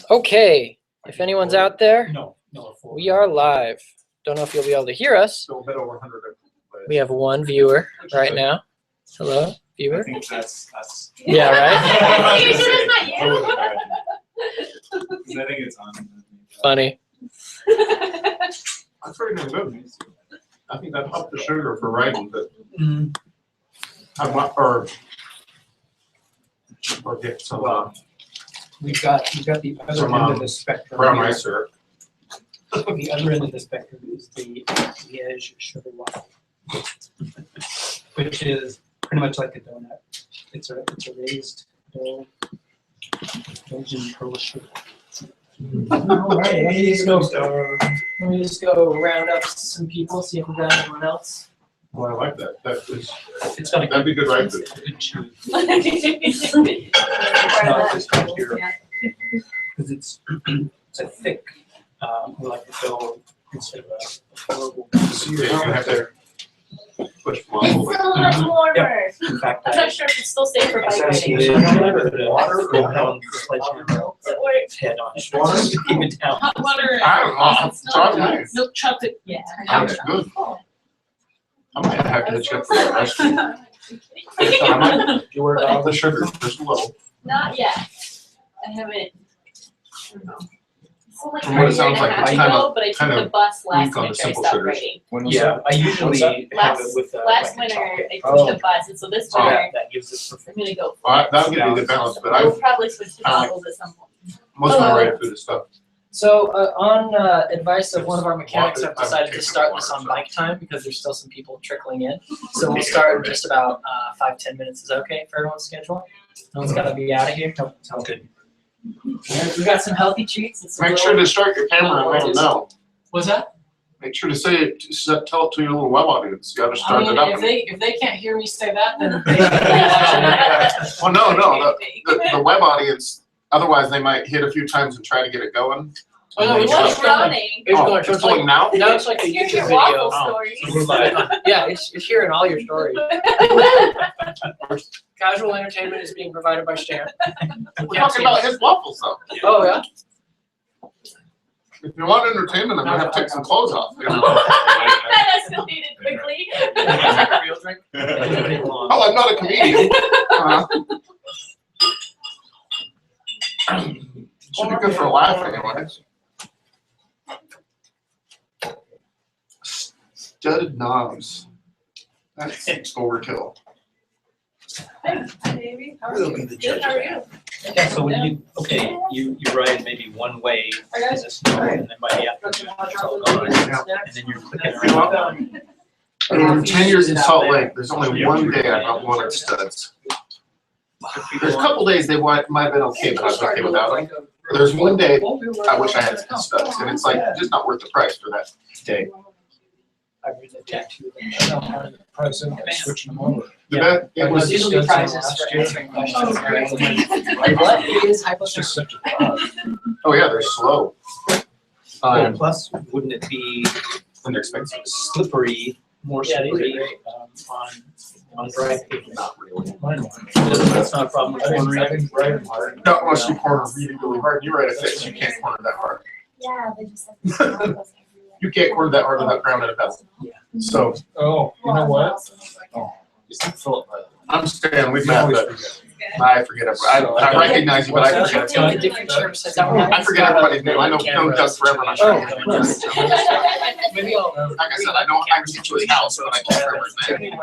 Okay, if anyone's out there, No, we are live. Don't know if you'll be able to hear us. Still a bit over 100. We have one viewer right now. Hello, I viewer. think that's us. Yeah, right? You sure it's not you? I think it's on. Funny. That's pretty good. I think that helped the sugar for writing, but or get some we've got the other Some, end of the spectrum. brown here. rice syrup. The other end of the spectrum is the Liège sugar waffle, which is pretty much like a donut. It's a raised dough, Belgian pearl sugar. All right, let me just go round up some people, see if we got anyone else. Well, I like that. That is, It's got a that'd be good, right? good chew. It's Not this kind here, because it's a thick, like a dough instead of a horrible. You have to push It's a little much warmer. In fact, I'm not sure if it's still safe for bike riding. Water or down the sledgehammer Does it work? head on it. Just keep it down. Hot water. I don't know. It's all right. Milk chocolate. Yeah. That's good. I might have to check for the rest. I might You were the sugar just a little. Not yet. I haven't. It's From what it sounds like, it's but I took kind the of bus last weak on the winter. I simple stopped sugars. riding. Yeah, I usually have it with Last like winter, chocolate. I took the bus, and so this Oh. winter, That gives it I'm perfect. gonna go. Well, that'll give you a good balance, but We'll I've, probably switch to I like- bottles at some point. most of my red food is stuff. So on advice of one of our mechanics, I've Water- decided to start this on bike time because there's still some people trickling in. So we'll start in just about 5-10 minutes. Is that okay for everyone's schedule? No one's got to be out of here. Nope, sounds good. We got some healthy treats. And some Make sure to start your camera and let them know. What's that? Make sure to say it, tell it to your little web audience. You gotta I start mean, it up. if they can't hear me say that, then Well, no, the web audience, otherwise they might hit a few times and try to get it going. Oh, no, And it's then What's you running? It's go, going, oh, so it's going now? now it's like a Here's YouTube your video. waffle stories. We're live. Yeah, it's hearing all your stories. Casual entertainment is being provided by Stan. We're talking about his waffles though. Oh, yeah? If you want entertainment, I'm gonna have to take some clothes off. You know? That escalated quickly. Real drink? Oh, I'm not a comedian. Should be good for a laugh anyways. Studded knobs. That's overkill. Hey, baby. How are We'll you? be the Good, how are you? Yeah, so when you ride maybe one way in the snow, and then by the afternoon, it's all gone. And then you're clicking around. In 10 years in Salt Lake, there's only one day I got one at studs. There's a couple days they might have been okay, but I was okay without them. There's one day I wish I had studs, and it's like just not worth the price for that day. I really tattooed them. Switching them over. The best, it was These will be prizes for answering questions. What is hypothermia? Just such a thought. oh yeah, they're slow. Plus, wouldn't it be And they're expensive. slippery, more Yeah, these are slippery great. on dry pavement? Not really. That's not a problem. Not unless you corner really, really hard. You ride a fix, you can't corner that hard. Yeah, they just have these waffles everywhere. You can't corner that hard without ground and a pedal. So Oh, you know what? I'm Stan, we've met, but I forget it. I recognize you, but I forget. Take a different service. I forget everybody's name. I know Doug forever. And I forget his name. Maybe I'll. Like I said, I know I can get to his house, but I can't remember his name.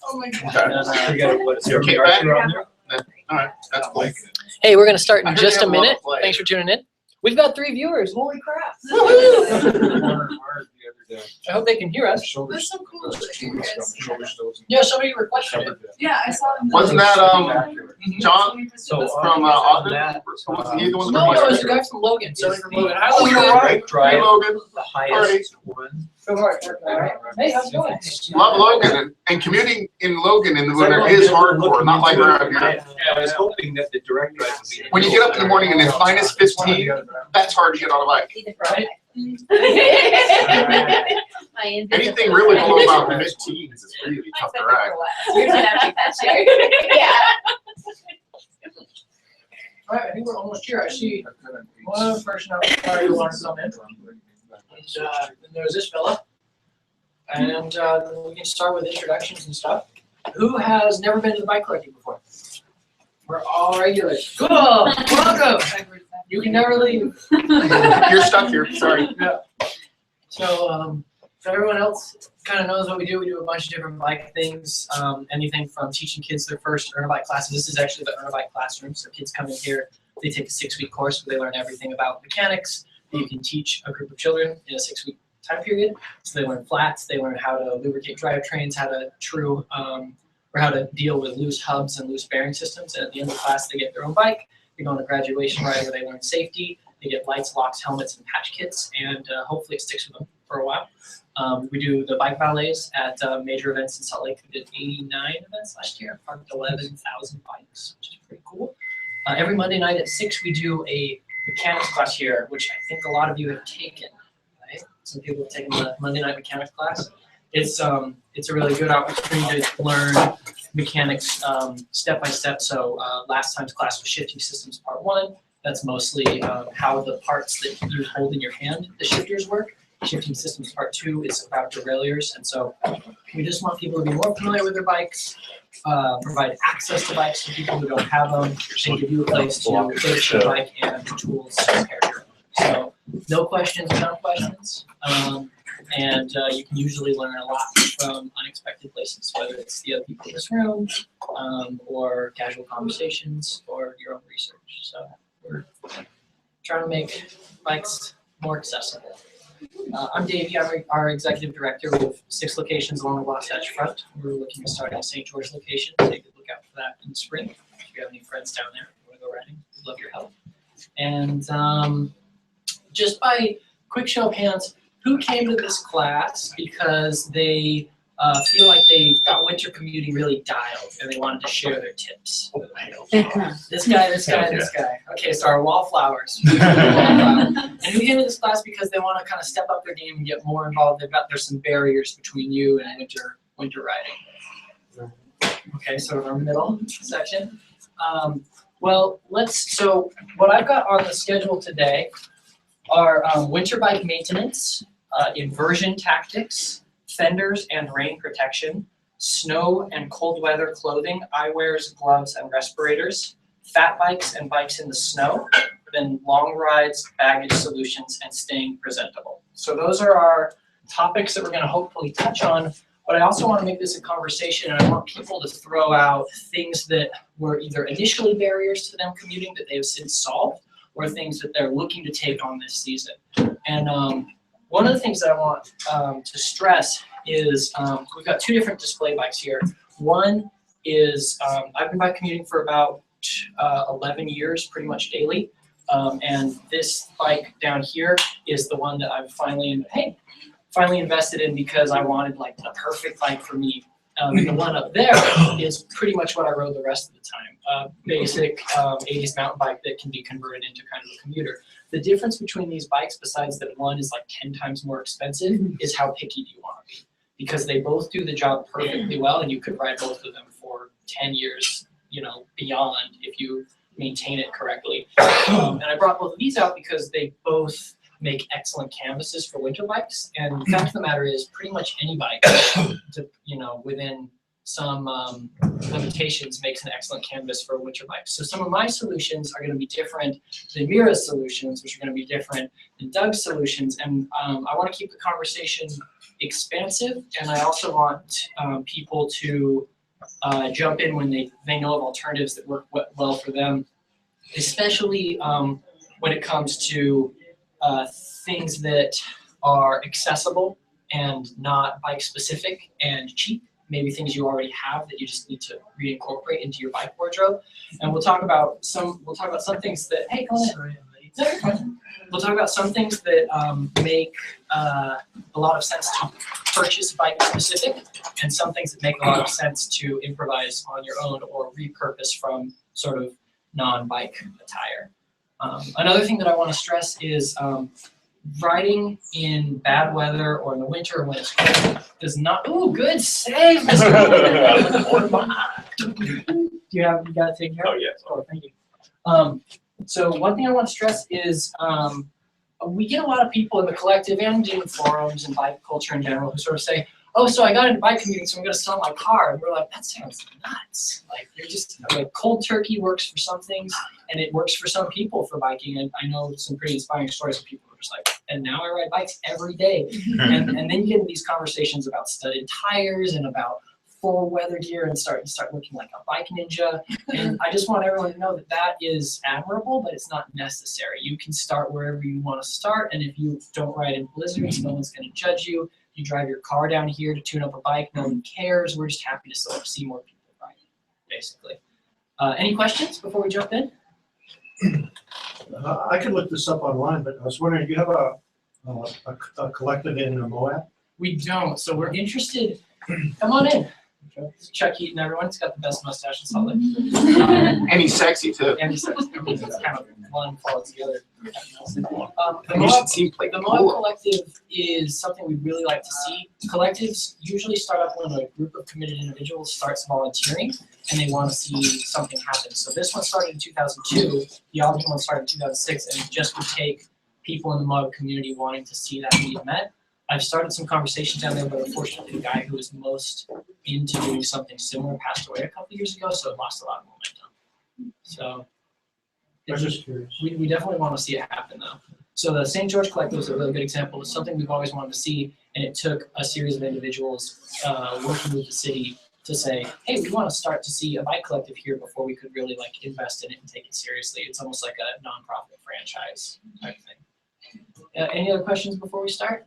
Oh my Okay. Okay, back. All right, that's cool. Hey, we're gonna start I in heard just you a have a lot minute. of play. Thanks for tuning in. We've got 3 viewers. Holy crap! I hope they can hear us. That's so cool. Yeah, somebody requested it. Yeah, I saw them. Wasn't that John So from Ogden? Wasn't he the one that No, requested it was the it? guy from Logan. Somebody from Logan. Hi, Oh, Logan. you're right. Hey, Logan. The highest one. Go hard. All right. Hey, how's it going? Love Logan, and commuting in Logan in the winter is hardcore, not like around here. I was hoping that the direct drive would be. When you get up in the morning and it's minus 15, that's hard to get on a bike. Right? Anything really below about mid-teens is really tough to ride. You're gonna have to catch it. Yeah. All right, I think we're almost here. I see one person out there who wants to come in. And there's this fella. And we can start with introductions and stuff. Who has never been to the bike collecting before? We're all regulars. Cool. Welcome. You can never leave. You're stuck here, sorry. Yeah. So everyone else kind of knows what we do. We do a bunch of different bike things. Anything from teaching kids their first earn a bike classes. This is actually the earn a bike classroom. So kids come in here. They take a 6-week course where they learn everything about mechanics that you can teach a group of children in a 6-week time period. So they learn flats, they learn how to lubricate drivetrains, how to or how to deal with loose hubs and loose bearing systems. And at the end of the class, they get their own bike. They go on a graduation ride where they learn safety. They get lights, locks, helmets, and patch kits, and hopefully it sticks with them for a while. We do the bike valets at major events in Salt Lake. We did 89 events last year, parked 11,000 bikes, which is pretty cool. Every Monday night at 6, we do a mechanics class here, which I think a lot of you have taken. Right? Some people have taken the Monday night mechanics class. It's a really good opportunity to learn mechanics step by step. So last time's class was shifting systems part 1. That's mostly how the parts that you hold in your hand, the shifters work. Shifting systems part 2 is about derailleurs, and so we just want people to be more familiar with their bikes, provide access to bikes to people who don't have them, and give you a place to finish your bike and tools to repair your own. So no questions, no questions. And you can usually learn a lot from unexpected places, whether it's the other people in this room, or casual conversations, or your own research. So we're trying to make bikes more accessible. I'm Davey. I'm our executive director. We have 6 locations along the Wasatch Front. We're looking to start at the St. George location. Take a look out for that in the spring. If you have any friends down there who want to go riding, we'd love your help. And just by quick show of hands, who came to this class because they feel like they got winter commuting really dialed and they wanted to share their tips? This guy, this guy, this guy. Okay, so our wallflowers. And who came to this class because they want to kind of step up their game and get more involved. There's some barriers between you and winter riding. Okay, so in our middle section. So what I've got on the schedule today are winter bike maintenance, inversion tactics, fenders and rain protection, snow and cold weather clothing, eyewears, gloves, and respirators, fat bikes and bikes in the snow, then long rides, baggage solutions, and staying presentable. So those are our topics that we're going to hopefully touch on, but I also want to make this a conversation, and I want people to throw out things that were either initially barriers to them commuting that they have since solved, or things that they're looking to take on this season. And one of the things that I want to stress is we've got 2 different display bikes here. One is I've been bike commuting for about 11 years, pretty much daily. And this bike down here is the one that I've finally invested in because I wanted like the perfect bike for me. The one up there is pretty much what I rode the rest of the time. Basic 80s mountain bike that can be converted into kind of a commuter. The difference between these bikes, besides that one is like 10 times more expensive, is how picky do you want to be. Because they both do the job perfectly well, and you could ride both of them for 10 years, beyond if you maintain it correctly. And I brought both of these out because they both make excellent canvases for winter bikes. And the fact of the matter is, pretty much any bike, within some limitations, makes an excellent canvas for a winter bike. So some of my solutions are going to be different than Mira's solutions, which are going to be different than Doug's solutions. And I want to keep the conversation expansive, and I also want people to jump in when they know of alternatives that work well for them, especially when it comes to things that are accessible and not bike specific and cheap. Maybe things you already have that you just need to reincorporate into your bike wardrobe. And we'll talk about some things that, hey, go ahead. We'll talk about some things that make a lot of sense to purchase bike specific, and some things that make a lot of sense to improvise on your own or repurpose from sort of non-bike attire. Another thing that I want to stress is riding in bad weather or in the winter when it's cold does not. Ooh, good save, Mr. You got it taken care of? Oh, yes. Oh, thank you. So one thing I want to stress is we get a lot of people in the collective and in forums and bike culture in general who sort of say, oh, so I got into bike commuting, so I'm going to sell my car. And we're like, that sounds nuts. Like, you're just, like, cold turkey works for some things, and it works for some people for biking. And I know some pretty inspiring stories of people who are just like, and now I ride bikes every day. And then you get into these conversations about studded tires and about full weather gear and start looking like a bike ninja. And I just want everyone to know that that is admirable, but it's not necessary. You can start wherever you want to start, and if you don't ride in blizzards, no one's going to judge you. You drive your car down here to tune up a bike, no one cares. We're just happy to sort of see more people ride, basically. Any questions before we jump in? I could look this up online, but I was wondering, do you have a collective in Moab? We don't, so we're interested. Come on in. Chuck Heaton, everyone. He's got the best mustache in Salt Lake. And he's sexy too. And he's it's kind of one follows the other. The You should see play The Moab cool. Collective is something we'd really like to see. Collectives usually start up when a group of committed individuals starts volunteering and they want to see something happen. So this one started in 2002, the Ogden one started in 2006, and it just would take people in the Moab community wanting to see that need met. I've started some conversations down there, but unfortunately the guy who was most into doing something similar passed away a couple years ago, so it lost a lot of momentum. So I was just curious. we definitely want to see it happen though. So the St. George Collective is a really good example. It's something we've always wanted to see, and it took a series of individuals working with the city to say, hey, we want to start to see a bike collective here before we could really like invest in it and take it seriously. It's almost like a nonprofit franchise type thing. Any other questions before we start?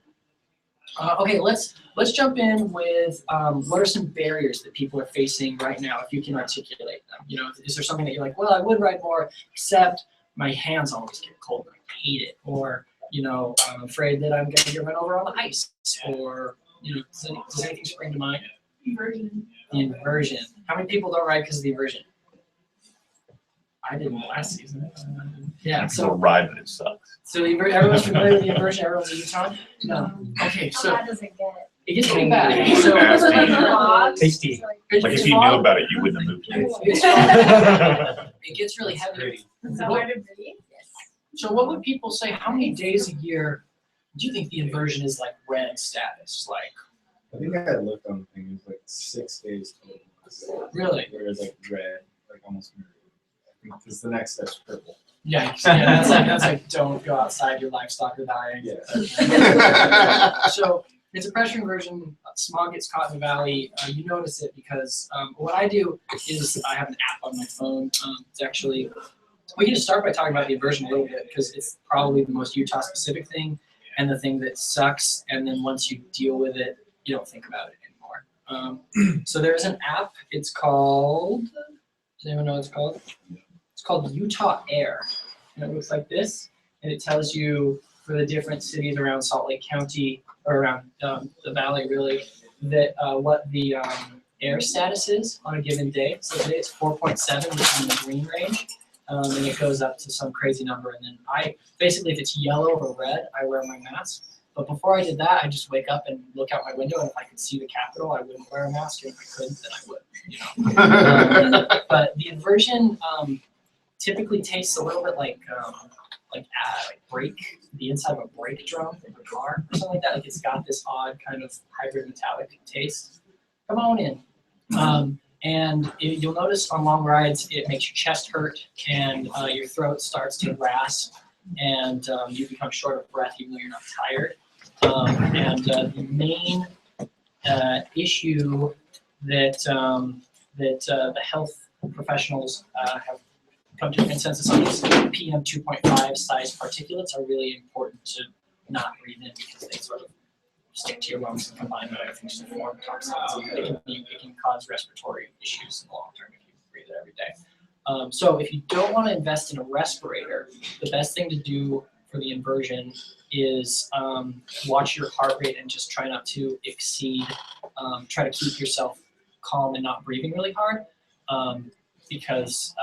Okay, let's jump in with what are some barriers that people are facing right now, if you can articulate them. You know, is there something that you're like, well, I would ride more, except my hands always get cold and I hate it, or you know, I'm afraid that I'm going to get run over on the ice, or you know, does anything spring to mind? Inversion. The inversion. How many people don't ride because of the inversion? I didn't last season. Yeah, People so ride, but it sucks. so everyone's familiar with the inversion. Everyone's a Utah. No. Okay, How so bad does it get? it gets pretty bad. So Nasty. Tasty. Like if you knew about it, you wouldn't have moved here. it gets really heavy. Is it hard to breathe? Yes. So what would people say? How many days a year do you think the inversion is like red status? Like I think I had looked on the thing, it was like 6 days total. really? Whereas like red, like almost mirrored. Because the next step's purple. Yeah, that's like don't go outside. Your livestock are dying. Yeah. So it's a pressure inversion. Smog gets caught in the valley. You notice it because what I do is I have an app on my phone. It's actually, we can just start by talking about the inversion a little bit because it's probably the most Utah specific thing and the thing that sucks. And then once you deal with it, you don't think about it anymore. So there's an app. It's called, does anyone know what it's called? It's called Utah Air. And it looks like this. And it tells you for the different cities around Salt Lake County, or around the valley really, that what the air status is on a given day. So today it's 4.7, which is in the green range. And it goes up to some crazy number. And then basically if it's yellow or red, I wear my mask. But before I did that, I just wake up and look out my window, and if I could see the Capitol, I wouldn't wear a mask, and if I couldn't, then I would, you know. But the inversion typically tastes a little bit like brake, the inside of a brake drum in a car or something like that. Like it's got this odd kind of hybrid metallic taste. Come on in. And you'll notice on long rides, it makes your chest hurt and your throat starts to rasp, and you become short of breath even though you're not tired. The main issue that the health professionals have come to a consensus on is PM 2.5 size particulates are really important to not breathe in because they sort of stick to your lungs and combine with other things to form toxins. It can cause respiratory issues in the long term if you breathe it every day. So if you don't want to invest in a respirator, the best thing to do for the inversion is watch your heart rate and just try not to exceed, try to keep yourself calm and not breathing really hard, because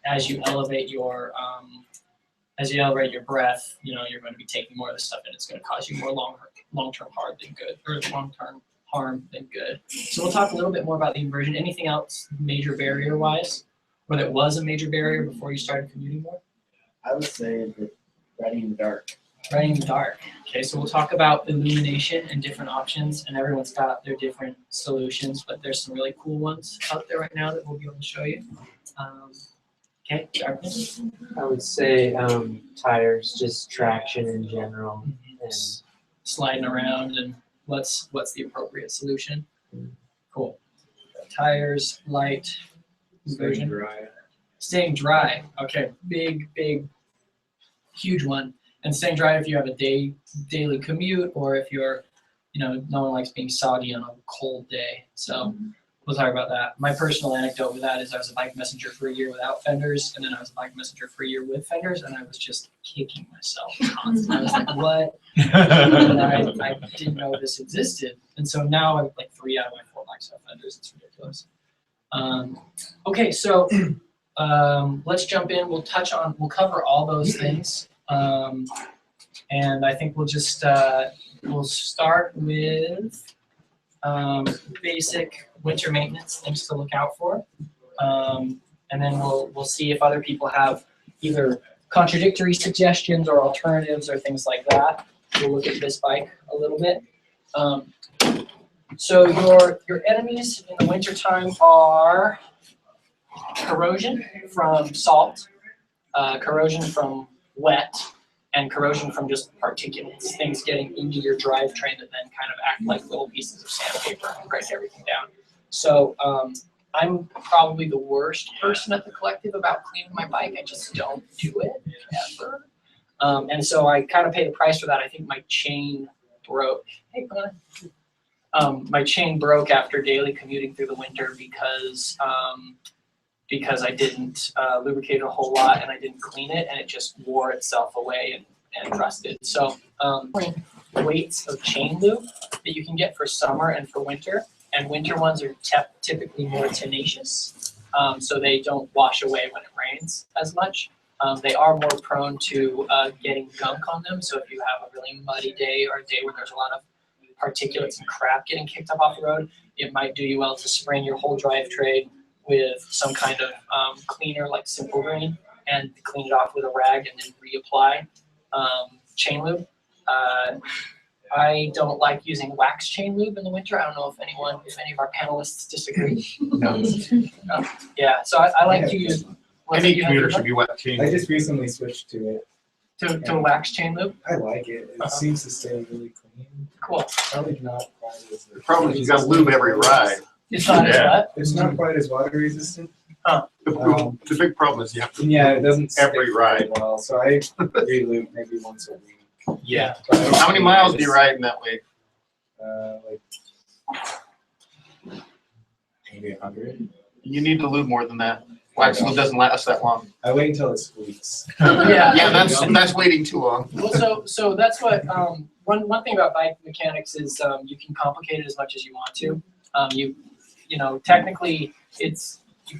as you elevate your breath, you know, you're going to be taking more of this stuff and it's going to cause you more long-term harm than good, or long-term harm than good. So we'll talk a little bit more about the inversion. Anything else major barrier-wise, or that was a major barrier before you started commuting more? I would say that riding in the dark. Riding in the dark. Okay, so we'll talk about illumination and different options, and everyone's got their different solutions, but there's some really cool ones out there right now that we'll be able to show you. Okay, darkness. I would say tires, just traction in general. And Sliding around, and what's the appropriate solution? Cool. Tires, light, inversion. Dry. Staying dry. Okay, big, huge one. And staying dry if you have a daily commute, or if you're, no one likes being soggy on a cold day. So we'll talk about that. My personal anecdote with that is I was a bike messenger for a year without fenders, and then I was a bike messenger for a year with fenders, and I was just kicking myself constantly. I was like, what? And I didn't know this existed. And so now I have like 3 out of my 4 bikes have fenders. It's ridiculous. Okay, so let's jump in. We'll cover all those things. And I think we'll just, we'll start with basic winter maintenance things to look out for. And then we'll see if other people have either contradictory suggestions or alternatives or things like that. We'll look at this bike a little bit. So your enemies in the wintertime are corrosion from salt, corrosion from wet, and corrosion from just particulates, things getting into your drivetrain that then kind of act like little pieces of sandpaper and break everything down. So I'm probably the worst person at the collective about cleaning my bike. I just don't do it ever. And so I kind of pay the price for that. I think my chain broke. Hey, come on. My chain broke after daily commuting through the winter because I didn't lubricate it a whole lot and I didn't clean it, and it just wore itself away and rusted. So weights of chain lube that you can get for summer and for winter, and winter ones are typically more tenacious, so they don't wash away when it rains as much. They are more prone to getting gunk on them, so if you have a really muddy day or a day where there's a lot of particulates and crap getting kicked up off the road, it might do you well to spray your whole drivetrain with some kind of cleaner like Simple Green and clean it off with a rag and then reapply chain lube. I don't like using wax chain lube in the winter. I don't know if any of our panelists disagree. No. Yeah, so I like to use. Any commuter should be wet chain. I just recently switched to it. To wax chain lube. I like it. It seems to stay really clean. Cool. Probably not quite as. The problem is you got lube every ride. It's not as wet. It's not quite as water resistant. The big problem is you have to Yeah, it doesn't stick every ride. well. So I re-lube maybe once a week. Yeah. But I don't How many think miles I do you just- ride in that way? Like maybe 100. You need to lube more than that. Wax lube doesn't last that long. I wait until it squeaks. Yeah. Yeah, that's waiting too long. Well, so that's what one thing about bike mechanics is you can complicate it as much as you want to. You know technically you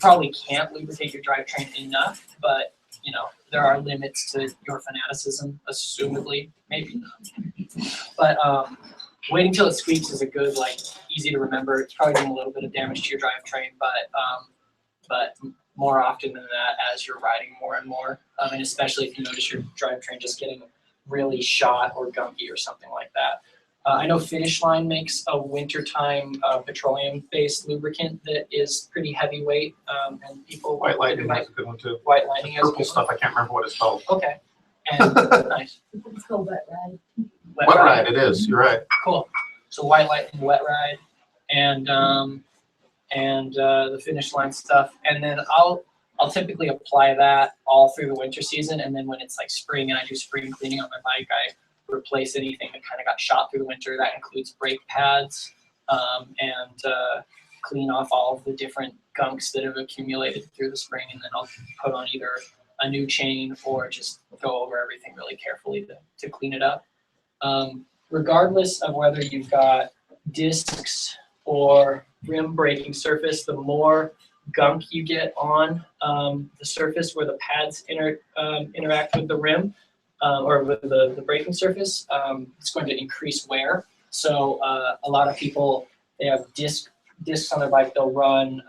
probably can't lubricate your drivetrain enough, but there are limits to your fanaticism, assumedly, maybe not. But waiting till it squeaks is a good, easy to remember. It's probably doing a little bit of damage to your drivetrain, but more often than that, as you're riding more and more, and especially if you notice your drivetrain just getting really shot or gunky or something like that. I know Finish Line makes a wintertime petroleum-based lubricant that is pretty heavyweight, and people White Lightning like is a good one too. White Lightning has a Purple good stuff, I can't remember what it's called. one. Okay, and nice. It's called wet ride. Wet ride, it is, you're right. Cool. So White Lightning, Wet Ride, and the Finish Line stuff, and then I'll typically apply that all through the winter season, and then when it's like spring and I do spring cleaning on my bike, I replace anything that kind of got shot through the winter. That includes brake pads, and clean off all of the different gunks that have accumulated through the spring, and then I'll put on either a new chain or just go over everything really carefully to clean it up. Regardless of whether you've got discs or rim braking surface, the more gunk you get on the surface where the pads interact with the rim, or with the braking surface, it's going to increase wear. So a lot of people, they have discs on their bike. They'll run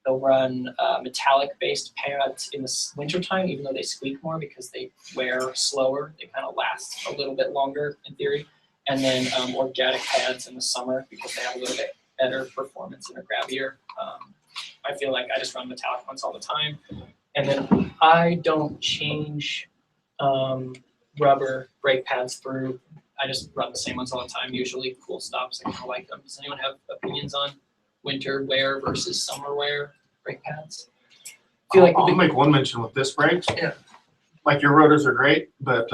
They'll run metallic-based pads in the wintertime, even though they squeak more because they wear slower. They kind of last a little bit longer in theory. And then organic pads in the summer because they have a little bit better performance and are grabbier. I feel like I just run metallic ones all the time. And then I don't change rubber brake pads through. I just run the same ones all the time, usually cool stops. I kind of like them. Does anyone have opinions on winter wear versus summer wear brake pads? I feel like I'll make one mention with disc brakes. Yeah. Like your rotors are great, but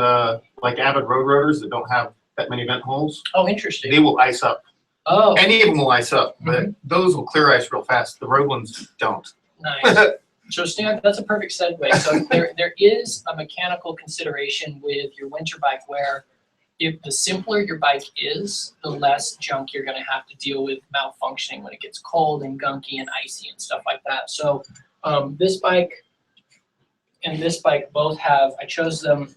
like Avid road rotors that don't have that many vent holes, Oh, interesting. they will ice up. Oh, Any of them will ice up, but those will clear ice real fast. The road ones don't. nice. So Stan, that's a perfect segue. So there is a mechanical consideration with your winter bike where if the simpler your bike is, the less junk you're going to have to deal with malfunctioning when it gets cold and gunky and icy and stuff like that. So this bike and this bike both have, I chose them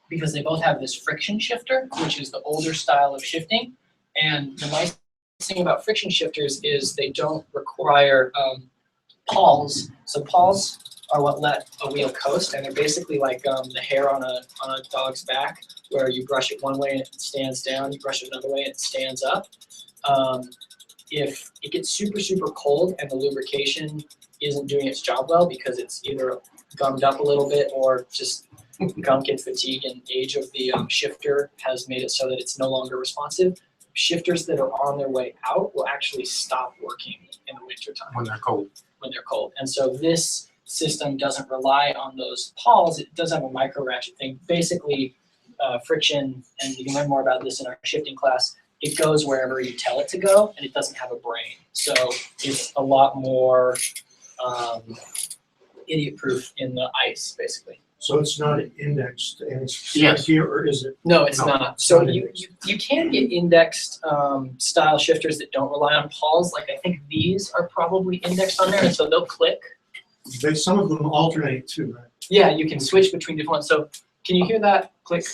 because they both have this friction shifter, which is the older style of shifting. And the nice thing about friction shifters is they don't require pawls. So pawls are what let a wheel coast, and they're basically like the hair on a dog's back, where you brush it one way and it stands down, you brush it another way and it stands up. If it gets super, super cold and the lubrication isn't doing its job well because it's either gummed up a little bit or just gunk and fatigue and age of the shifter has made it so that it's no longer responsive, shifters that are on their way out will actually stop working in the wintertime. When they're cold. When they're cold. And so this system doesn't rely on those pawls. It does have a micro ratchet thing. Basically, friction, and you can learn more about this in our shifting class, it goes wherever you tell it to go, and it doesn't have a brain. So it's a lot more idiot-proof in the ice, basically. So it's not indexed and it's Yes. here, or is it? No, it's No, not. it's So not you indexed. can get indexed style shifters that don't rely on pawls. Like I think these are probably indexed on there, and so they'll click. Some of them alternate too, right? Yeah, you can switch between different ones. So can you hear that? Click,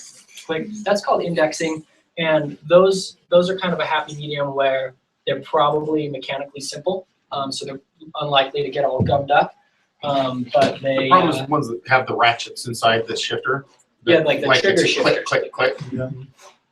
click. That's called indexing, and those are kind of a happy medium where they're probably mechanically simple, so they're unlikely to get all gummed up. But they The problem is the ones that have the ratchets inside the shifter. Yeah, like the trigger it's shifter. Click, click, click. Yeah.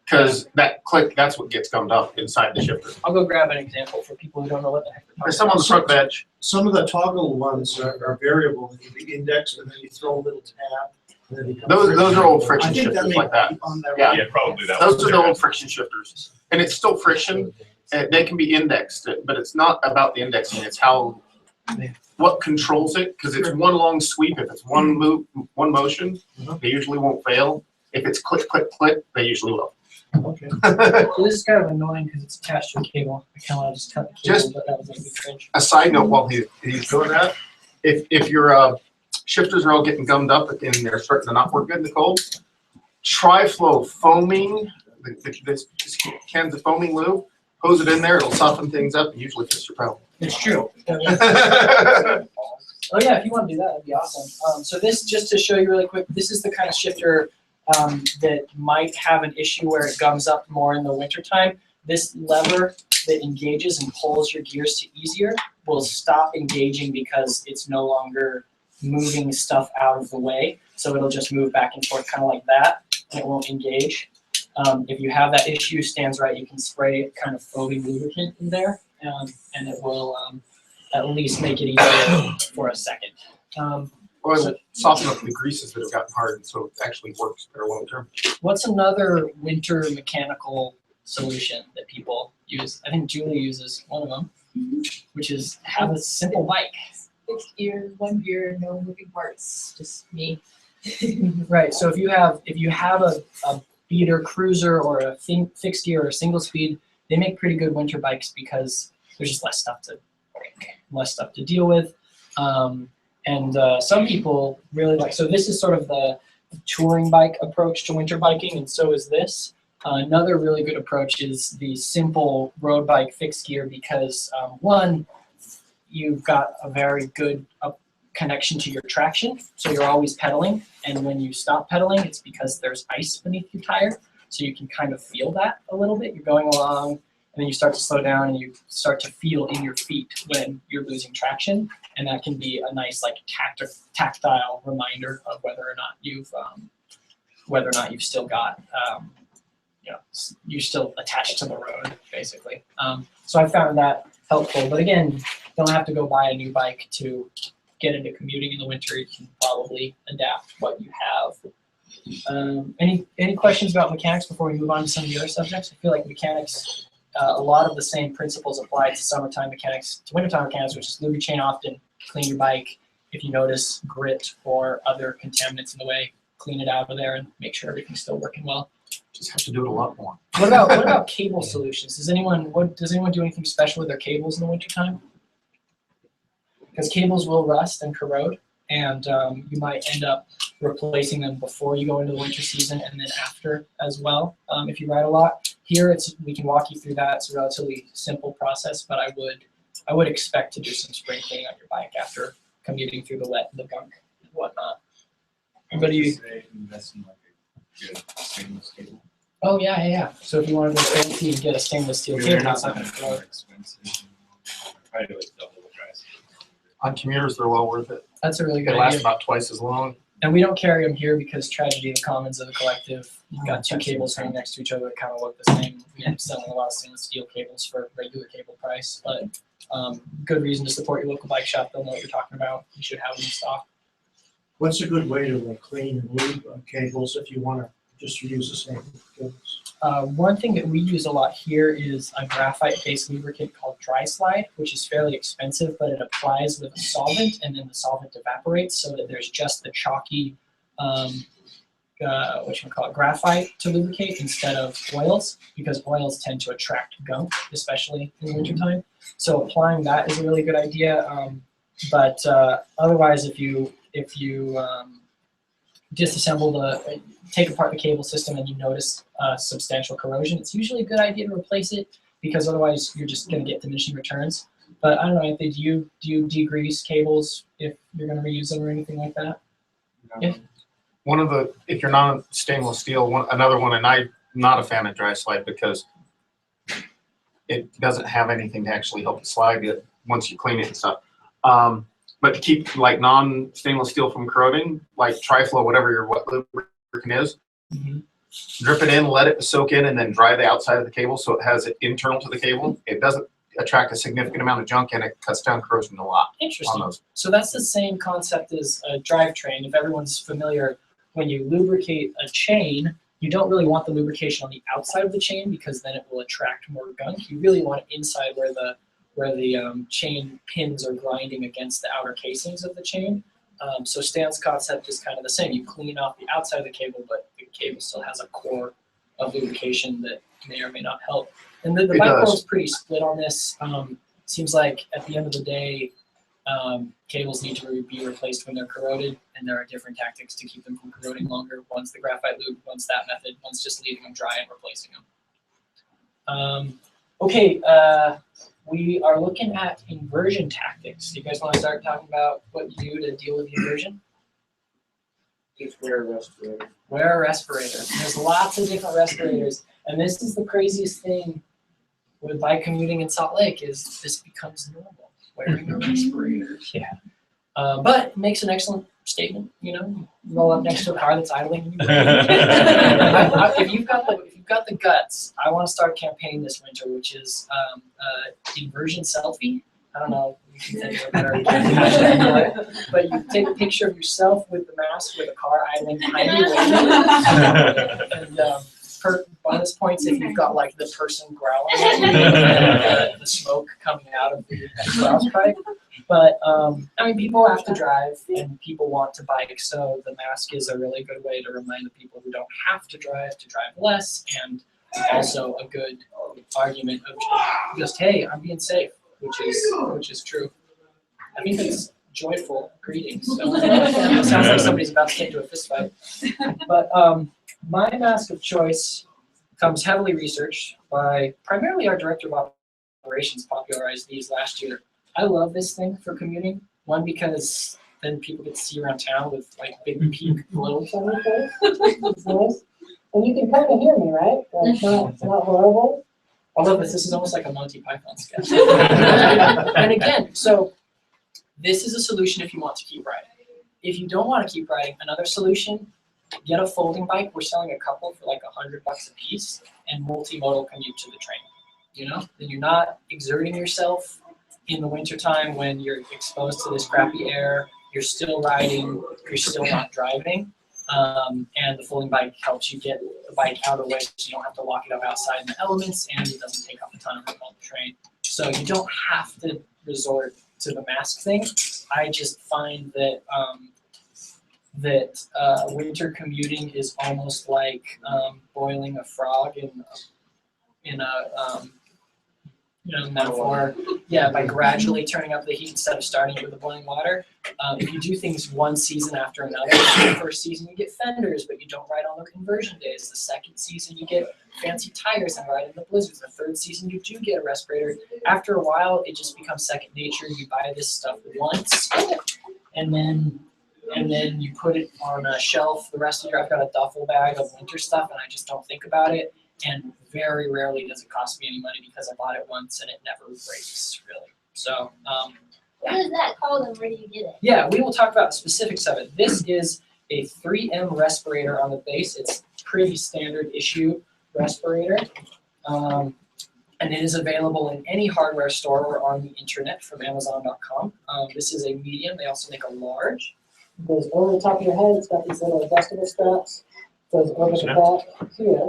Because that click, that's what gets gummed up inside the shifter. I'll go grab an example for people who don't know what the heck they're talking There's some on the front bench. Some of the toggle ones are variable. They can be indexed and then you throw a little tab. And then it becomes Those are old I friction think shifters may like that. be on there, Yeah. right? Yeah, probably that. Those are the old friction shifters. And it's still friction. They can be indexed, but it's not about the indexing. It's how, what controls it. Because it's one long sweep. If it's one move, one motion, they usually won't fail. If it's click, click, click, they usually will. Okay. So this is kind of annoying because it's attached to a cable. I kind of want to just cut the cable, Just- but that was a big cringe. A side note while he's doing that, if your shifters are all getting gummed up and they're starting to not work good in the cold, Tri-Flow foaming, this cans of foaming lube, hose it in there, it'll soften things up and usually fix your problem. It's true. Oh yeah, if you want to do that, that'd be awesome. So this, just to show you really quick, this is the kind of shifter that might have an issue where it gums up more in the wintertime. This lever that engages and pulls your gears to easier will stop engaging because it's no longer moving stuff out of the way. So it'll just move back and forth kind of like that, and it won't engage. If you have that issue, Stan's right, you can spray kind of foaming lubricant in there, and it will at least make it easier for a second. Or it'll soften up the greases that have gotten hard, so it actually works better long term. What's another winter mechanical solution that people use? I think Julie uses one of them, which is have a simple bike. Fixed gear, one gear, no moving parts, just me. Right. So if you have a beater cruiser or a fixed gear or a single speed, they make pretty good winter bikes because there's just less stuff to deal with. And some people really like. So this is sort of the touring bike approach to winter biking, and so is this. Another really good approach is the simple road bike fixed gear because one, you've got a very good connection to your traction, so you're always pedaling, and when you stop pedaling, it's because there's ice beneath your tire, so you can kind of feel that a little bit. You're going along, then you start to slow down and you start to feel in your feet when you're losing traction, and that can be a nice like tactile reminder of whether or not you've still got you're still attached to the road, basically. So I found that helpful. But again, don't have to go buy a new bike to get into commuting in the winter. You can probably adapt what you have. Any questions about mechanics before we move on to some of the other subjects? I feel like mechanics, a lot of the same principles apply to summertime mechanics, to wintertime mechanics, which is lubricate chain often, clean your bike. If you notice grit or other contaminants in the way, clean it out of there and make sure everything's still working well. Just have to do it a lot more. What about cable solutions? Does anyone do anything special with their cables in the wintertime? Because cables will rust and corrode, and you might end up replacing them before you go into the winter season and then after as well. If you ride a lot, here we can walk you through that. It's a relatively simple process, but I would expect to do some spring cleaning on your bike after commuting through the wet, the gunk, and whatnot. Anybody? Invest in like a good stainless cable. Oh yeah. So if you want to go fancy and get a stainless steel cable, that's not going to more float. expensive. Probably like double the price. On commuters, they're well worth it. That's a really They good last idea. about twice as long. And we don't carry them here because tragedy of the commons of the collective. You've got two cables hanging next to each other that kind of look the same. We end up selling a lot of stainless steel cables for regular cable price, but good reason to support your local bike shop. They'll know what you're talking about. You should have them in stock. What's a good way to like clean and lube cables if you want to just use the same cables? One thing that we use a lot here is a graphite-based lubricant called Dry Slide, which is fairly expensive, but it applies with a solvent, and then the solvent evaporates so that there's just the chalky, graphite to lubricate instead of oils, because oils tend to attract gunk, especially in the wintertime. So applying that is a really good idea. But otherwise, if you disassemble take apart the cable system and you notice substantial corrosion, it's usually a good idea to replace it, because otherwise you're just going to get diminishing returns. But I don't know, Anthony, do you degrease cables if you're going to reuse them or anything like that? Yeah. If you're not on stainless steel, another one, and I'm not a fan of Dry Slide because it doesn't have anything to actually help it slide it once you clean it and stuff. But to keep like non-stainless steel from corroding, like Triflow, whatever your lubricant is, drip it in, let it soak in, and then dry the outside of the cable so it has it internal to the cable. It doesn't attract a significant amount of junk, and it cuts down corrosion a lot. Interesting. On those. So that's the same concept as a drivetrain. If everyone's familiar, when you lubricate a chain, you don't really want the lubrication on the outside of the chain because then it will attract more gunk. You really want it inside where the chain pins are grinding against the outer casings of the chain. So Stan's concept is kind of the same. You clean off the outside of the cable, but the cable still has a core of lubrication that may or may not help. And the bike world is pretty split on this. Seems like at the end of the day, cables need to be replaced when they're corroded, and there are different tactics to keep them from corroding longer. One's the graphite lube, one's that method, one's just leaving them dry and replacing them. We are looking at inversion tactics. Do you guys want to start talking about what you do to deal with the inversion? Just wear a respirator. Wear a respirator. There's lots of different respirators, and this is the craziest thing with bike commuting in Salt Lake is this becomes normal, wearing a respirator. Yeah. But it makes an excellent statement. You roll up next to a car that's idling. If you've got the guts, I want to start a campaign this winter, which is inversion selfie. I don't know if you can think of a better definition, but you take a picture of yourself with the mask with a car idling behind you, and bonus points if you've got like the person growling and the smoke coming out of the exhaust pipe. But people have to drive and people want to bike, so the mask is a really good way to remind the people who don't have to drive less, and also a good argument of just, hey, I'm being safe, which is true. I think it's joyful greetings. So it sounds like somebody's about to get into a fist fight. But my mask of choice comes heavily researched by primarily our director of operations, popularized these last year. I love this thing for commuting. One, because then people get to see around town with like big peak glows on their face. It's nice. And you can kind of hear me, right? It's not horrible. Although this is almost like a Monty Python sketch. And again, so this is a solution if you want to keep riding. If you don't want to keep riding, another solution, get a folding bike. We're selling a couple for like $100 a piece, and multimodal commute to the train. You know, then you're not exerting yourself in the wintertime when you're exposed to this crappy air. You're still riding, you're still not driving. And the folding bike helps you get the bike out of the way so you don't have to lock it up outside in the elements, and it doesn't take up a ton of room on the train. So you don't have to resort to the mask thing. I just find that winter commuting is almost like boiling a frog in a metaphor. Yeah, by gradually turning up the heat instead of starting it with the boiling water. If you do things one season after another, the first season you get Fenders, but you don't ride on the inversion days. The second season you get fancy tires and ride in the blizzards. The third season you do get a respirator. After a while, it just becomes second nature. You buy this stuff once, and then you put it on a shelf. The rest of the year, I've got a duffel bag of winter stuff, and I just don't think about it. And very rarely does it cost me any money because I bought it once and it never breaks, really. So, What is that called and where do you get it? yeah, we will talk about the specifics of it. This is a 3M respirator on the base. It's pretty standard issue respirator. And it is available in any hardware store or on the internet from Amazon.com. This is a medium. They also make a large. It goes over the top of your head. It's got these little adjustable straps. It goes over the back here.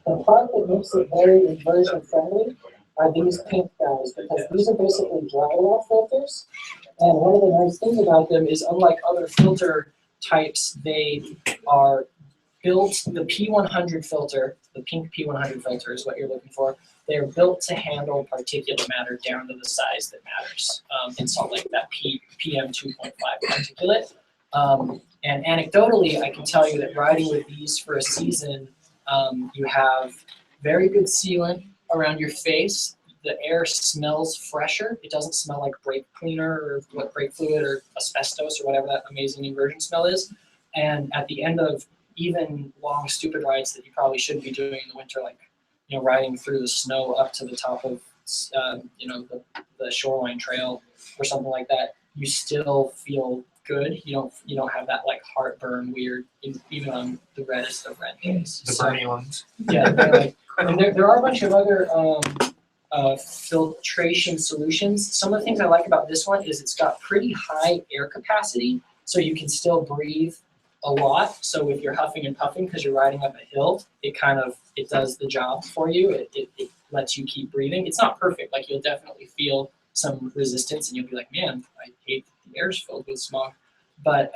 The part that makes it very inversion friendly are these pink guys, because these are basically drywall filters. And one of the nice things about them is, unlike other filter types, they are built, the P100 filter, the pink P100 filter is what you're looking for. They're built to handle particulate matter down to the size that matters in Salt Lake, that PM 2.5 particulate. And anecdotally, I can tell you that riding with these for a season, you have very good sealant around your face. The air smells fresher. It doesn't smell like brake cleaner or what brake fluid or asbestos or whatever that amazing inversion smell is. And at the end of even long, stupid rides that you probably shouldn't be doing in the winter, like riding through the snow up to the top of the shoreline trail or something like that, you still feel good. You don't have that like heartburn weird, even on the reddest of red days. The burning ones. Yeah, and there are a bunch of other filtration solutions. Some of the things I like about this one is it's got pretty high air capacity, so you can still breathe a lot. So if you're huffing and puffing because you're riding up a hill, it does the job for you. It lets you keep breathing. It's not perfect. Like, you'll definitely feel some resistance, and you'll be like, man, I hate the air's filled with smog. But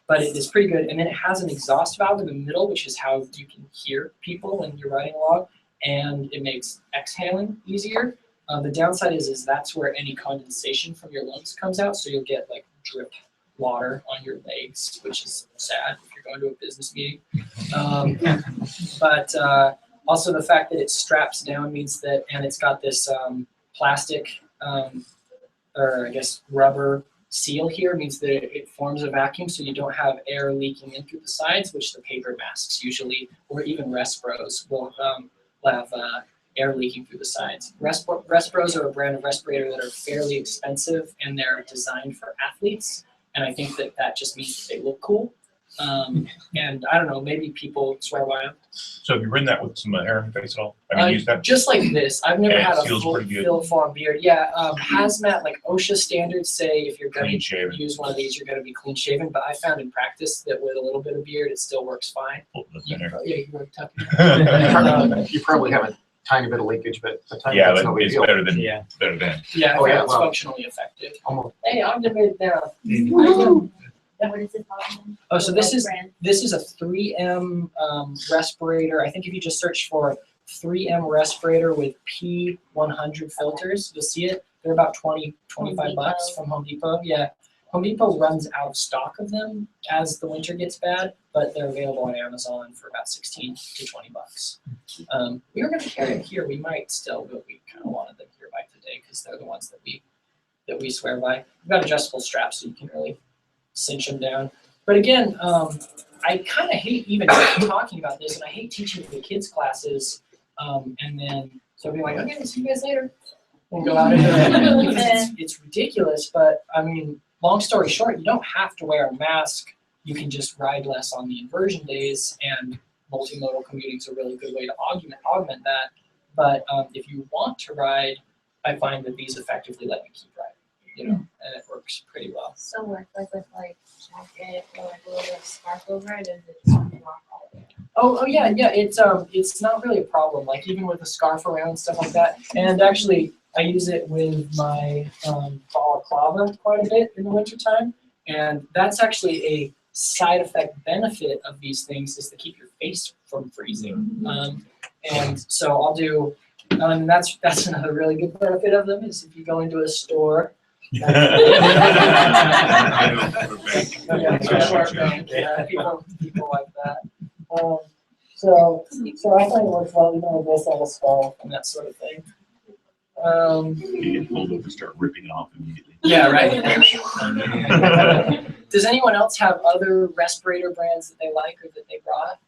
it is pretty good. And then it has an exhaust valve in the middle, which is how you can hear people when you're riding along, and it makes exhaling easier. The downside is that's where any condensation from your lungs comes out, so you'll get like drip water on your legs, which is sad if you're going to a business meeting. But also the fact that it straps down means that, and it's got this plastic, or I guess rubber seal here, means that it forms a vacuum, so you don't have air leaking in through the sides, which the paper masks usually, or even Respros, will have air leaking through the sides. Respros are a brand of respirator that are fairly expensive, and they're designed for athletes, and I think that just means they look cool. And I don't know, maybe people swear by them. So have you ridden that with some hair in your face at all? Have you used that? Just like this. I've never Yeah, had it a feels full pretty good. full-on beard. Yeah, hazmat, like OSHA standards say if you're going Clean to shaven. use one of these, you're going to be clean shaven. But I found in practice that with a little bit of beard, it still works fine. Oh, the You, thinner. yeah, you can really tuck it. You probably have a tiny bit of leakage, but a tiny Yeah, bit's but no big it's deal. better than Yeah. Yeah, Oh, I yeah, found it's wow. functionally effective. Almost. Hey, I'm the mid now. What is it called? Oh, so this is Brand. a 3M respirator. I think if you just search for 3M respirator with P100 filters, you'll see it. They're about 20, 25 bucks Depot. from Home Depot. Yeah, Home Depot runs out of stock of them as the winter gets bad, but they're available on Amazon for about 16 to 20 bucks. We were going to carry them here. We might still, but we kind of wanted them here by today because they're the ones that we swear by. We've got adjustable straps, so you can really cinch them down. But again, I kind of hate even talking about this, and I hate teaching the kids classes and then So I'll be like, okay, see you guys later. And go out into it. Because it's ridiculous, but I mean, long story short, you don't have to wear a mask. You can just ride less on the inversion days, and multimodal commuting is a really good way to augment that. But if you want to ride, I find that these effectively let you keep riding, you know, and it works pretty well. So with like jacket or like a little bit of scarf over it, is it just walk all the way? Oh yeah. It's not really a problem. Like even with a scarf around and stuff like that. And actually, I use it with my balaclava quite a bit in the wintertime, and that's actually a side effect benefit of these things is to keep your face from freezing. And so I'll do. That's another really good benefit of them is if you go into a store. Yeah, people like that. So I find it works well, you know, this on a scarf and that sort of thing. You get pulled over and start ripping it off immediately. Yeah, right. Does anyone else have other respirator brands that they like or that they brought?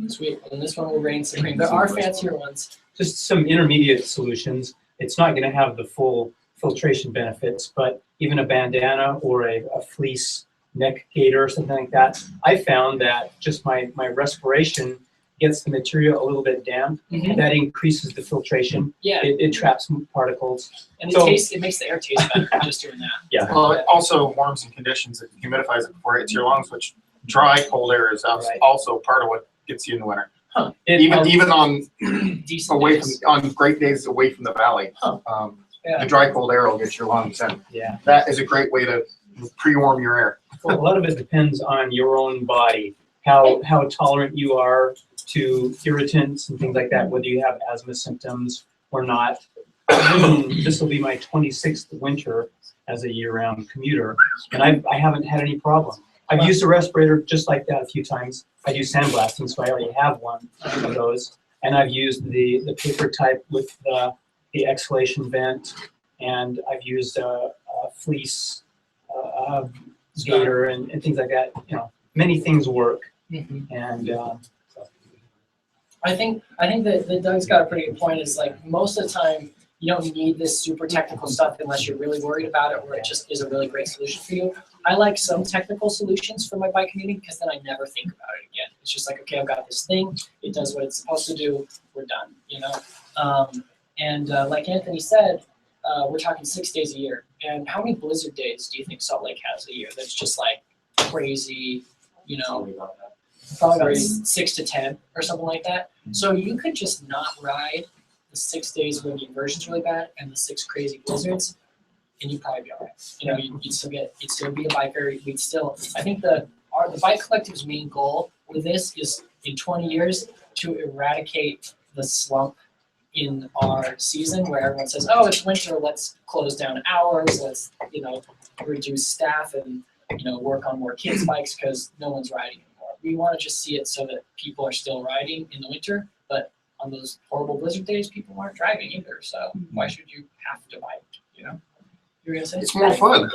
Sweet. And this one will reign supreme. There are fancier ones. Just some intermediate solutions. It's not going to have the full filtration benefits, but even a bandana or a fleece neck gaiter or something like that, I found that just my respiration gets the material a little bit damp. Mhm. That increases the filtration. Yeah. It traps particles. And So- it makes the air taste better just doing that. Yeah. Well, it also warms and conditions it, humidifies it before it hits your lungs, which dry, cold air is Right. also part of what gets you in the winter. It Even helps- even on Decent away from days. on great days away from the valley, Yeah. the dry, cold air will get your lungs, and Yeah. that is a great way to pre-warm your air. Well, a lot of it depends on your own body, how tolerant you are to irritants and things like that, whether you have asthma symptoms or not. This will be my 26th winter as a year-round commuter, and I haven't had any problem. I've used a respirator just like that a few times. I do sandblasting, so I already have one of those. And I've used the paper type with the exhalation vent, and I've used a fleece gaiter and things like that. You know, many things work. Mhm. And I think that Doug's got a pretty good point. Is like most of the time you don't need this super technical stuff unless you're really worried about it, or it just is a really great solution for you. I like some technical solutions for my bike commuting because then I never think about it again. It's just like, okay, I've got this thing. It does what it's supposed to do. We're done. You know. Like Anthony said, we're talking 6 days a year. And how many blizzard days do you think Salt Lake has a year? That's just like crazy. You know. Probably about 6 to 10 or something like that. So you could just not ride the 6 days when the inversion's really bad and the 6 crazy blizzards, and you'd probably be all right. You know, you'd still be a biker. We'd still. I think the Bike Collective's main goal with this is in 20 years to eradicate the slump in our season where everyone says, "Oh, it's winter. Let's close down hours. Let's reduce staff and work on more kids' bikes because no one's riding." We want to just see it so that people are still riding in the winter, but on those horrible blizzard days, people aren't driving either. So why should you have to bike? You know, you were gonna say It's more fun.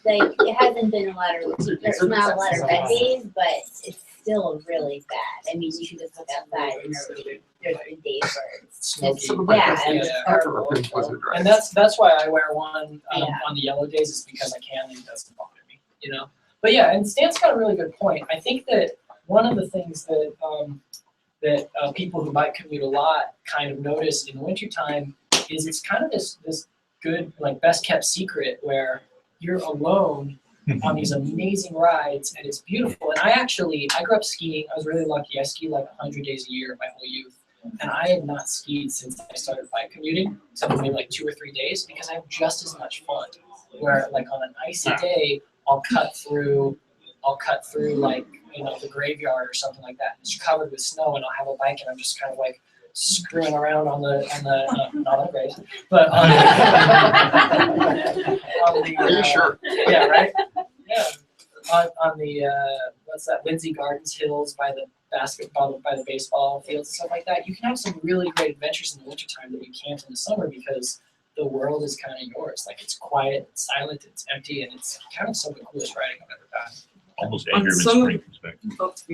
Like it hasn't been a lot of there's not a lot of red days, but it's still really bad. I mean, you should just look outside and there's been days where it's smoky. yeah, Yeah. it's After horrible. a big blizzard, right? And that's why I wear one Yeah. on the yellow days is because I can and it doesn't bother me. You know. But yeah, and Stan's got a really good point. I think that one of the things that people who bike commute a lot kind of notice in the wintertime is it's kind of this good, like best kept secret where you're alone on these amazing rides and it's beautiful. And I grew up skiing. I was really lucky. I skied like 100 days a year my whole youth. And I had not skied since I started bike commuting, except for maybe like 2 or 3 days because I have just as much fun. Where like on an icy day, I'll cut through like, the graveyard or something like that. It's covered with snow and I'll have a bike and I'm just kind of like screwing around on the not on the graves, but on the Are you sure? Yeah, right? Yeah. On the what's that, Lindsay Gardens hills by the baseball fields and stuff like that. You can have some really great adventures in the wintertime that you can't in the summer because the world is kind of yours. Like it's quiet, it's silent, it's empty, and it's kind of some of the coolest riding I've ever done. Almost On angry when some of- spring comes back.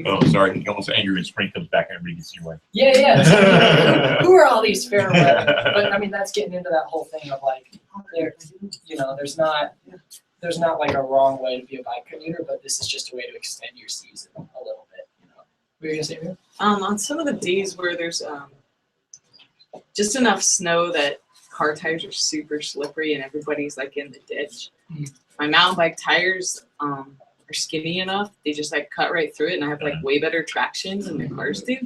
Oh, sorry. You almost angry when spring comes back and everybody gets your way. Yeah. Who are all these fair weather? But I mean, that's getting into that whole thing of like, there, you know, there's not like a wrong way to be a bike commuter, but this is just a way to extend your season a little bit. You know, what were you gonna say, Mira? On some of the days where there's just enough snow that car tires are super slippery and everybody's like in the ditch. My mountain bike tires are skinny enough; they just like cut right through it, and I have like way better traction than the cars do.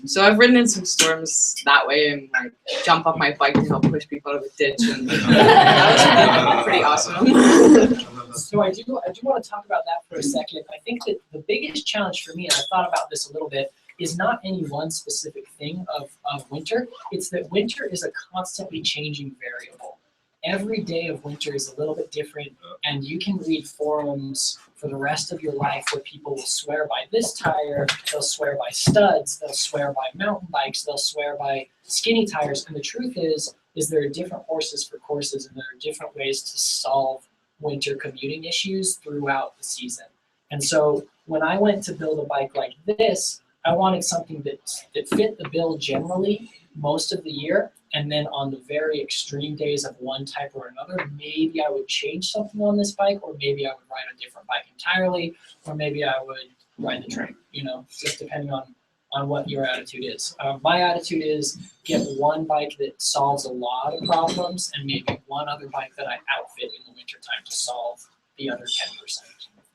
So I've ridden in some storms that way and like jump off my bike to help push people out of the ditch, and that was pretty awesome. So I do want to talk about that for a second. I think that the biggest challenge for me, and I thought about this a little bit, is not any one specific thing of winter. It's that winter is a constantly changing variable. Every day of winter is a little bit different, and you can read forums for the rest of your life where people will swear by this tire, they'll swear by studs, they'll swear by mountain bikes, they'll swear by skinny tires. And the truth is there are different horses for courses, and there are different ways to solve winter commuting issues throughout the season. And so when I went to build a bike like this, I wanted something that fit the bill generally most of the year, and then on the very extreme days of one type or another, maybe I would change something on this bike, or maybe I would ride a different bike entirely, or maybe I would ride the train, you know, just depending on what your attitude is. My attitude is get one bike that solves a lot of problems, and maybe one other bike that I outfit in the wintertime to solve the other 10%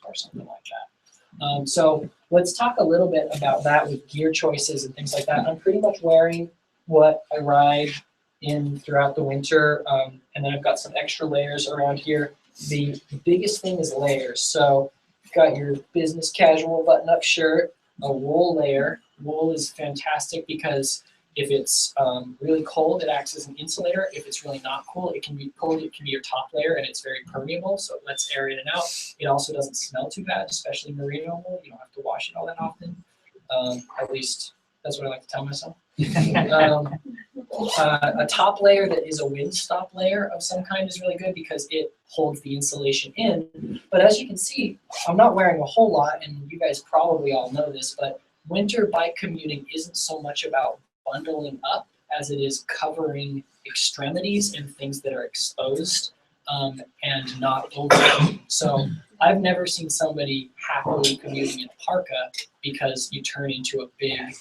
or something like that. So let's talk a little bit about that with gear choices and things like that. I'm pretty much wearing what I ride in throughout the winter, and then I've got some extra layers around here. The biggest thing is layers. So you've got your business casual button-up shirt, a wool layer. Wool is fantastic because if it's really cold, it acts as an insulator. If it's really not cold, it can be your top layer, and it's very permeable, so it lets air in and out. It also doesn't smell too bad, especially merino wool. You don't have to wash it all that often. At least that's what I like to tell myself. A top layer that is a windstop layer of some kind is really good because it holds the insulation in. But as you can see, I'm not wearing a whole lot, and you guys probably all know this, but winter bike commuting isn't so much about bundling up as it is covering extremities and things that are exposed and not open. So I've never seen somebody happily commuting in a parka because you turn into a big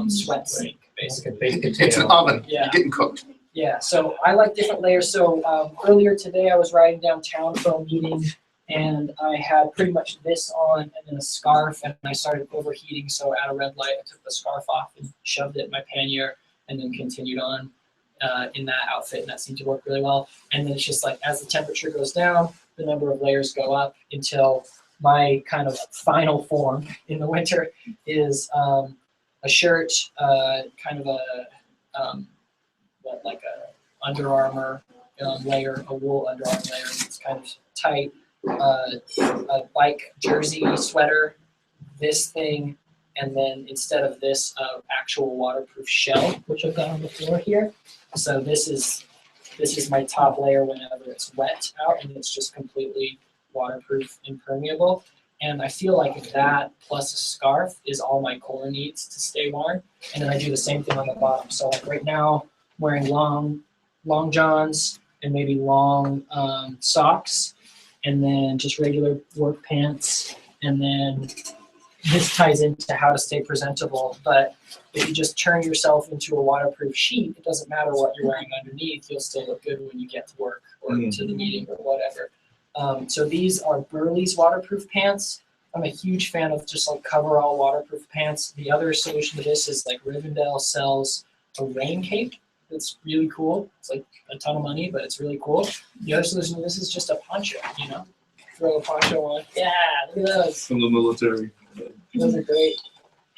sweat sink, basically. It's an oven. Yeah. You're getting cooked. Yeah, so I like different layers. So earlier today I was riding downtown for a meeting, and I had pretty much this on and then a scarf, and I started overheating, so at a red light I took the scarf off and shoved it in my pannier and then continued on in that outfit, and that seemed to work really well. And then it's just like as the temperature goes down, the number of layers go up until my kind of final form in the winter is a shirt, kind of like a Under Armour layer, a wool Under Armour layer. It's kind of tight. A bike jersey sweater, this thing, and then instead of this, actual waterproof shell, which I've got on the floor here. So this is my top layer whenever it's wet out, and it's just completely waterproof, impermeable. And I feel like that plus a scarf is all my core needs to stay warm. And then I do the same thing on the bottom. So like right now, I'm wearing long johns and maybe long socks, and then just regular work pants. And then this ties into how to stay presentable. But if you just turn yourself into a waterproof sheet, it doesn't matter what you're wearing underneath. You'll still look good when you get to work or to the meeting or whatever. So these are Burley's waterproof pants. I'm a huge fan of just like coverall waterproof pants. The other solution to this is like Rivendell sells a rain cape. It's really cool. It's like a ton of money, but it's really cool. The other solution to this is just a poncho, you know? Throw a poncho on. Yeah, look at those. From the military. Those are great.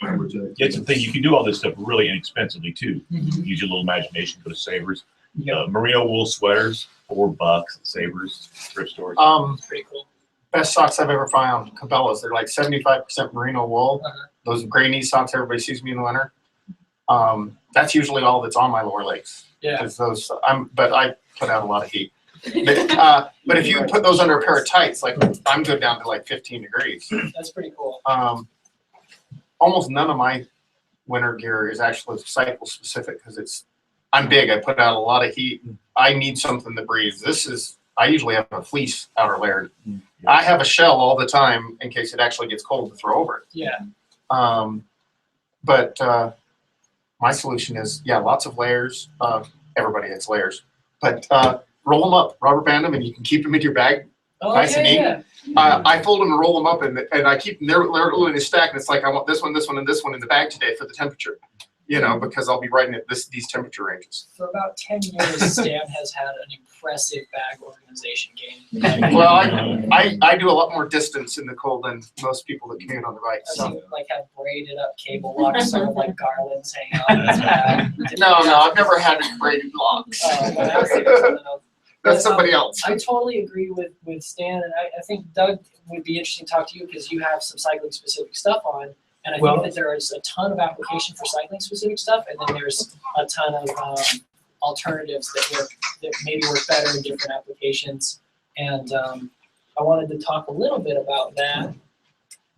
Yeah, it's the thing. You can do all this stuff really inexpensively too. Use your little imagination. Go to Savers. Merino wool sweaters, $4 at Savers thrift stores. It's pretty cool. Best socks I've ever found, Cabela's. They're like 75% merino wool. Those gray knee socks everybody sees me in the winter. That's usually all that's on my lower legs. Yeah. But I put out a lot of heat. But if you put those under a pair of tights, like I'm good down to like 15 degrees. That's pretty cool. Almost none of my winter gear is actually cycle specific because I'm big. I put out a lot of heat. I need something that breathes. I usually have a fleece outer layer. I have a shell all the time in case it actually gets cold to throw over it. Yeah. But my solution is, lots of layers. Everybody has layers, but roll them up, rubber band them, and you can keep them in your bag. Oh, Nice and neat. yeah. I fold them and roll them up, and I keep them there in a stack. And it's like I want this one, this one, and this one in the bag today for the temperature. Because I'll be writing at these temperature ranges. For about 10 years, Stan has had an impressive bag organization game. Well, I do a lot more distance in the cold than most people that commute on the bike. I've So. seen like have braided up cable locks, sort of like garlands hanging out his bag. No, I've never had braided locks. That's somebody else. I totally agree with Stan, and I think Doug would be interesting to talk to you because you have some cycling specific stuff on. And I think that there is a ton of application for cycling specific stuff, and then there's a ton of alternatives that maybe work better in different applications. And I wanted to talk a little bit about that.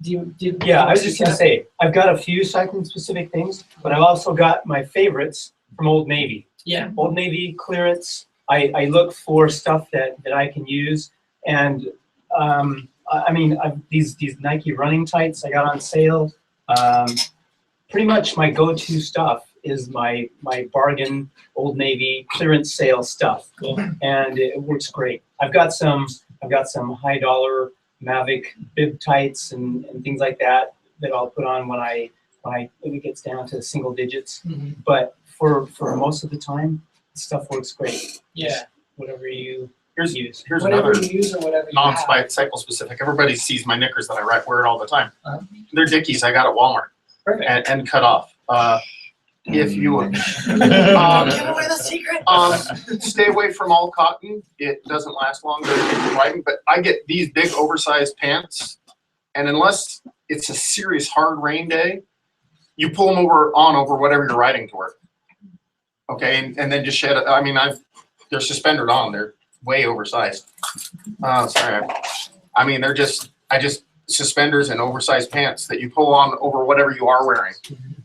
I was just gonna say, I've got a few cycling specific things, but I've also got my favorites from Old Navy. Yeah. Old Navy clearance. I look for stuff that I can use, and these Nike running tights I got on sale. Pretty much my go-to stuff is my bargain Old Navy clearance sale stuff, and it works great. I've got some high dollar Mavic bib tights and things like that I'll put on when it gets down to single digits. Mm-hmm. But for most of the time, stuff works great. Yeah. Just whatever you use. Here's whatever another you use or whatever you have. cycle specific. Everybody sees my knickers that I wear it all the time. Uh-huh. They're Dickies I got at Walmart. Perfect. And cut off. If you would. Give away the secret. Stay away from all cotton. It doesn't last long during riding. But I get these big oversized pants, and unless it's a serious hard rain day, you pull them over whatever you're riding to work. Okay, and then just shed it. I mean, they're suspended on. They're way oversized. Sorry. I mean, they're just suspenders and oversized pants that you pull on over whatever you are wearing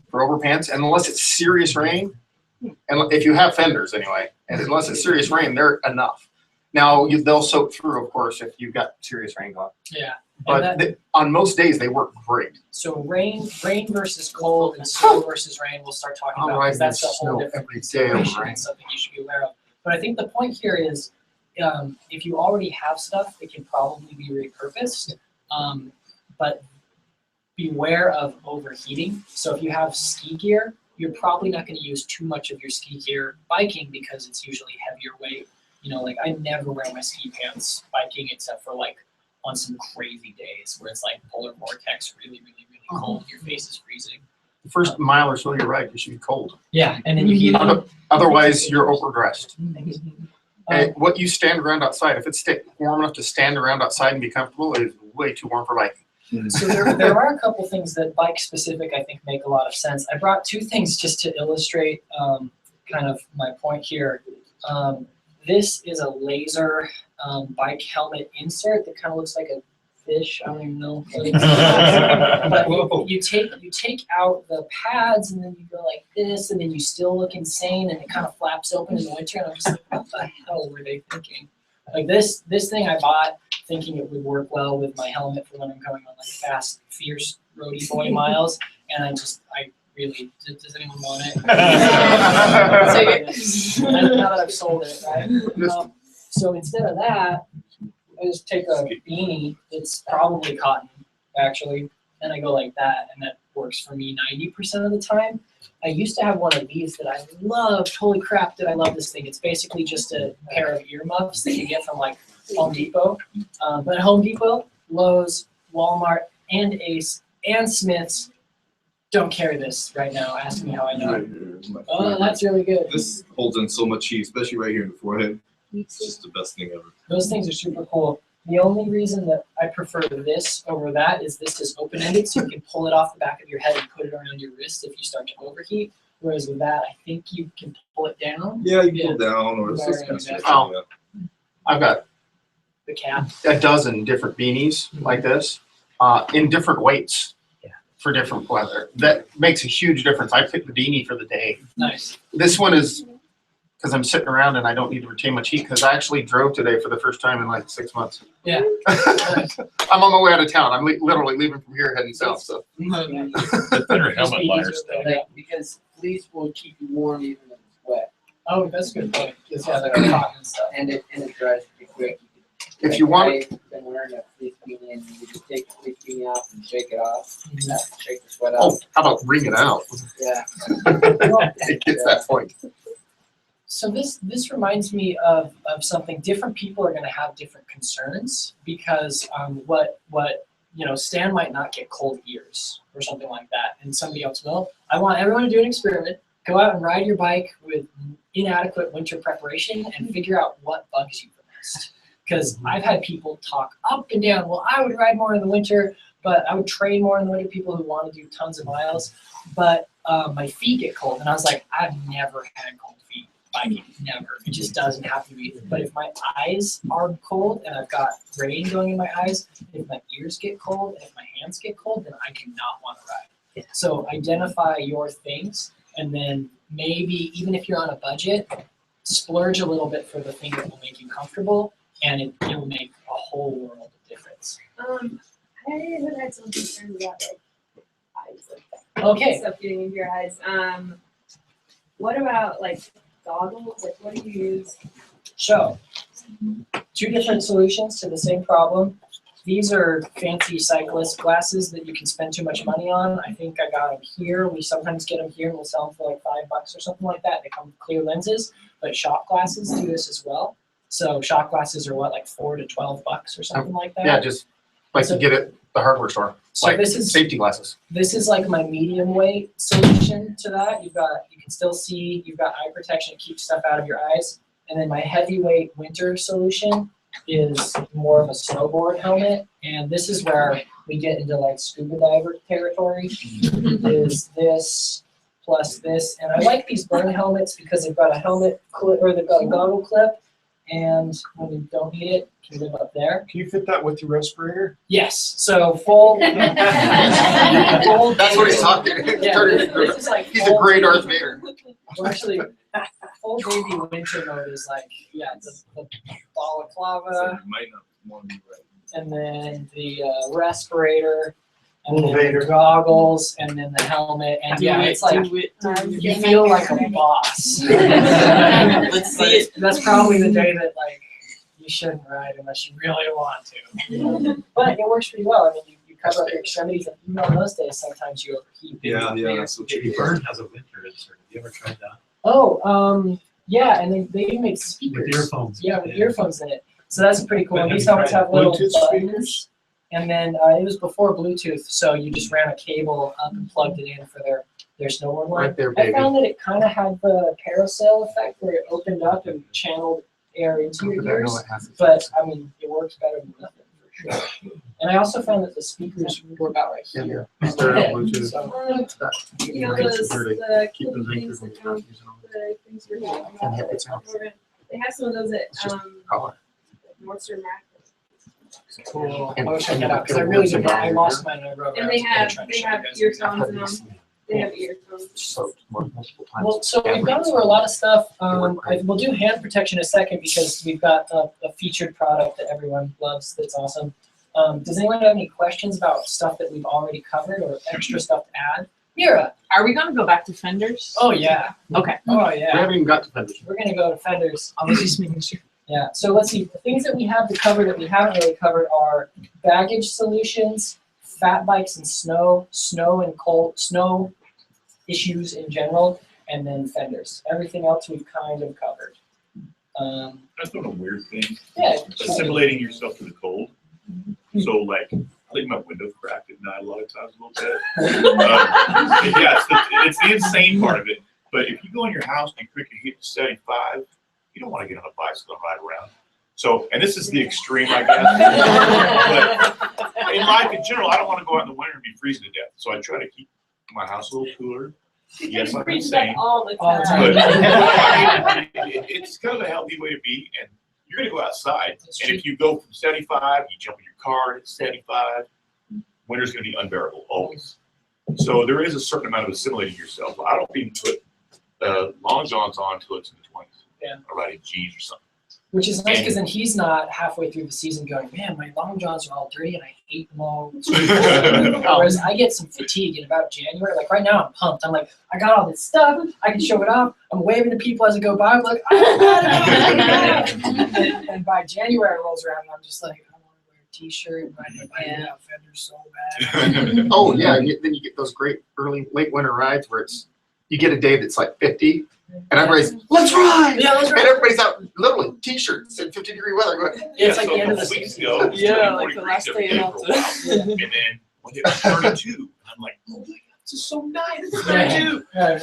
for over pants. And unless it's serious rain, and if you have Fenders anyway, and unless it's serious rain, they're enough. Now they'll soak through, of course, if you've got serious rain going. Yeah. But on most days they work great. So rain versus cold and snow versus rain, we'll start talking about because that's a whole different consideration and something you should be aware of. But I think the point here is, if you already have stuff, it can probably be repurposed. But beware of overheating. So if you have ski gear, you're probably not going to use too much of your ski gear biking because it's usually heavier weight. Like I never wear my ski pants biking except for like on some crazy days where it's like polar vortex, really, really, really cold. Your face is freezing. The first mile or so you're right, you should be cold. Yeah, and then you heat up. Otherwise, you're overdressed. And what you stand around outside, if it's warm enough to stand around outside and be comfortable, it is way too warm for biking. So there are a couple things that bike specific I think make a lot of sense. I brought two things just to illustrate kind of my point here. This is a laser bike helmet insert that kind of looks like a fish. I don't even know. But you take out the pads and then you go like this, and then you still look insane, and it kind of flaps open in the winter. And I'm just like, what the hell were they thinking? Like this thing I bought thinking it would work well with my helmet for when I'm going on like fast, fierce roadie boy miles, and I really, does anyone want it? Take it. Now that I've sold it, right? So instead of that, I just take a beanie that's probably cotton, actually, and I go like that, and that works for me 90% of the time. I used to have one of these that I loved. Holy crap, did I love this thing. It's basically just a pair of earmuffs that you get from like Home Depot. But Home Depot, Lowe's, Walmart, and Ace, and Smith's don't carry this right now. Ask me how I know. Oh, that's really good. This holds in so much heat, especially right here in the forehead. It's just the best thing ever. Those things are super cool. The only reason that I prefer this over that is this is open-ended, so you can pull it off the back of your head and put it around your wrist if you start to overheat. Whereas with that, I think you can pull it down. Yeah, you pull down, or it's just kind of stretchy. I've got The cap. a dozen different beanies like this, in different weights. Yeah. For different weather. That makes a huge difference. I picked the beanie for the day. Nice. This one is because I'm sitting around and I don't need to retain much heat because I actually drove today for the first time in like 6 months. Yeah. I'm on my way out of town. I'm literally leaving from here heading south. So The thinner helmet liner stuff. Because fleece will keep you warm even if it's wet. Oh, that's a good point. Because yeah, they're cotton and stuff. And it dries pretty quick. if you want, I've been wearing a fleece beanie and you just take the fleece beanie off and shake it off. Mhm. Shake the sweat oh, off. how about wring it out? Yeah. It gets that point. So this reminds me of something. Different people are going to have different concerns because what Stan might not get cold ears or something like that, and somebody else will. I want everyone to do an experiment. Go out and ride your bike with inadequate winter preparation and figure out what bugs you the most. Because I've had people talk up and down. Well, I would ride more in the winter, but I would train more in the winter. People who want to do tons of miles, but my feet get cold, and I was like, I've never had cold feet biking, never. It just doesn't happen to me. But if my eyes are cold and I've got rain going in my eyes, if my ears get cold, and if my hands get cold, then I cannot want to ride. So identify your things, and then maybe even if you're on a budget, splurge a little bit for the thing that will make you comfortable, and it will make a whole world of difference. I have had some concerns about like eyes, like Okay. stuff getting into your eyes. What about like goggles? Like, what do you use? So, two different solutions to the same problem. These are fancy cyclist glasses that you can spend too much money on. I think I got them here. We sometimes get them here and we'll sell them for like $5 or something like that. They come with clear lenses, but shot glasses do this as well. So shot glasses are what, like $4 to $12 or something like that? Yeah, just like you get at the hardware store. So Like this is safety glasses. This is like my medium weight solution to that. You can still see, you've got eye protection to keep stuff out of your eyes. And then my heavyweight winter solution is more of a snowboard helmet. And this is where we get into like scuba diver territory, is this plus this. And I like these burn helmets because they've got a helmet clip, or they've got a goggle clip. And when you don't need it, you can live up there. Can you fit that with your respirator? Yes, so full. That's what he's talking. Yeah, this is like He's a full great baby- Darth Vader. Well, actually, full baby winter mode is like, the balaclava, Might not want to be right. and then the respirator, and Little then Vader. the goggles, and then the helmet, and yeah, it's like you feel like a boss. Let's see it. That's probably the day that like you shouldn't ride unless you really want to. But it works pretty well. I mean, you cover up your extremities, and even on those days, sometimes you overheat. Yeah, that's what Maybe Burn has a winter insert. Have you ever tried that? Oh, yeah, and they even make speakers. With earphones. Yeah, with earphones in it. So that's pretty cool. And these helmets have little Bluetooth buttons. speakers? And then it was before Bluetooth, so you just ran a cable up and plugged it in for their snowboard line. Right there, I baby. found that it kind of had the parasail effect where it opened up and channeled air into your I know ears. it has its- But I mean, it works better than nothing for sure. And I also found that the speakers were about right here. Stereo, Bluetooth. So, You know, Makes it those dirty. the Keep cool those things anchors that when come, you're not using them. the things you're talking And hit about. the sound. They have some of those It's at just color. Nordstrom Rack. cool. And- I'll check and it out because I the really ones did. I that- lost mine and I wrote And around, they so I'm have trying to they show you have guys earphones in them. exactly. They have earphones. Soaked multiple times. Well, so we've gone over a lot of stuff. We'll do hand protection in a second because we've got a featured product that everyone loves that's awesome. Does anyone have any questions about stuff that we've already covered or extra stuff to add? Mira. Are we gonna go back to Fenders? Oh, yeah. Okay. Oh, We yeah. haven't even got to Fenders. We're going to go to Fenders. I was just making sure. Yeah, so let's see. The things that we have to cover that we haven't really covered are baggage solutions, fat bikes and snow and cold, snow issues in general, and then fenders. Everything else we've kind of covered. That's not a weird thing. Yeah. Assimilating yourself to the cold. So like, I think my window cracked at night a lot of times a little bit. Yeah, it's the insane part of it. But if you go in your house and quickly hit 75, you don't want to get on a bicycle and ride around. So, and this is the extreme, I guess. But in life in general, I don't want to go out in the winter and be freezing to death. So I try to keep my house a little cooler. Yes, I'm insane. all the All the time. time. But it's kind of a healthy way to be. And you're gonna go outside, That's and if you go from 75, you jump in your car at 75, winter's gonna be unbearable, always. So there is a certain amount of assimilating yourself. I don't even put long johns on until it's in the 20s. Yeah. Or riding jeans or something. Which is nice because then he's not halfway through the season going, man, my long johns are all dirty and I hate them all. Whereas I get some fatigue in about January. Like right now I'm pumped. I'm like, I got all this stuff. I can show it off. I'm waving to people as I go by. I'm like, and by January rolls around and I'm just like, I want to wear a t-shirt and ride my bike out Fenders so bad. Oh yeah, then you get those great late winter rides where you get a day that's like 50. And everybody's, let's ride! Yeah, let's ride. And everybody's out, literally, t-shirts in 50-degree weather. Going, It's like the end of the a couple weeks season. ago, it was Yeah, 30, like the 40 last degrees day in every day for a while. And then when it was 32, I'm like, oh my God, this is so nice. It's 32. Yeah.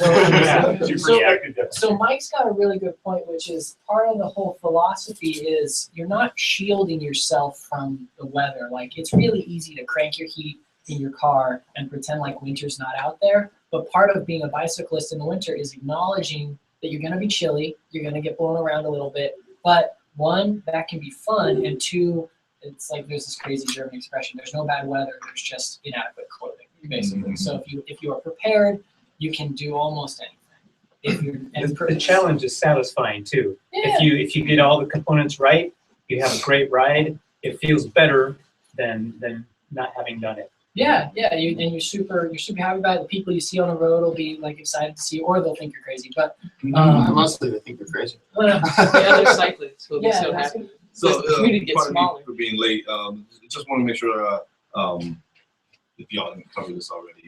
Super reactive. So Mike's got a really good point, which is part of the whole philosophy is you're not shielding yourself from the weather. Like it's really easy to crank your heat in your car and pretend like winter's not out there. But part of being a bicyclist in the winter is acknowledging that you're going to be chilly, you're going to get blown around a little bit. But one, that can be fun, and two, it's like there's this crazy German expression: there's no bad weather, there's just inadequate clothing, basically. So if you are prepared, you can do almost anything. The challenge is satisfying too. Yeah. If you get all the components right, you have a great ride. It feels better than not having done it. Yeah, you're super happy about it. The people you see on the road will be like excited to see you, or they'll think you're crazy. But mostly they think you're crazy. The other cyclists will be Yeah, so that's happy. So, The community gets pardon me smaller. for being late. Just want to make sure if y'all didn't cover this already.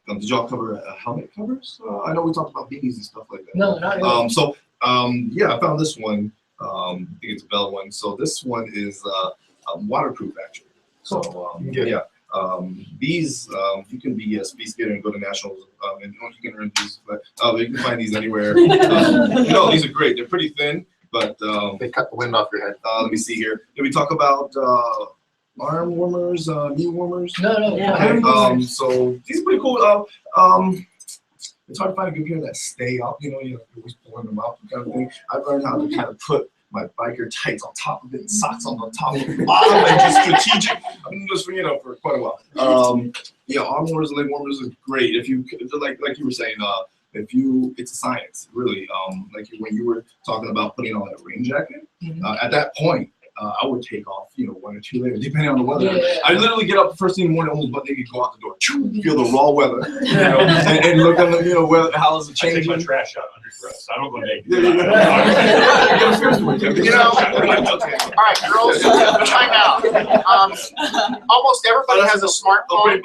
Did y'all cover helmet covers? I know we talked about beanies and stuff like that. No, not really. Yeah, I found this one. I think it's a Bell one. So this one is waterproof actually. So yeah. These you can be a speed skater and go to nationals, and you can earn these, but you can find these anywhere. No, these are great. They're pretty thin, but they cut the wind off your head. Let me see here. Did we talk about arm warmers, knee warmers? No. Okay. So these are pretty cool. It's hard to find a good pair that stay up. You're always pulling them up, kind of thing. I've learned how to kind of put my biker tights on top of it, and socks on the top of the bottom, and just strategic. Just for quite a while. Yeah, arm warmers and leg warmers are great. If you like you were saying, it's a science, really. Like when you were talking about putting on that rain jacket, at that point, I would take off, 1 or 2 layers, depending on the weather. Yeah. I literally get up the first thing in the morning, almost butt naked, go out the door, feel the raw weather, and look at the, how is it I take changing? my trash out underdressed. I don't go naked. All right, girls, time out. Almost everybody has a smartphone.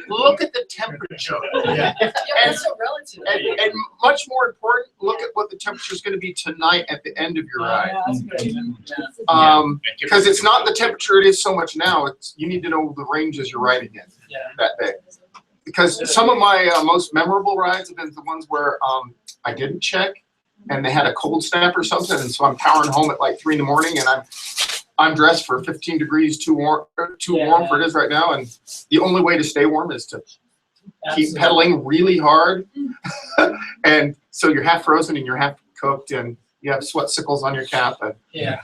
Look at the temperature. Yeah, that's so relative. And much more important, look at what the temperature is going to be tonight at the end of your ride. Yeah, that's good. Yeah. Because it's not the temperature it is so much now. It's you need to know the ranges you're riding in that day. Because some of my most memorable rides have been the ones where I didn't check and they had a cold snap or something, and so I'm powering home at like 3 in the morning, and I'm dressed for 15 degrees too warm for it is right now, and the only way to stay warm is to keep pedaling really hard, and so you're half frozen and you're half cooked, and you have sweat sickles on your cap. And yeah.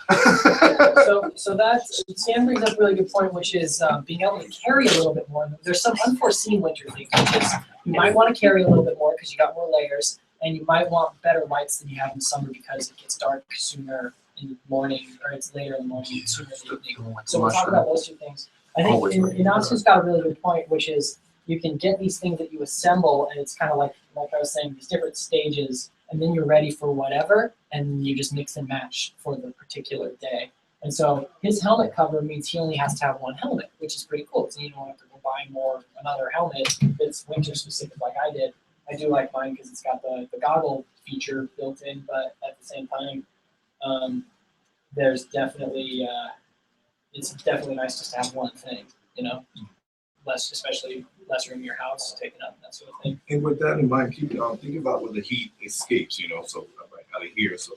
So that's Stan brings up a really good point, which is being able to carry a little bit more. There's some unforeseen winter things, which is you might want to carry a little bit more because you got more layers, and you might want better lights than you have in summer because it gets dark sooner in the morning, or it's later in the morning, sooner in the evening. So we'll talk about those 2 things. I think Inasu's got a really good point, which is you can get these things that you assemble, and it's kind of like I was saying, these different stages, and then you're ready for whatever, and you just mix and match for the particular day. And so his helmet cover means he only has to have 1 helmet, which is pretty cool. So you don't have to go buy another helmet that's winter specific like I did. I do like mine because it's got the goggle feature built in, but at the same time, there's definitely it's definitely nice just to have 1 thing, especially less room in your house taken up, that sort of thing. And with that in mind, keep think about where the heat escapes, so out of here. So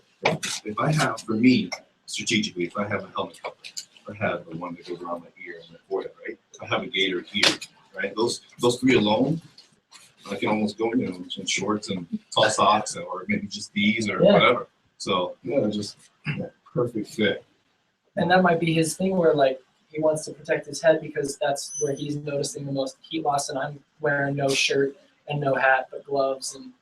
if I have, for me, strategically, if I have a helmet cover, I have the one that goes around my ear and my forehead, right? I have a gaiter here, right? Those 3 alone, I can almost go, in shorts and tall socks, or maybe just these or whatever. So yeah, just perfect fit. And that might be his thing where like he wants to protect his head because that's where he's noticing the most heat loss, and I'm wearing no shirt and no hat but gloves and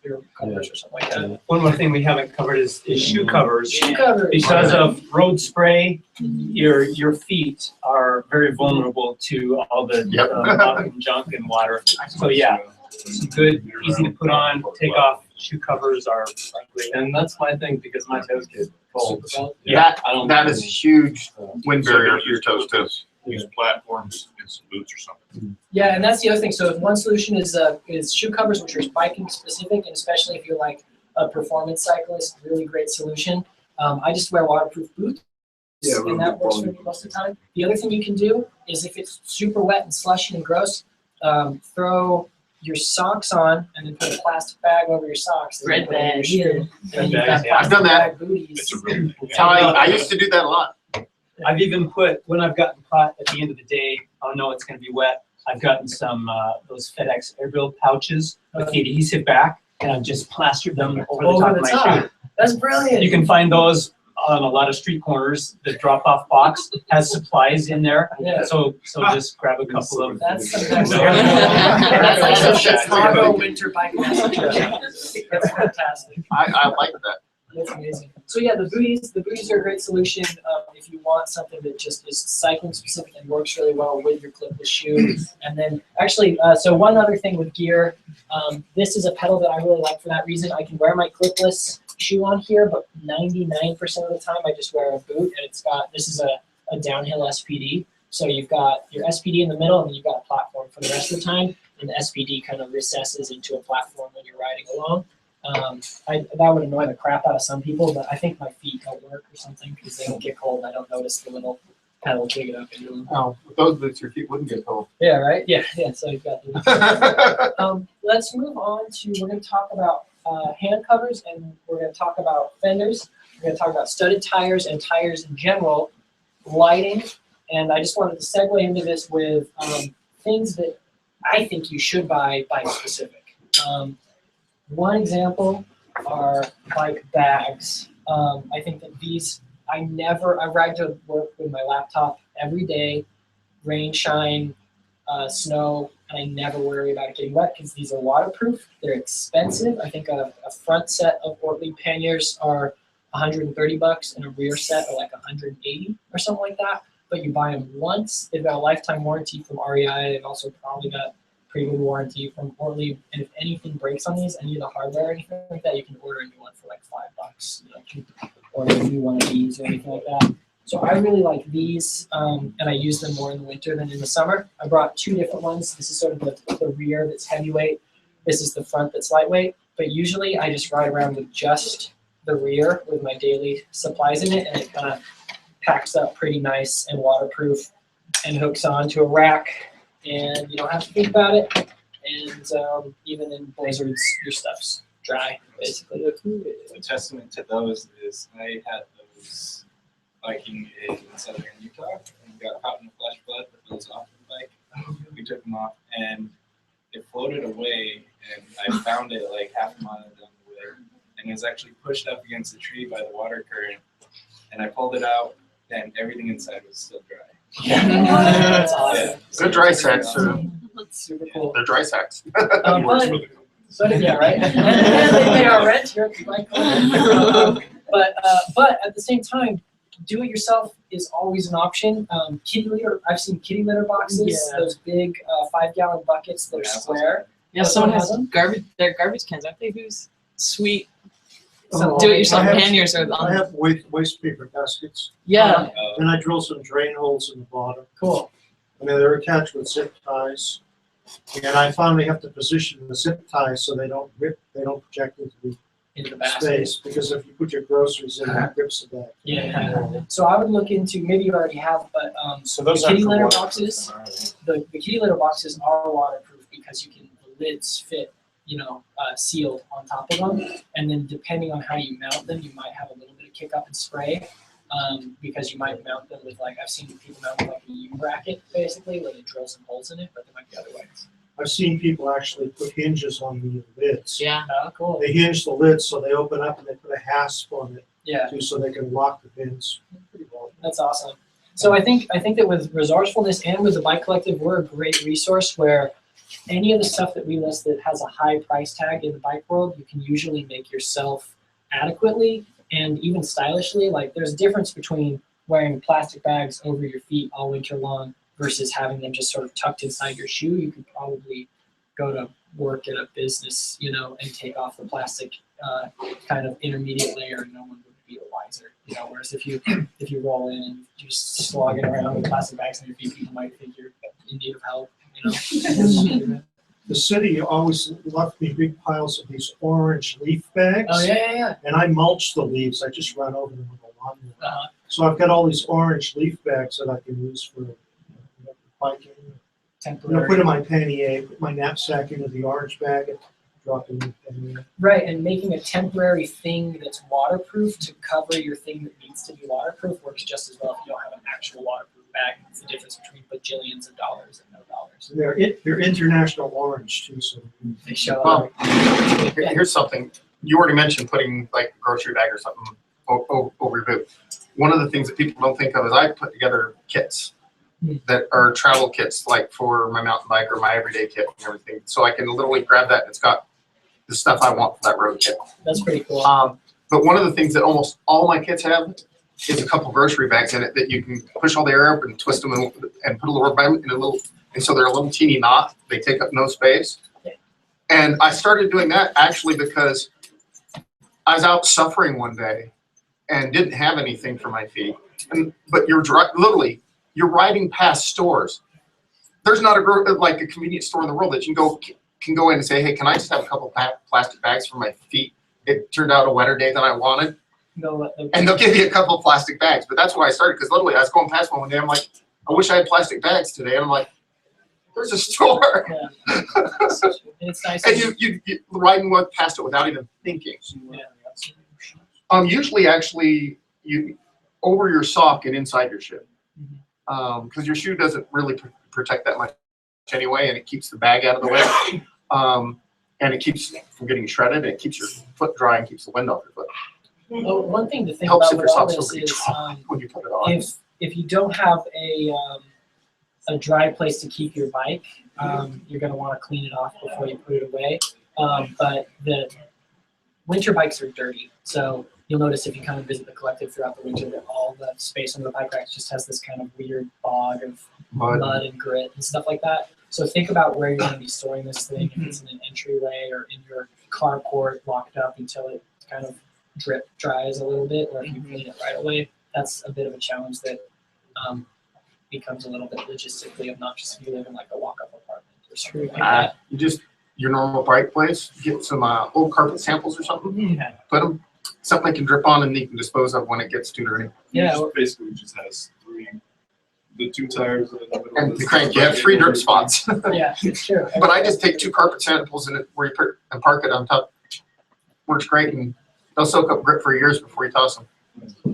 ear covers or something like that. One more thing we haven't covered is shoe covers. Shoe covers. Because of road spray, your feet are very vulnerable to all the muck and junk and water. So yeah, some good, easy to put on, take off shoe covers are great. And that's my thing because my toes get cold. That is a huge wind barrier for your toes too. Use platforms and some boots or something. Yeah, and that's the other thing. So if one solution is shoe covers, which are biking specific, and especially if you're like a performance cyclist, really great solution. I just wear waterproof boots, and that works for me most of the time. The other thing you can do is if it's super wet and slushy and gross, throw your socks on and then put a plastic bag over your socks. Red bag. I've done that. Booties. That's how I used to do that a lot. I've even put, when I've gotten caught at the end of the day, I'll know it's gonna be wet, I've gotten some, those FedEx airbill pouches with the adhesive back, and I've just plastered them over the top of my shoe. That's brilliant. You can find those on a lot of street corners. The drop-off box has supplies in there, Yeah. so just grab a couple of. That's the next level. That's like some Chicago winter bike message. That's fantastic. I like that. That's amazing. So yeah, the booties are a great solution if you want something that just is cycling specific and works really well with your clipless shoe. And then actually, so one other thing with gear, this is a pedal that I really like for that reason. I can wear my clipless shoe on here, but 99% of the time I just wear a boot, and this is a downhill SPD. So you've got your SPD in the middle, and then you've got a platform for the rest of the time, and the SPD kind of recesses into a platform when you're riding along. That would annoy the crap out of some people, but I think my feet don't work or something because they don't get cold. I don't notice the little pedal dig it up into them. Oh, with those boots, your feet wouldn't get cold. Yeah, right? Yeah, so you've got the let's move on to, we're going to talk about hand covers, and we're going to talk about fenders. We're going to talk about studded tires and tires in general, lighting, and I just wanted to segue into this with things that I think you should buy bike specific. One example are bike bags. I think that these, I ride to work with my laptop every day, rain, shine, snow, and I never worry about it getting wet because these are waterproof. They're expensive. I think a front set of Ortlieb panniers are $130 and a rear set are like $180 or something like that. But you buy them once. They've got a lifetime warranty from REI. They've also probably got pretty good warranty from Ortlieb, and if anything breaks on these, any of the hardware or anything like that, you can order a new one for like $5. You can order a new one of these or anything like that. So I really like these, and I use them more in the winter than in the summer. I brought two different ones. This is sort of the rear that's heavyweight. This is the front that's lightweight. But usually I just ride around with just the rear with my daily supplies in it, and it kind of packs up pretty nice and waterproof and hooks onto a rack. And you don't have to think about it. And even in blizzards, your stuff's dry, basically. A testament to those is I had those biking in southern Utah and got caught in a flash flood with those off the bike. We took them off and it floated away, and I found it like half a mile down the way, and it was actually pushed up against the tree by the water current. And I pulled it out, and everything inside was still dry. That's awesome. Good dry sacks. That's super cool. They're dry sacks. But yeah, right. And they pay our rent here at the bike club. But at the same time, do it yourself is always an option. Kitty litter. I've seen kitty litter boxes. Those big 5-gallon buckets that are square. Yeah, someone has garbage. They're garbage cans, aren't they? Who's sweet? Do-it-yourself panniers are I have waste paper baskets. Yeah. And I drill some drain holes in the bottom. Cool. And then they're attached with zip ties. And I finally have to position the zip ties so they don't rip, they don't project into the basket. space. Because if you put your groceries in, it rips the bag. Yeah. So I would look into, maybe you already have, but So the those are kitty for litter water. boxes. The kitty litter boxes are waterproof because the lids fit, sealed on top of them. And then depending on how you mount them, you might have a little bit of kick up and spray. Because you might mount them with I've seen people mount like a U-bracket basically, where they drill some holes in it, but there might be other ways. I've seen people actually put hinges on the lids. Yeah. Oh, cool. They hinge the lids so they open up and they put a hasp on it. Yeah, too, so they can lock the pins pretty well. that's awesome. So I think that with Resourcefulness and with the Bike Collective, we're a great resource where any of the stuff that we list that has a high price tag in the bike world, you can usually make yourself adequately and even stylishly. Like there's a difference between wearing plastic bags over your feet all winter long versus having them just sort of tucked inside your shoe. You could probably go to work at a business, you know, and take off the plastic kind of intermediate layer, and no one would be the wiser. You know, whereas if you roll in and you slogging around with plastic bags on your feet, people might think you're in need of help. You know. The city always left me big piles of these orange leaf bags. Oh yeah. And I mulch the leaves. I just run over them with a lawnmower. Uh-huh. So I've got all these orange leaf bags that I can use for biking. Temporary. Put in my pannier, put my knapsack into the orange bag, and drop in the pannier. Right, and making a temporary thing that's waterproof to cover your thing that needs to be waterproof works just as well if you don't have an actual waterproof bag. It's the difference between bajillions of dollars and no dollars. And they're international orange too, so They show Well, up. here's something. You already mentioned putting like a grocery bag or something over your boot. One of the things that people don't think of is I put together kits that are travel kits, like for my mountain bike or my everyday kit and everything. So I can literally grab that and it's got the stuff I want for that road kit. That's pretty cool. But one of the things that almost all my kits have is a couple grocery bags in it that you can push all the air up and twist them and put a little rubber band in a little, and so they're a little teeny knot. They take up no space. And I started doing that actually because I was out suffering one day and didn't have anything for my feet. But you're literally, you're riding past stores. There's not like a convenience store in the world that you can go in and say, hey, can I just have a couple plastic bags for my feet? It turned out a wetter day than I wanted. And they'll give you a couple of plastic bags. But that's why I started, because literally I was going past one day, I'm like, I wish I had plastic bags today. And I'm like, there's a store. Yeah. It's nice. And you riding past it without even thinking. Yeah. Usually actually you over your sock and inside your shoe. Because your shoe doesn't really protect that much anyway, and it keeps the bag out of the way. And it keeps from getting shredded. It keeps your foot dry and keeps the wind off your foot. Well, one thing to think Helps about if with your all socks this are is when you put it on. if you don't have a dry place to keep your bike, you're going to want to clean it off before you put it away. But the winter bikes are dirty, so you'll notice if you kind of visit the collective throughout the winter that all the space under the bike racks just has this kind of weird bog of mud and grit and stuff like that. So think about where you're going to be storing this thing, if it's in an entryway or in your carport locked up until it kind of drip dries a little bit, or if you clean it right away. That's a bit of a challenge that becomes a little bit logistically obnoxious if you live in like a walk-up apartment or something like that. You just, your normal bike place, get some old carpet samples or something, put them, something they can drip on and you can dispose of when it gets too dirty. Yeah. It basically just has the two tires and the crank. You have 3 drip spots. Yeah, it's true. But I just take 2 carpet samples and park it on top. Works great, and they'll soak up grit for years before you toss them.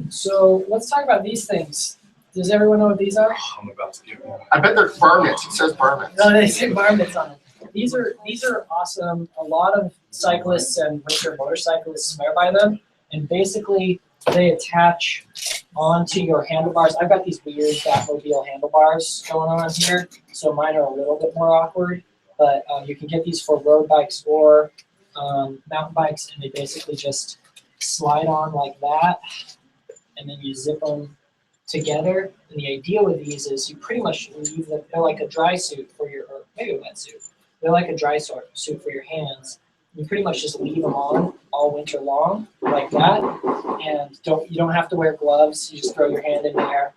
So let's talk about these things. Does everyone know what these are? I'm about to get one. I bet they're bar mitts. It says bar mitts. No, they say bar mitts on them. These are awesome. A lot of cyclists and winter motorcyclists swear by them. And basically, they attach onto your handlebars. I've got these weird Batmobile handlebars going on here, so mine are a little bit more awkward. But you can get these for road bikes or mountain bikes, and they basically just slide on like that, and then you zip them together. And the idea with these is you pretty much leave them. They're like a dry suit for your, or maybe a wet suit. They're like a dry suit for your hands. You pretty much just leave them on all winter long like that, and you don't have to wear gloves. You just throw your hand in there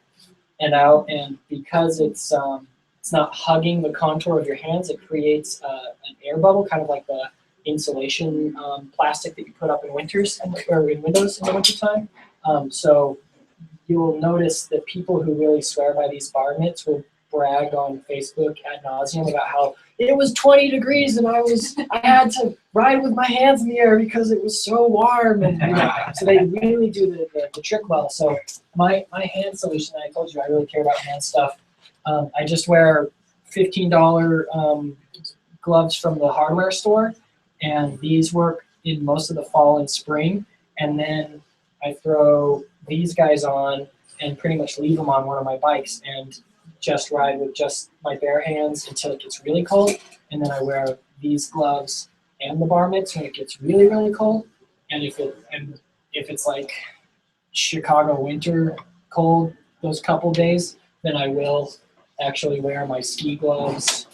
and out, and because it's not hugging the contour of your hands, it creates an air bubble, kind of like the insulation plastic that you put up in winters or in windows in the wintertime. So you'll notice that people who really swear by these bar mitts will brag on Facebook ad nauseum about how it was 20 degrees and I had to ride with my hands in the air because it was so warm, and so they really do the trick well. So my hand solution, I told you I really care about hand stuff. I just wear $15 gloves from the hardware store, and these work in most of the fall and spring. And then I throw these guys on and pretty much leave them on one of my bikes and just ride with just my bare hands until it gets really cold. And then I wear these gloves and the bar mitts when it gets really, really cold. And if it's like Chicago winter cold those couple days, then I will actually wear my ski gloves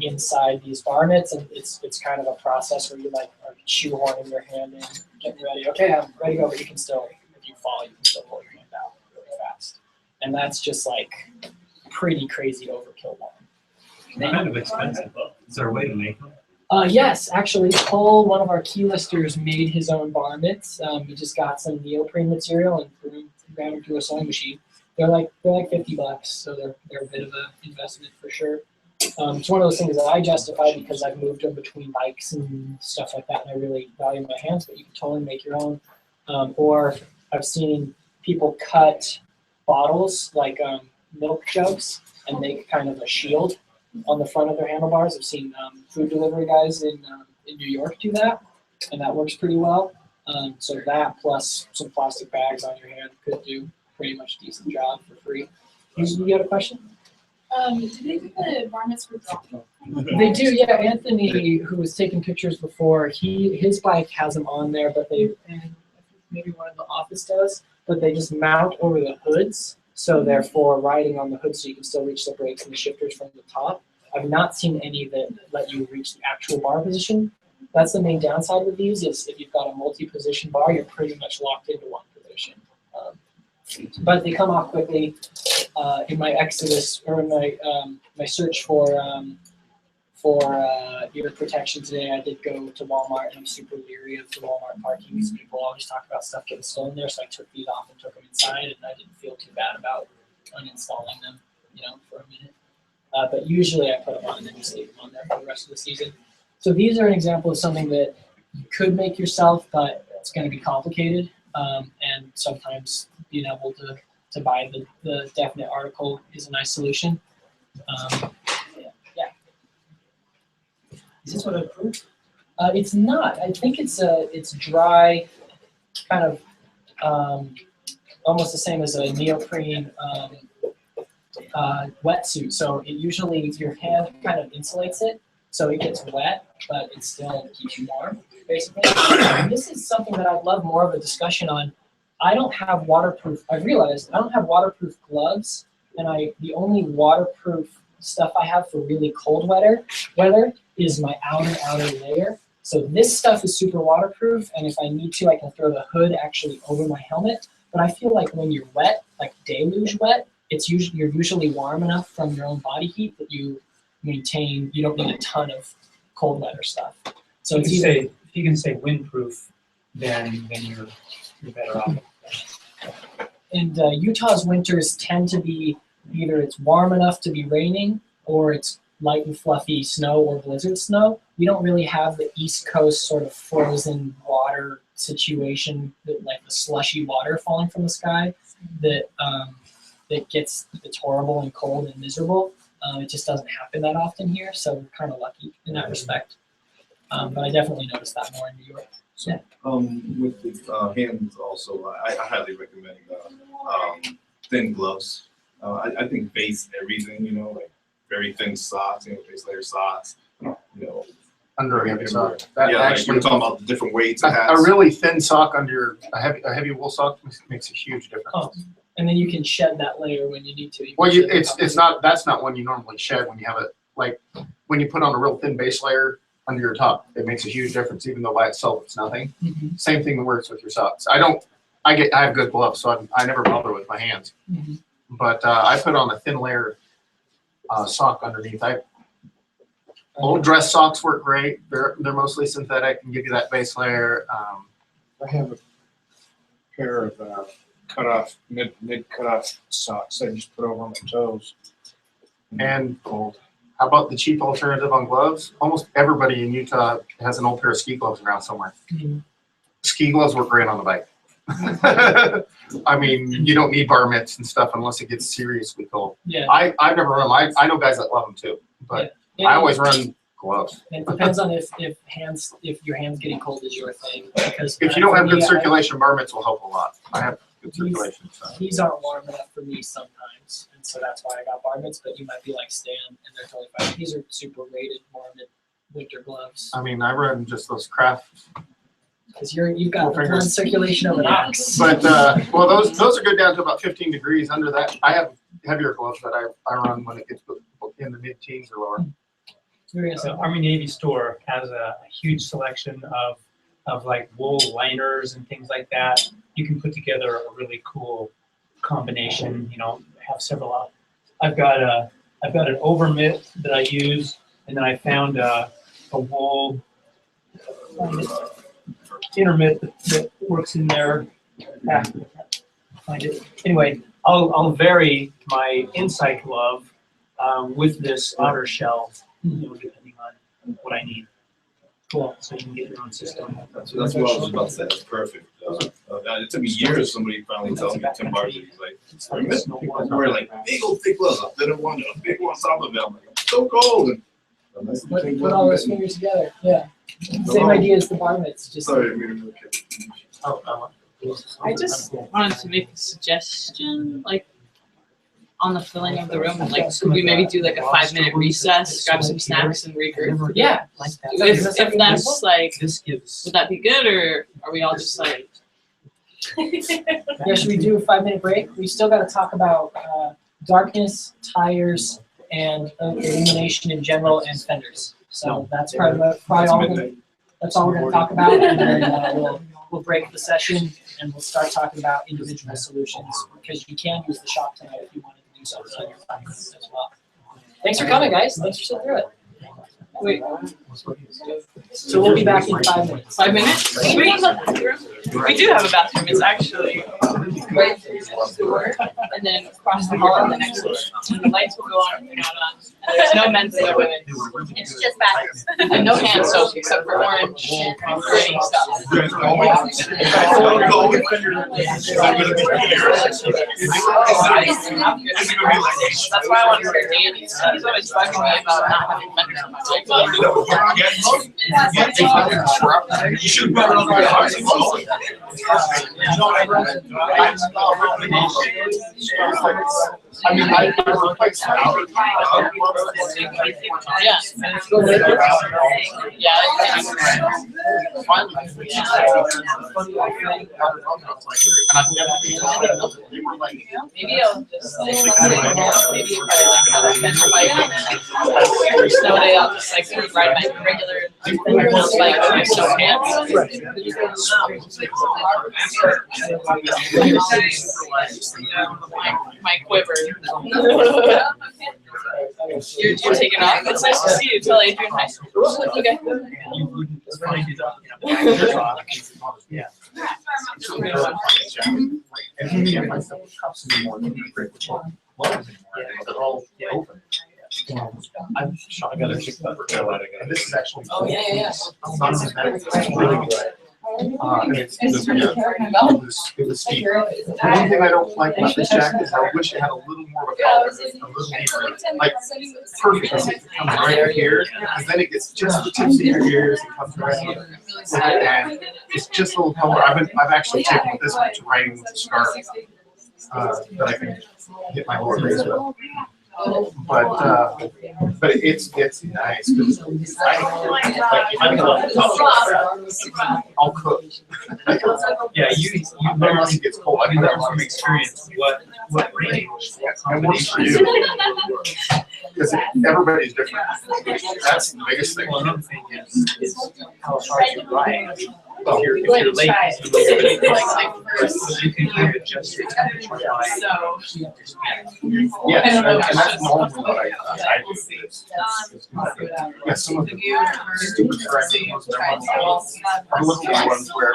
inside these bar mitts, and it's kind of a process where you like are shoehorning your hand in, getting ready. Okay, I'm ready to go, but you can still, if you fall, you can still pull your hand out really fast. And that's just like pretty crazy overkill one. They're kind of expensive. Is there a way to make them? Yes, actually, Cole, one of our key listers, made his own bar mitts. He just got some neoprene material and ran them through a sewing machine. They're like $50, so they're a bit of an investment for sure. It's one of those things that I justify because I've moved in between bikes and stuff like that, and I really value my hands. But you can totally make your own. Or I've seen people cut bottles like milk jugs and make kind of a shield on the front of their handlebars. I've seen food delivery guys in New York do that, and that works pretty well. So that plus some plastic bags on your hand could do pretty much a decent job for free. You got a question? Do they do the varmints for dropping? They do, yeah. Anthony, who was taking pictures before, his bike has them on there, but and I think maybe one in the office does, but they just mount over the hoods. So therefore, riding on the hood, so you can still reach the brakes and the shifters from the top. I've not seen any that let you reach the actual bar position. That's the main downside with these, is if you've got a multi-position bar, you're pretty much locked into one position. But they come off quickly. In my exodus, or in my search for ear protection today, I did go to Walmart, and I'm super leery of the Walmart parking because people always talk about stuff getting stolen there. So I took these off and took them inside, and I didn't feel too bad about uninstalling them, for a minute. But usually I put them on and then just leave them on there for the rest of the season. So these are an example of something that you could make yourself, but it's going to be complicated, and sometimes being able to buy the definite article is a nice solution. Yeah. Is this waterproof? It's not. I think it's dry, kind of almost the same as a neoprene wetsuit. So it usually, your hand kind of insulates it, so it gets wet, but it still keeps you warm, basically. And this is something that I'd love more of a discussion on. I don't have waterproof, I've realized I don't have waterproof gloves, and the only waterproof stuff I have for really cold weather is my outer layer. So this stuff is super waterproof, and if I need to, I can throw the hood actually over my helmet. But I feel like when you're wet, like deluge wet, you're usually warm enough from your own body heat that you don't need a ton of cold weather stuff. So if you can say windproof, then you're better off. And Utah's winters tend to be either it's warm enough to be raining, or it's light and fluffy snow or blizzard snow. We don't really have the East Coast sort of frozen water situation, like the slushy water falling from the sky that's horrible and cold and miserable. It just doesn't happen that often here, so we're kind of lucky in that respect. But I definitely noticed that more in New York. Yeah. With the hands also, I highly recommend thin gloves. I think base everything, like very thin socks, base layer socks, Under a heavy sock. We're talking about the different weights. A really thin sock under a heavy wool sock makes a huge difference. Oh, and then you can shed that layer when you need to. That's not one you normally shed when you have it, like when you put on a real thin base layer under your top. It makes a huge difference, even though by itself it's nothing. Mm-hmm. Same thing works with your socks. I have good gloves, so I never bother with my hands. Mm-hmm. But I put on a thin layer sock underneath. Old dress socks work great. They're mostly synthetic and give you that base layer. I have a pair of mid cut off socks I just put over my toes. And how about the cheap alternative on gloves? Almost everybody in Utah has an old pair of ski gloves around somewhere. Mm-hmm. Ski gloves work great on the bike. I mean, you don't need bar mitts and stuff unless it gets seriously cold. Yeah. I've never run them. I know guys that love them too, but Yeah. I always run gloves. It depends on if your hands getting cold is your thing. Because if you don't have good circulation, bar mitts will help a lot. I have good circulation. So. These aren't warm enough for me sometimes, and so that's why I got bar mitts. But you might be like Stan, and they're totally fine. These are super rated warm winter gloves. I mean, I run just those craft. Because you've got the blood circulation of an ox. But well, those are good down to about 15 degrees. Under that, I have heavier gloves that I run when it gets in the mid-teens or lower. So Army Navy store has a huge selection of like wool liners and things like that. You can put together a really cool combination. You know, have several. I've got an over mitt that I use, and then I found a wool inner mitt that works in there. Find it. Anyway, I'll vary my inside glove with this outer shell, you know, depending on what I need. Cool. So you can get your own system. That's what I was about to say. That's perfect. It took me years. Somebody finally told me 10 bars. He's like, I'm wearing like big old thick gloves. I didn't want a big one on top of it. I'm like, I'm so cold. And Put all those fingers together. Yeah. Same idea as the bar mitts. Just. Sorry, I just wanted to make a suggestion, like on the filling of the room, like could we maybe do like a 5-minute recess, grab some snacks and regroup? Yeah. If that's like, would that be good, or are we all just like? Yeah, should we do a 5-minute break? We still got to talk about darkness, tires, and illumination in general, and fenders. So that's probably that's all we're going to talk about, and then we'll break the session and we'll start talking about individual solutions, because you can use the shop tonight if you wanted to do something on your phone as well. Thanks for coming, guys. Thanks for sitting through it. Wait. So we'll be back in 5 minutes. 5 minutes? We have a bathroom. We do have a bathroom. It's actually right through the door, and then across the hall in the next one. And the lights will go on and they're not on. And there's no men's and no women's. It's just bathrooms. And no hand soap except for orange and gritty stuff. That's why I want to hear Danny's. He's always bugging me about not having fenders on my bike. You should run over the house. I mean, I replaced yeah. Maybe I'll just maybe if I have a fender bike and snow day, I'll just like ride my regular bike with my snow pants. My quiver. You're taking off. It's nice to see you. Tell Adrian hi. Okay. You wouldn't find it up. Yeah. I'm shot. I got a chick and this is actually. Oh yeah. It's really good. It was steep. The one thing I don't like about this jacket is I wish it had a little more of a collar, a little deeper. Like, perfect, it comes right here, and then it gets just the tips of your ears, it comes right here. And it's just a little color. I've actually taken this one to writing with the scarf, that I can hit my whole face with. But it's nice because I'll cook. Yeah, you learn it gets cold. I do that from experience. What range? And works for you. Because everybody's different. That's the biggest thing. Well, another thing is how hard you ride. If you're late, you can kind of adjust your temperature by. Yes, and that's normally what I do. Yeah, some of the stupid corrections are little ones where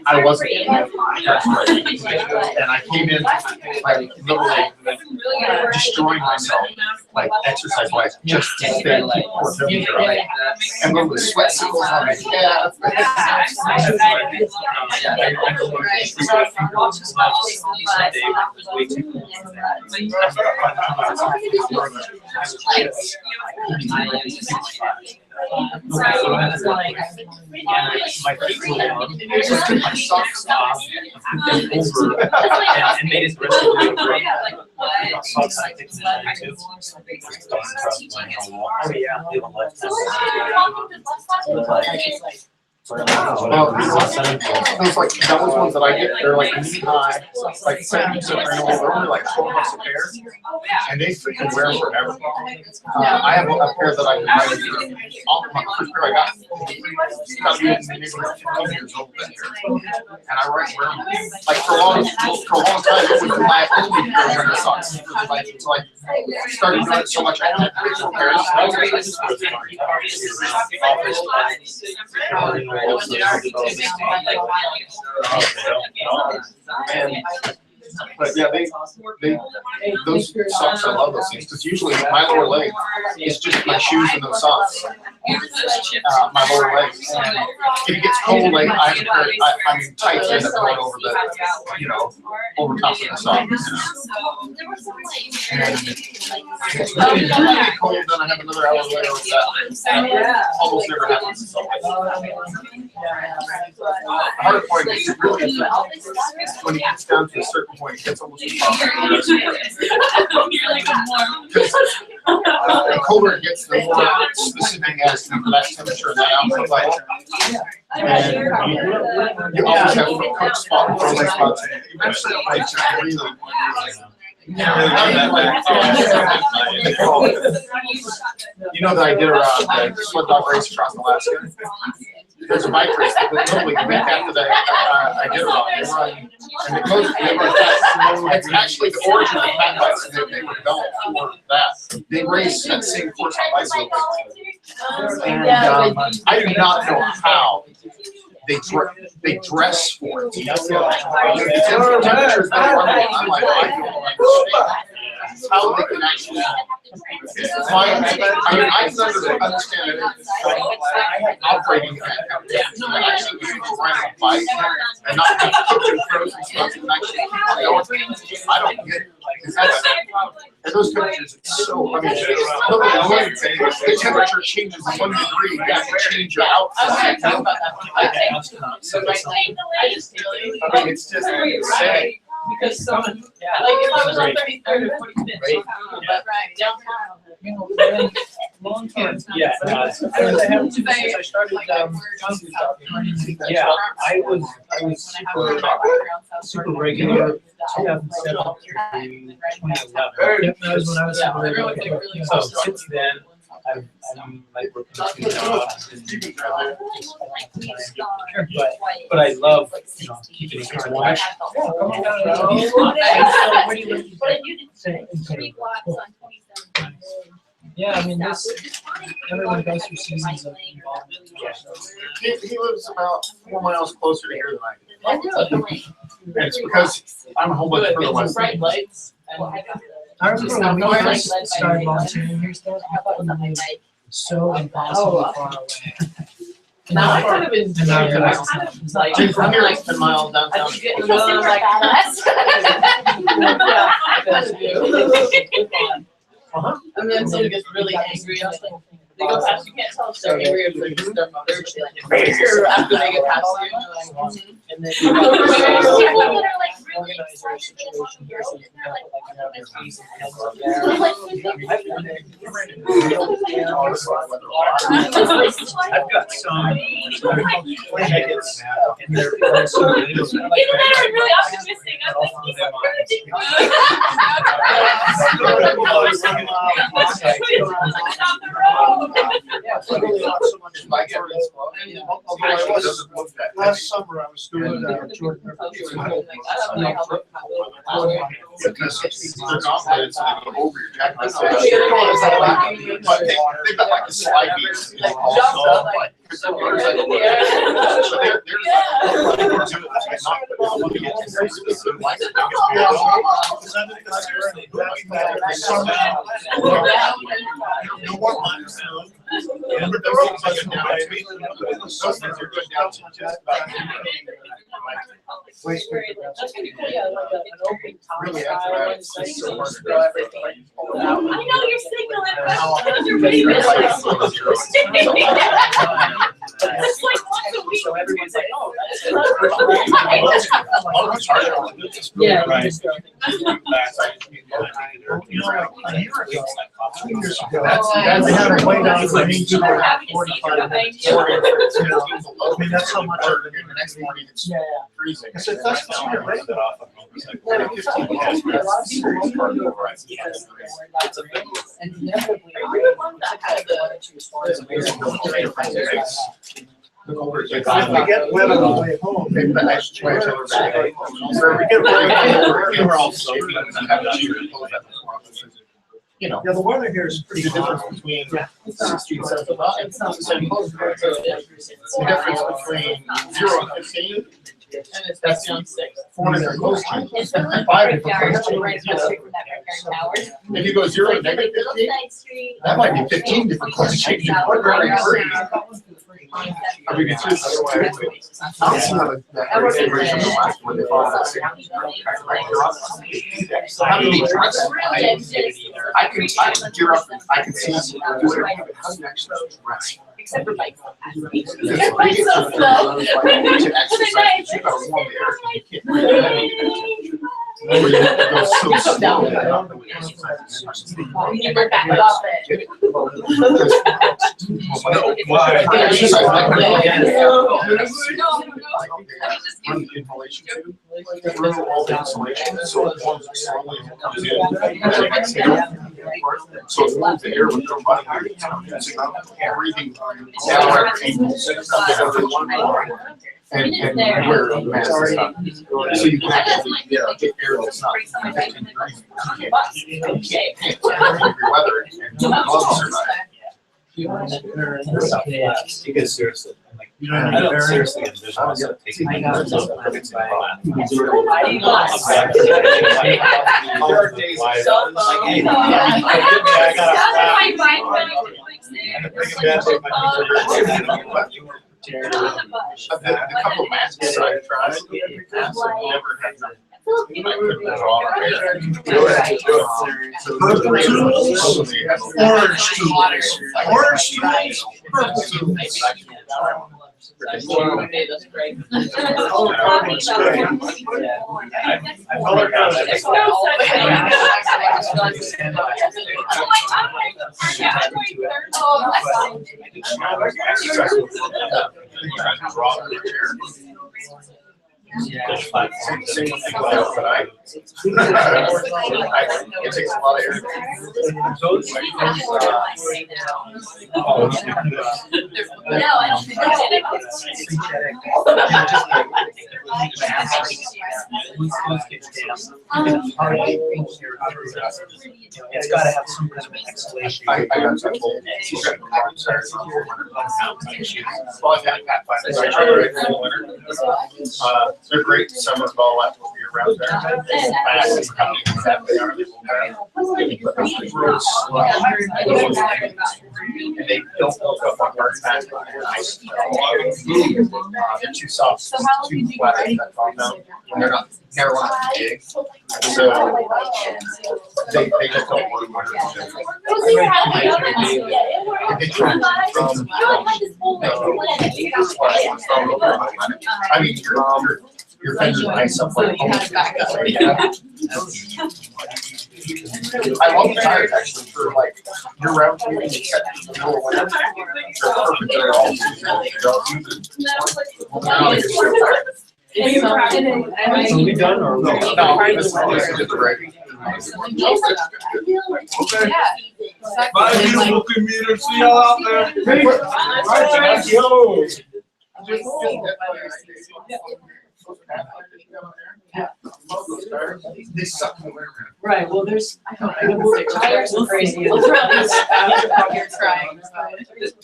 I wasn't in it, and I came in like literally destroying myself, like exercise-wise, just to stay like right. And then the sweat sickles on my calf. My feet were long. I just took my socks off, put them over, and made it the rest of the way. Socks I take them down too. Oh yeah. Well, those like those ones that I get, they're like knee high, like they're only like $12 a pair, and they freaking wear forever. I have a pair that I've been riding for. My first pair I got, got to be maybe 15 years old that year, and I wear them like for a long time. It was my only pair of socks until I started doing it so much I had to pick more pairs. But yeah, those socks, I love those things because usually my lower leg is just my shoes and those socks. My lower leg. And if it gets cold, like I mean tights end up going over the, over top of the socks. And if it's really cold, then I have another hour later with that. Almost never happens. The hard point is really when it gets down to a certain point, it gets almost impossible. The colder it gets, the more specific as to that temperature and that output light. And you always have a cook spot, frozen spots. Eventually, it might just really. You know that I did the sled dog race across Alaska? There's a bike race that literally the week after that I did it on. They run fast. It's actually the origin of the pack bikes. They were developed for that. They race that same course on bicycle. And I do not know how they dress for it. The temperatures that run it, I'm like, I don't understand how they can actually. I can understand it operating at actually riding a bike and not have cooking frozen stuff and actually I don't get it. And those temperatures, it's so, I mean, the temperature changes 1 degree, you have to change your outfit. I mean, it's just insane. Because someone, like if I was on 33rd or 45th, but downtown, long term. Yeah, I started, yeah, I was super regular, 2007 through 2011. That was when I was super regular. So since then, I'm like working between jobs and but I love, keeping it warm. Yeah, I mean, everyone goes through seasons of involvement. He lives about 4 miles closer to here than I do. Oh, really? And it's because I'm a whole bunch further west. Bright lights. I remember when we first started volunteering here, stuff, so impossibly far away. Now I kind of enjoy it. I kind of like. Dude, from here, it's 10 miles downtown. I keep getting like and then someone gets really angry. I was like, they go past, you can't tell if they're angry or they're just their mother. After they get past you. And then I've got some tickets, and they're so really optimistic. I'm Last summer I was doing Jordan River. Because they're confident, so they go over your jacket. But they've got like a slide beat. Really, after that, it's just so hard to go. I know you're signaling, but you're reading this. It's like once a week. So everyone's like, oh, that's it. Yeah. You know, like a year ago, 2 years ago, That's they had a way down the range of We're happy to see 45 you. minutes. I mean, that's how much. The next morning it's Yeah, freezing. I said, that's the sort of rate. and inevitably, I really love that. Kind of the- If we get wet on the way home, Maybe the next change over today. We were all so. You know. yeah, the weather here is pretty The good. difference between Yeah. 60 and 75. It's not the same. The difference between 0 and 15. And it's based on 6. 4 different close changes. It's really 5 pretty different dark, close right changes. across the street from that Tower. If you go 0 and negative 15, that might be 15 different close changes. We're very free. I mean, it's just. That's not a- that original last one, they followed that same. So how do they trust? I can gear up, I can see, do it, how do you actually rest? Except for bikes. Everybody's so slow. To exercise, you gotta warm the air, you can't breathe in. Or you have to go so slow that You were back off it. Exercise like No, run the inhalation tube, through all the insulation, so it warms it slowly and it comes in. And then exhale. So it warms the air with your body. Breathing down and where the mask is not. So you can actually get air that's not 15 degrees. You can't your weather and your gloves are not. Because seriously, I'm like, You don't I need don't very. seriously envision myself taking my gloves off and it's by. There are days. Cell phone. Hey, Yeah. I got That's a- my mind going to fix it. The couple masks I tried, never had them. I put that on. Orange tubes. Orange tubes. Purple tubes. That's great. Color coded. There's no such thing. It takes a lot of air. No, I don't think I did It's gotta have some kind of an exhalation. I got some old. Well, I've had Pathfinders. I tried it in the winter. They're great in summer, but all that will be around there. Fast and how they have they are, they will have. But those things really slow. And they don't hook up on hard pack. They're nice. They're too soft, too flat. That calm down. And they're not, never want to be big. So they just don't work. I mean, your Fenders nice up like almost. I love the tires actually for like year round commuting except for the middle of winter. They're perfect. They're all Are we done or? no, this is just the regular. Bye, beautiful commuter. See y'all out there. They suck in the winter. Right, well, there's, the tires are crazy. You're crying.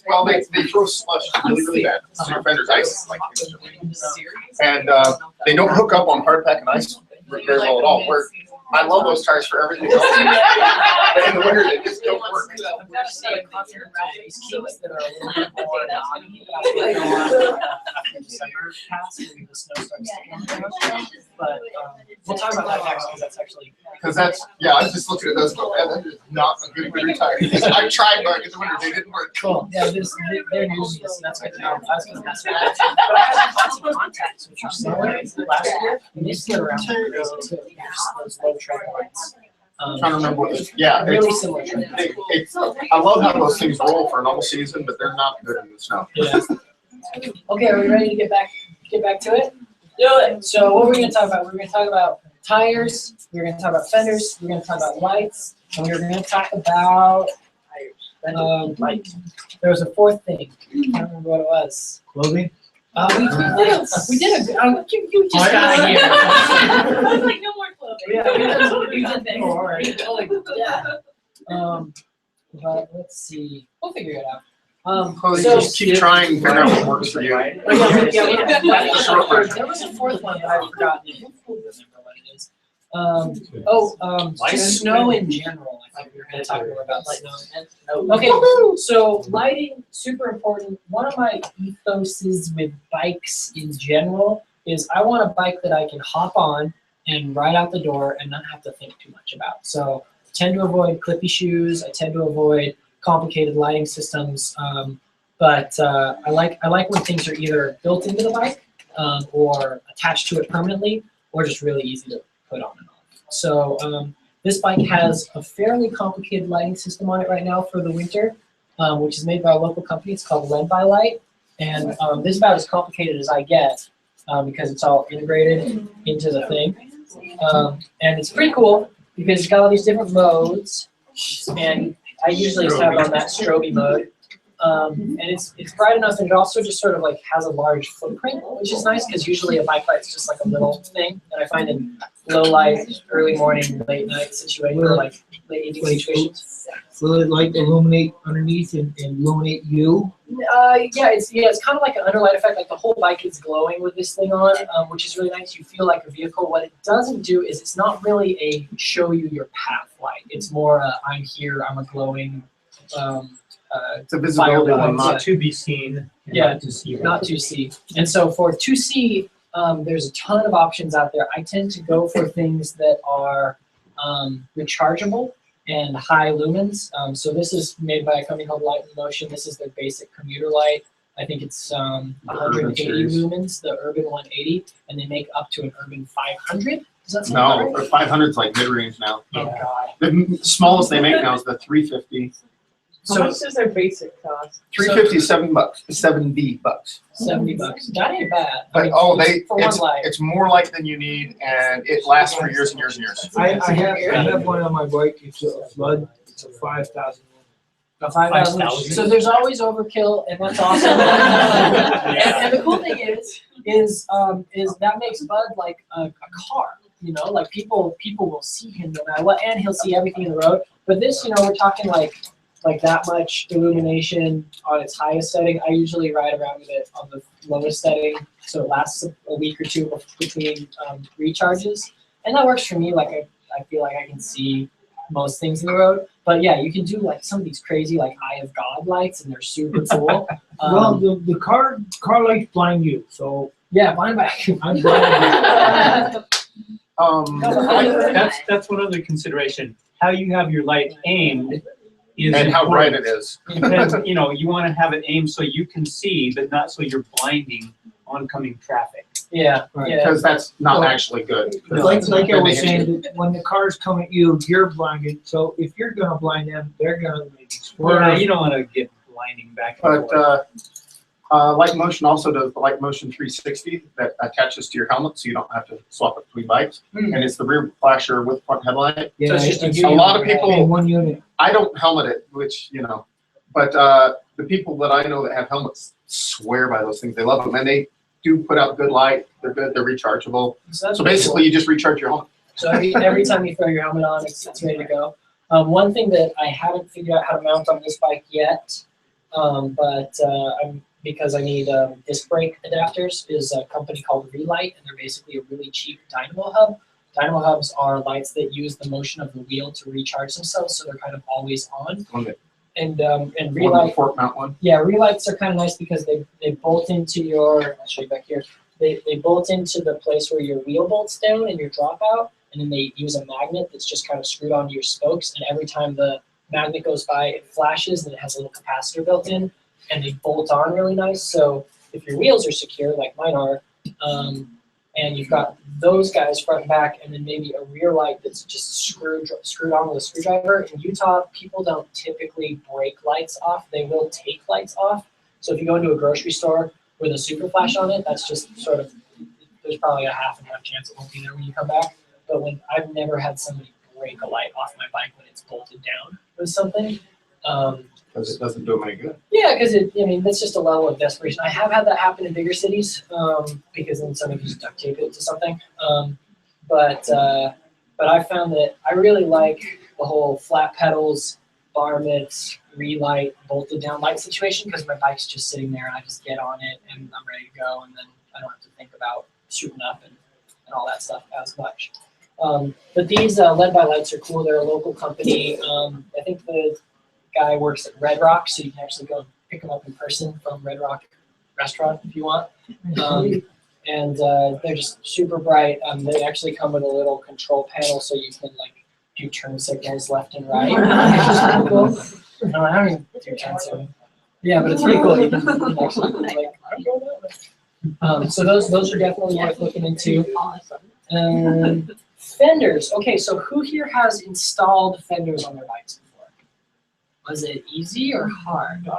Well, they throw slush really, really bad. So your Fender's ice like and they don't hook up on hard pack and ice very well at all. Where I love those tires for everything else. But in the winter, they just don't work. I've got to say, a concert around these keys that are a little bit more knobby. After December passed, and the snow starts to come down. But we'll talk about that next because that's actually. Because that's, yeah, I was just looking at those, man, that is not a good winter tire. I tried mine in the winter, they didn't work. Cool. Yeah, they're newbies, so that's good to know. I was gonna mess with that. But I had lots of contacts, which are similar last year, and they slid around pretty crazy too. Those low tread lights. I'm trying to remember what this, yeah. Really it's- similar trend. It's, I love how those things roll for a normal season, but they're not good in the snow. Yeah. Okay, are we ready to get back to it? Do it. So what we're gonna talk about? We're gonna talk about tires. We're gonna talk about fenders. We're gonna talk about lights, and we're gonna talk about there was a fourth thing. I can't remember what it was. Clothing? We did a. You just got here. I was like, no more clothing. Yeah, we did more. Yeah. But let's see. We'll figure it out. So Just keep trying and figure out what works for you. There was a fourth one that I've forgotten. I don't remember what it is. Just snow in general. I thought we were going to talk more about snow. Okay, so lighting, super important. One of my ethoses with bikes in general is I want a bike that I can hop on and ride out the door and not have to think too much about. So I tend to avoid clippy shoes. I tend to avoid complicated lighting systems. But I like when things are either built into the bike or attached to it permanently, or just really easy to put on and off. So this bike has a fairly complicated lighting system on it right now for the winter, which is made by a local company. It's called Led by Light, and this is about as complicated as I get because it's all integrated into the thing. And it's pretty cool because it's got all these different modes, and I usually just have it on that strobe mode. And it's bright enough, and it also just sort of like has a large footprint, which is nice because usually a bike light's just like a little thing that I find in low light, early morning, late night situations, or like late evening situations. Will it like illuminate underneath and illuminate you? Yeah, it's kind of like an underlight effect. Like the whole bike is glowing with this thing on, which is really nice. You feel like a vehicle. What it doesn't do is it's not really a show you your path light. It's more I'm here. I'm a glowing. It's a visibility one, Not to be seen. Yeah, Not to see. not to see. And so for 2C, there's a ton of options out there. I tend to go for things that are rechargeable and high lumens. So this is made by a company called Light in Motion. This is their basic commuter light. I think it's 180 lumens, the Urban 180, and they make up to an Urban 500. Does that sound No, right? the 500 is like mid-range now. Oh God. The smallest they make now is the 350. How much does their basic cost? 350 is $70 bucks. $70. That ain't bad. I But mean, oh, for one light. it's more light than you need, and it lasts for years and years and years. I have one on my bike, it's a flood, it's a 5,000. A 5,000. 5,000. So there's always overkill, and that's awesome. and the cool thing is that makes Bud like a car. You know, like people will see him no matter what, and he'll see everything in the road. But this, we're talking like that much illumination on its highest setting. I usually ride around with it on the lowest setting, so it lasts a week or two between recharges, and that works for me. Like I feel like I can see most things in the road. But yeah, you can do like some of these crazy like Eye of God lights, and they're super cool. Well, the car lights blind you, so. Yeah, blind back. I'm blind. That's one other consideration. How you have your light aimed is And how bright important. it is. Because, you want to have it aimed so you can see, but not so you're blinding oncoming traffic. Yeah, yeah. Because that's not actually good. Like I Then was they hit saying, you. that when the cars come at you, you're blinded, so if you're gonna blind them, they're gonna maybe swerve. Yeah, you don't want to get blinding back and forth. But Light Motion also does the Light Motion 360 that attaches to your helmet, so you don't have to swap it between bikes. And it's the rear flasher with front headlight. Yeah, So it's just it's A lot of in people, one unit. I don't helmet it, which, but the people that I know that have helmets swear by those things. They love them, and they do put out good light. They're good. They're rechargeable. that's So pretty basically, you just recharge your helmet. So every time you throw your helmet on, it's ready to go. One thing that I haven't figured out how to mount on this bike yet, because I need disc brake adapters, is a company called Relight, and they're basically a really cheap dynamo hub. Dynamo hubs are lights that use the motion of the wheel to recharge themselves, so they're kind of always on. One fork mount one. Yeah, relights are kind of nice because they bolt into your. I'll show you back here. They bolt into the place where your wheel bolts down and your dropout, and then they use a magnet that's just kind of screwed onto your spokes. And every time the magnet goes by, it flashes, and it has a little capacitor built in, and they bolt on really nice. So if your wheels are secure, like mine are, and you've got those guys front and back, and then maybe a rear light that's just screwed on with a screwdriver. In Utah, people don't typically break lights off. They will take lights off. So if you go into a grocery store with a super flash on it, that's just sort of, there's probably a half and half chance it won't be there when you come back. But when I've never had somebody break a light off my bike when it's bolted down with something. Because it doesn't do them any good. Yeah, because that's just a level of desperation. I have had that happen in bigger cities because then somebody just duct tape it to something. But I found that I really like the whole flat pedals, bar mitts, relight, bolted down light situation because my bike's just sitting there and I just get on it and I'm ready to go, and then I don't have to think about shooting up and all that stuff as much. But these LED by lights are cool. They're a local company. I think the guy works at Red Rock, so you can actually go pick them up in person from Red Rock restaurant if you want. And they're just super bright. They actually come with a little control panel so you can like do turn signals left and right. Which is pretty cool. No, I don't even do turn signals. Yeah, but it's pretty cool. You can actually like, I'm going that way. So those are definitely worth looking into. Fenders. Okay, so who here has installed fenders on their bikes before? Was it easy or hard?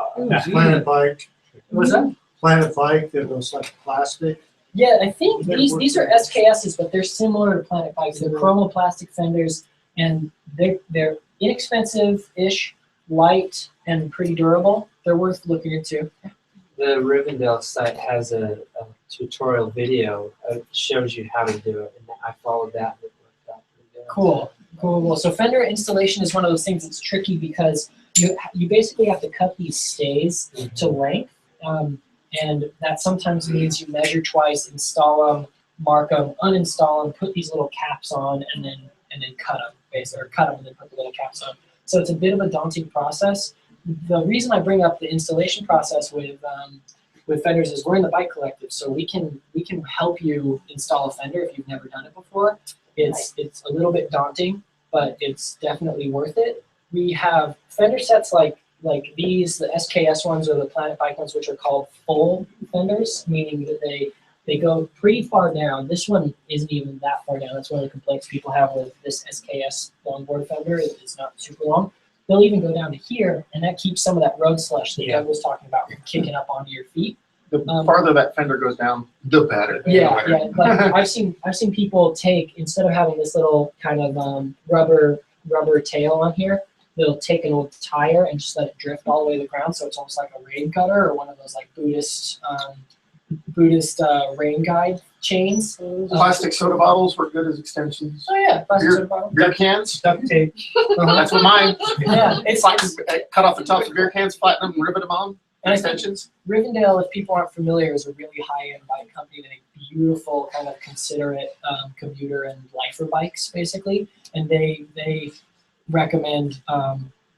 Planet Bike. What's that? Planet Bike, that was like plastic. Yeah, I think these are SKSs, but they're similar to Planet Bikes. They're chromoplastic fenders, and they're inexpensive-ish, light, and pretty durable. They're worth looking into. The Rivendell site has a tutorial video. It shows you how to do it, and I followed that. And it worked out pretty good. Cool. So fender installation is one of those things that's tricky because you basically have to cut these stays to length, and that sometimes means you measure twice, install them, mark them, uninstall them, put these little caps on, and then cut them, basically, or cut them and then put the little caps on. So it's a bit of a daunting process. The reason I bring up the installation process with fenders is we're in the Bike Collective, so we can help you install a fender if you've never done it before. It's a little bit daunting, but it's definitely worth it. We have fender sets like these, the SKS ones or the Planet Bike ones, which are called full fenders, meaning that they go pretty far down. This one isn't even that far down. That's one of the complaints people have with this SKS longboard fender. It's not super long. They'll even go down to here, and that keeps some of that road slush that Doug was talking about from kicking up onto your feet. The farther that fender goes down, the better. Yeah. Like I've seen people take, instead of having this little kind of rubber tail on here, they'll take an old tire and just let it drift all the way to the ground, so it's almost like a rain cutter or one of those like Buddhist rain guide chains. Plastic soda bottles were good as extensions. Oh yeah, plastic soda bottles. Beer cans. Duct tape. That's what mine. Yeah, it's cut off the tops of beer cans, flatten them, rivet them on. And Extensions. Rivendell, if people aren't familiar, is a really high-end bike company. They make beautiful, kind of considerate commuter and lifer bikes, basically. And they recommend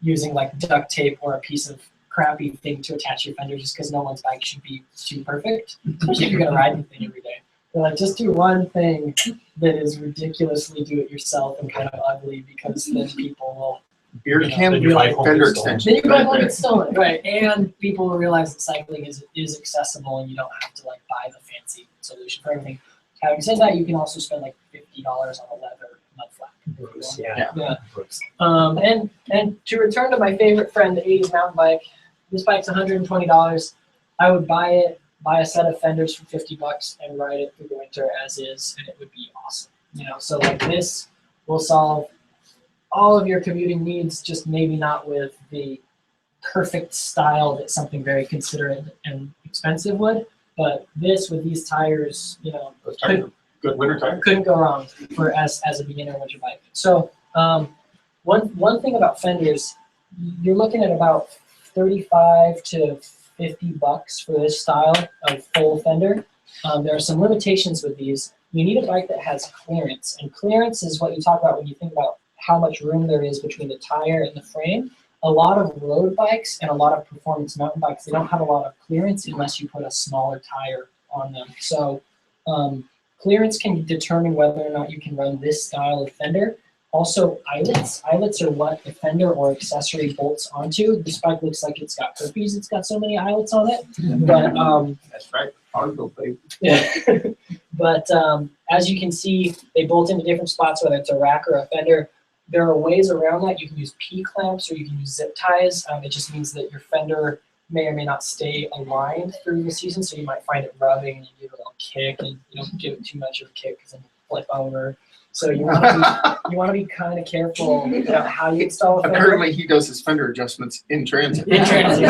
using like duct tape or a piece of crappy thing to attach your fender, just because no one's bike should be too perfect, especially if you're gonna ride anything every day. They're like, just do one thing that is ridiculously do-it-yourself and kind of ugly, because then people will. Beer can be like fender extension. Then your bike won't get stolen, right? And people will realize that cycling is accessible, and you don't have to like buy the fancy solution for everything. Having said that, you can also spend like $50 on a leather mud flap. Yeah. And to return to my favorite friend, the 80s mountain bike, this bike's $120. I would buy a set of fenders for $50 and ride it through the winter as is, and it would be awesome. So like this will solve all of your commuting needs, just maybe not with the perfect style that something very considerate and expensive would. But this, with these tires, good winter tires. Couldn't go wrong for as a beginner winter bike. So one thing about fenders, you're looking at about $35 to $50 for this style of full fender. There are some limitations with these. You need a bike that has clearance, and clearance is what you talk about when you think about how much room there is between the tire and the frame. a lot of road bikes and a lot of performance mountain bikes, they don't have a lot of clearance unless you put a smaller tire on them. So clearance can determine whether or not you can run this style of fender. Also, eyelets. Eyelets are what the fender or accessory bolts onto. This bike looks like it's got herpes. It's got so many eyelets on it. But That's right. Hardville, baby. yeah. But as you can see, they bolt into different spots, whether it's a rack or a fender. There are ways around that. You can use P-clamps or you can use zip ties. It just means that your fender may or may not stay aligned through the season, so you might find it rubbing and you give it a little kick, and you don't give it too much of a kick because then you flip over. So you want to be kind of careful about how you install a fender. Apparently, he does his fender adjustments in transit. In transit.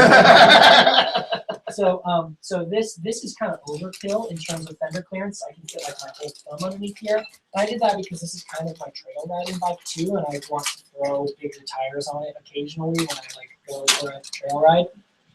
So this is kind of overkill in terms of fender clearance. I can fit like my whole thumb underneath here. And I did that because this is kind of my trail riding bike too, and I want to throw bigger tires on it occasionally when I like go for a trail ride.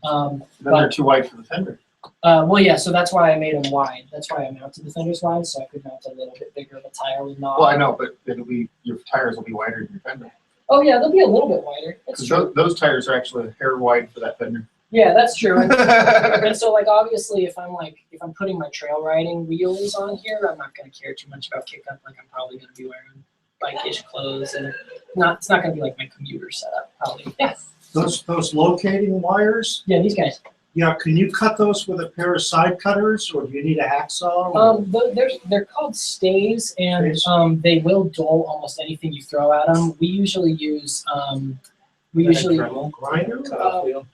Then they're too wide for the fender. Well, yeah, so that's why I made them wide. That's why I mounted the fenders wide, so I could mount a little bit bigger of a tire with knob. Well, I know, but your tires will be wider than your fender. Oh yeah, they'll be a little bit wider. That's true. Those tires are actually a hair wide for that fender. Yeah, that's true. And so, like, obviously, if I'm putting my trail riding wheels on here, I'm not going to care too much about kick up. Like, I'm probably going to be wearing bike-ish clothes, and it's not going to be like my commuter setup, probably. Yeah. Those locating wires, Yeah, these guys. yeah, can you cut those with a pair of side cutters, or do you need a hacksaw? or- They're called stays, and they will dull almost anything you throw at them. We usually use Grinder?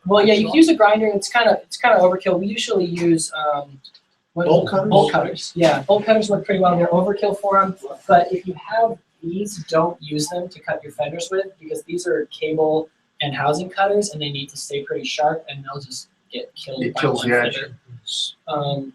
well, yeah, you can use a grinder. It's kind of overkill. We usually use Bolt cutters? Bolt cutters. Yeah, bolt cutters work pretty well. They're overkill for them. But if you have these, don't use them to cut your fenders with, because these are cable and housing cutters, and they need to stay pretty sharp, and they'll just get killed It by kills one the edge. fender.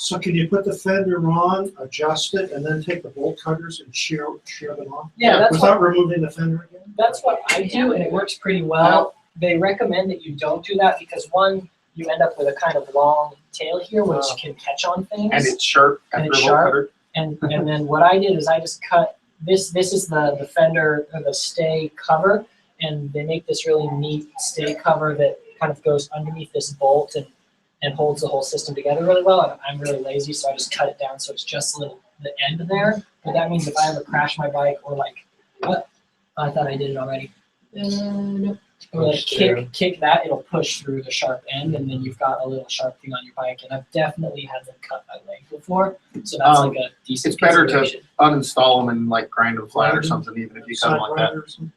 So can you put the fender on, adjust it, and then take the bolt cutters and shear them off? Yeah, that's Without removing the fender again? That's what I do, and it works pretty well. They recommend that you don't do that because, one, you end up with a kind of long tail here, which can catch on things. And it's sharp And after it's a bolt sharp. cutter. And then what I did is I just cut this. This is the fender or the stay cover, and they make this really neat stay cover that kind of goes underneath this bolt and holds the whole system together really well. And I'm really lazy, so I just cut it down so it's just the end there. But that means if I ever crash my bike or like, I thought I did it already. Nope. Or like kick that, it'll push through the sharp end, and then you've got a little sharp thing on your bike. And I've definitely had them cut my leg before, so that's like a decent. It's better to consideration. uninstall them and like grind them flat or something, even if you cut them like that.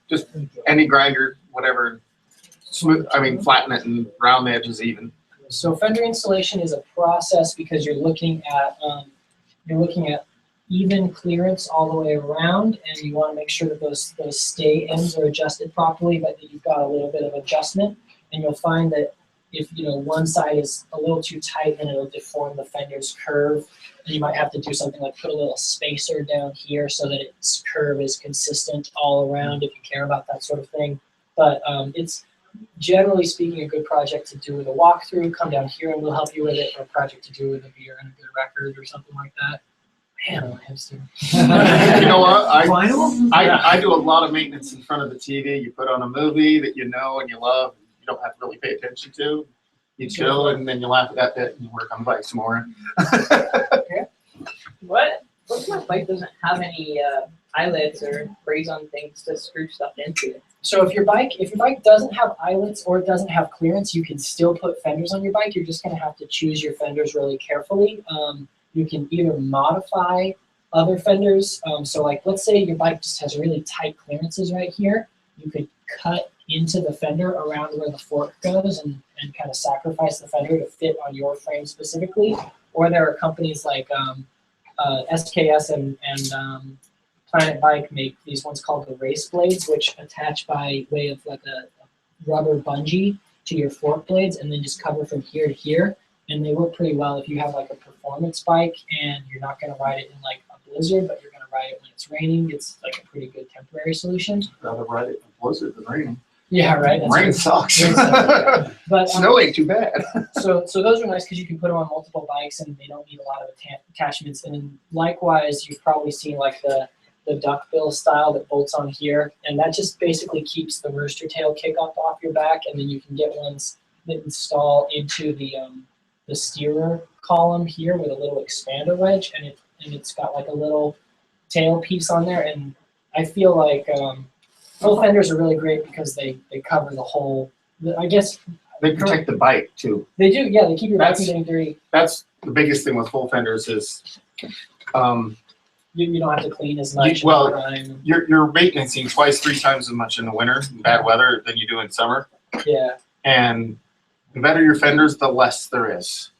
Just any grinder, whatever. Smooth. I mean, flatten it and round the edges even. So fender installation is a process because you're looking at even clearance all the way around, and you want to make sure that those stay ends are adjusted properly, but that you've got a little bit of adjustment. And you'll find that if one side is a little too tight, then it'll deform the fender's curve. And you might have to do something like put a little spacer down here so that its curve is consistent all around if you care about that sort of thing. But it's generally speaking a good project to do with a walkthrough. Come down here and we'll help you with it, or a project to do with a beer and a good record or something like that. Man, I'm a hipster. You know what? Vinyl? I do a lot of maintenance in front of the TV. You put on a movie that you know and you love, you don't have to really pay attention to. You chill and then you laugh at that bit and you work on the bike some more. What if my bike doesn't have any eyelets or raise-on things to screw stuff into it? So if your bike doesn't have eyelets or it doesn't have clearance, you can still put fenders on your bike. You're just going to have to choose your fenders really carefully. You can either modify other fenders. So like, let's say your bike just has really tight clearances right here. You could cut into the fender around where the fork goes and kind of sacrifice the fender to fit on your frame specifically. Or there are companies like SKS and Planet Bike make these ones called the race blades, which attach by way of like a rubber bungee to your fork blades and then just cover from here to here. And they work pretty well if you have like a performance bike and you're not going to ride it in like a blizzard, but you're going to ride it when it's raining. It's like a pretty good temporary solution. I'd rather ride it in a blizzard than raining. Yeah, right. That's Rain right. sucks. Rain sucks. But snow ain't too bad. So those are nice because you can put them on multiple bikes and they don't need a lot of attachments. And then likewise, you've probably seen like the the duckbill style that bolts on here, and that just basically keeps the rooster tail kick up off your back, and then you can get ones that install into the steerer column here with a little expander wedge, and it's got like a little tail piece on there, and I feel like full fenders are really great because they cover the whole. I guess They protect the bike too. they do. Yeah, they keep your bike from That's- getting dirty. That's the biggest thing with full fenders is, You don't have to clean as much. well, grime. you're maintenancing twice, 3 times as much in the winter, in bad weather, than you do in summer. Yeah. And the better your fenders, the less there is.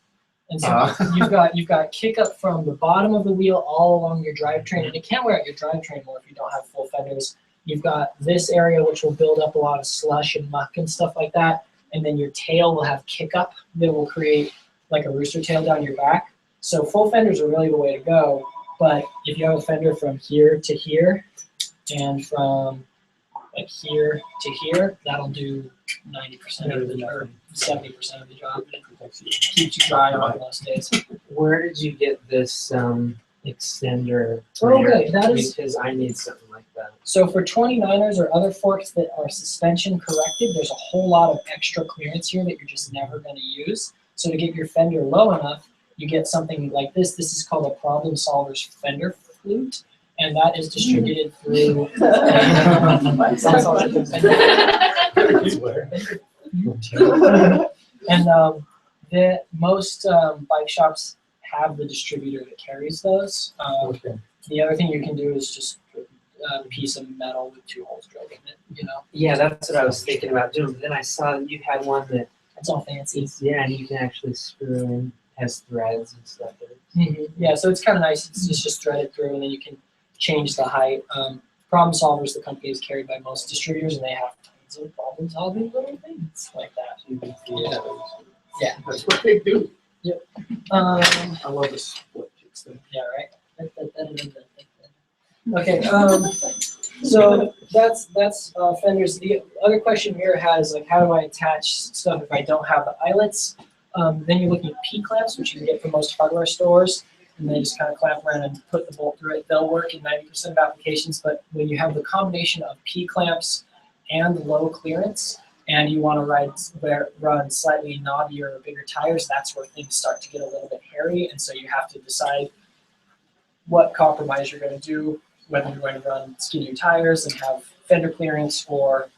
And so you've got kick up from the bottom of the wheel all along your drivetrain, and it can wear out your drivetrain more if you don't have full fenders. You've got this area which will build up a lot of slush and muck and stuff like that, and then your tail will have kick up that will create like a rooster tail down your back. So full fenders are really the way to go. But if you have a fender from here to here, and from like here to here, that'll do 90% of the job, or 70% of the job. It keeps you dry on most days. Where did you get this extender? Oh, okay, that is. Because I need something like that. So for 29ers or other forks that are suspension corrected, there's a whole lot of extra clearance here that you're just never going to use. So to get your fender low enough, you get something like this. This is called a Problem Solver's Fender flute, and that is distributed through. That's all I can say. And the most bike shops have the distributor that carries those. The other thing you can do is just put a piece of metal with 2 holes drilled in it. You know. Yeah, that's what I was thinking about doing. But then I saw that you had one that it's all fancy. Yeah, and you can actually screw in, has threads and stuff. Yeah, so it's kind of nice. It's just threaded through, and then you can change the height. Problem Solvers, the company is carried by most distributors, and they have tons of problem-solving little things like that. Yeah. That's what they do. Yep. I love this split kicks thing. Yeah, right. Okay. So that's fenders. The other question here has like, how do I attach stuff if I don't have the eyelets? Then you're looking at P clamps, which you can get from most hardware stores, and they just kind of clamp around and put the bolt through it. They'll work in 90% of applications, but when you have the combination of P clamps and low clearance, and you want to run slightly knobbier or bigger tires, that's where things start to get a little bit hairy, and so you have to decide what compromise you're going to do, whether you're going to run skinnier tires and have fender clearance, or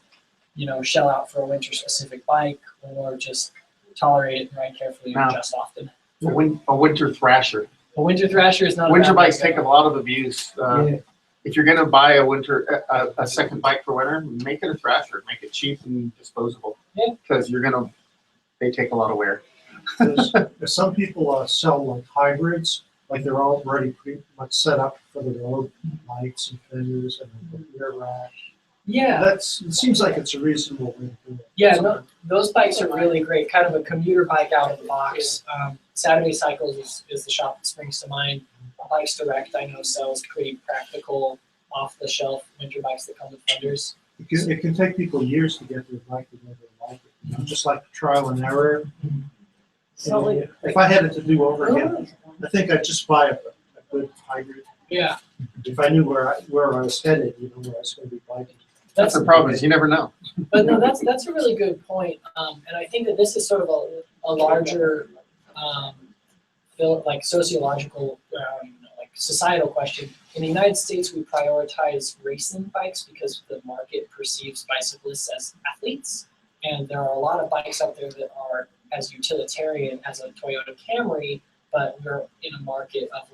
shell out for a winter-specific bike, or just tolerate it and ride carefully and adjust often. A winter thrasher. A winter thrasher is not. Winter bikes take a lot of abuse. If you're going to buy a second bike for winter, make it a thrasher. Make it cheap and disposable. Yeah. Because they take a lot of wear. Some people sell like hybrids, like they're already pretty much set up for the road, lights and fenders and the rear rack. Yeah. It seems like it's a reasonable way to do it. Yeah, no, those bikes are really great. Kind of a commuter bike out of the box. Saturday Cycles is the shop that springs to mind. Bikes Direct, I know, sells pretty practical, off-the-shelf winter bikes that come with fenders. It can take people years to get their bike to where they like it. Just like trial and error. So if I had it to do over again, I think I'd just buy a good hybrid. Yeah. If I knew where I was headed, where I was going to be biking. That's the problem, is you never know. But no, that's a really good point. And I think that this is sort of a larger, like sociological, like societal question. In the United States, we prioritize racing bikes because the market perceives bicyclists as athletes. And there are a lot of bikes out there that are as utilitarian as a Toyota Camry, but we're in a market of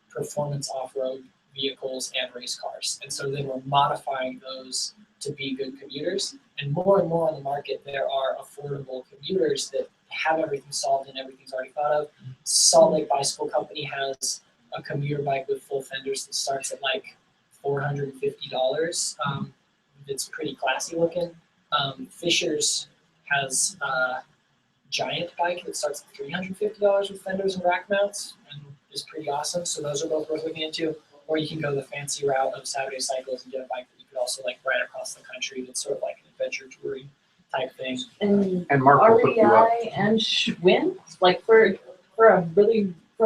performance off-road vehicles and race cars. And so then we're modifying those to be good commuters. And more on the market, there are affordable commuters that have everything solved and everything's already thought of. Salt Lake Bicycle Company has a commuter bike with full fenders that starts at like $450. It's pretty classy looking. Fisher's has a giant bike that starts at $350 with fenders and rack mounts and is pretty awesome. So those are both worth looking into. Or you can go the fancy route of Saturday Cycles and get a bike that you could also ride across the country. That's sort of like an adventure touring type thing. And Mark will hook you up. REI and Schwinn, like for a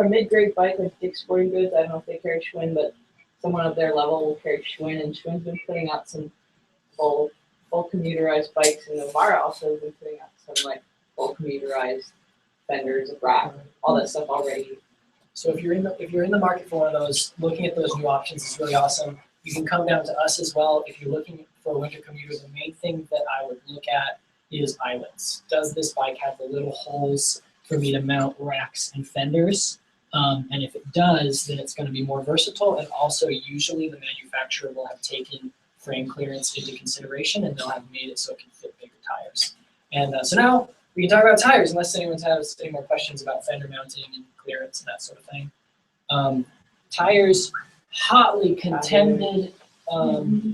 mid-grade bike like Dick's Sporting Goods, I don't know if they carry Schwinn, but someone of their level will carry Schwinn, and Schwinn's been putting out some full commuterized bikes, and Novara also has been putting out some like full commuterized Fenders, rack, all that stuff already. So if you're in the market for one of those, looking at those new options is really awesome. You can come down to us as well. If you're looking for a winter commuter, the main thing that I would look at is eyelets. Does this bike have the little holes for me to mount racks and fenders? And if it does, then it's going to be more versatile, and also usually the manufacturer will have taken frame clearance into consideration, and they'll have made it so it can fit bigger tires. And so now we can talk about tires, unless anyone has any more questions about fender mounting and clearance and that sort of thing. Tires, hotly contended,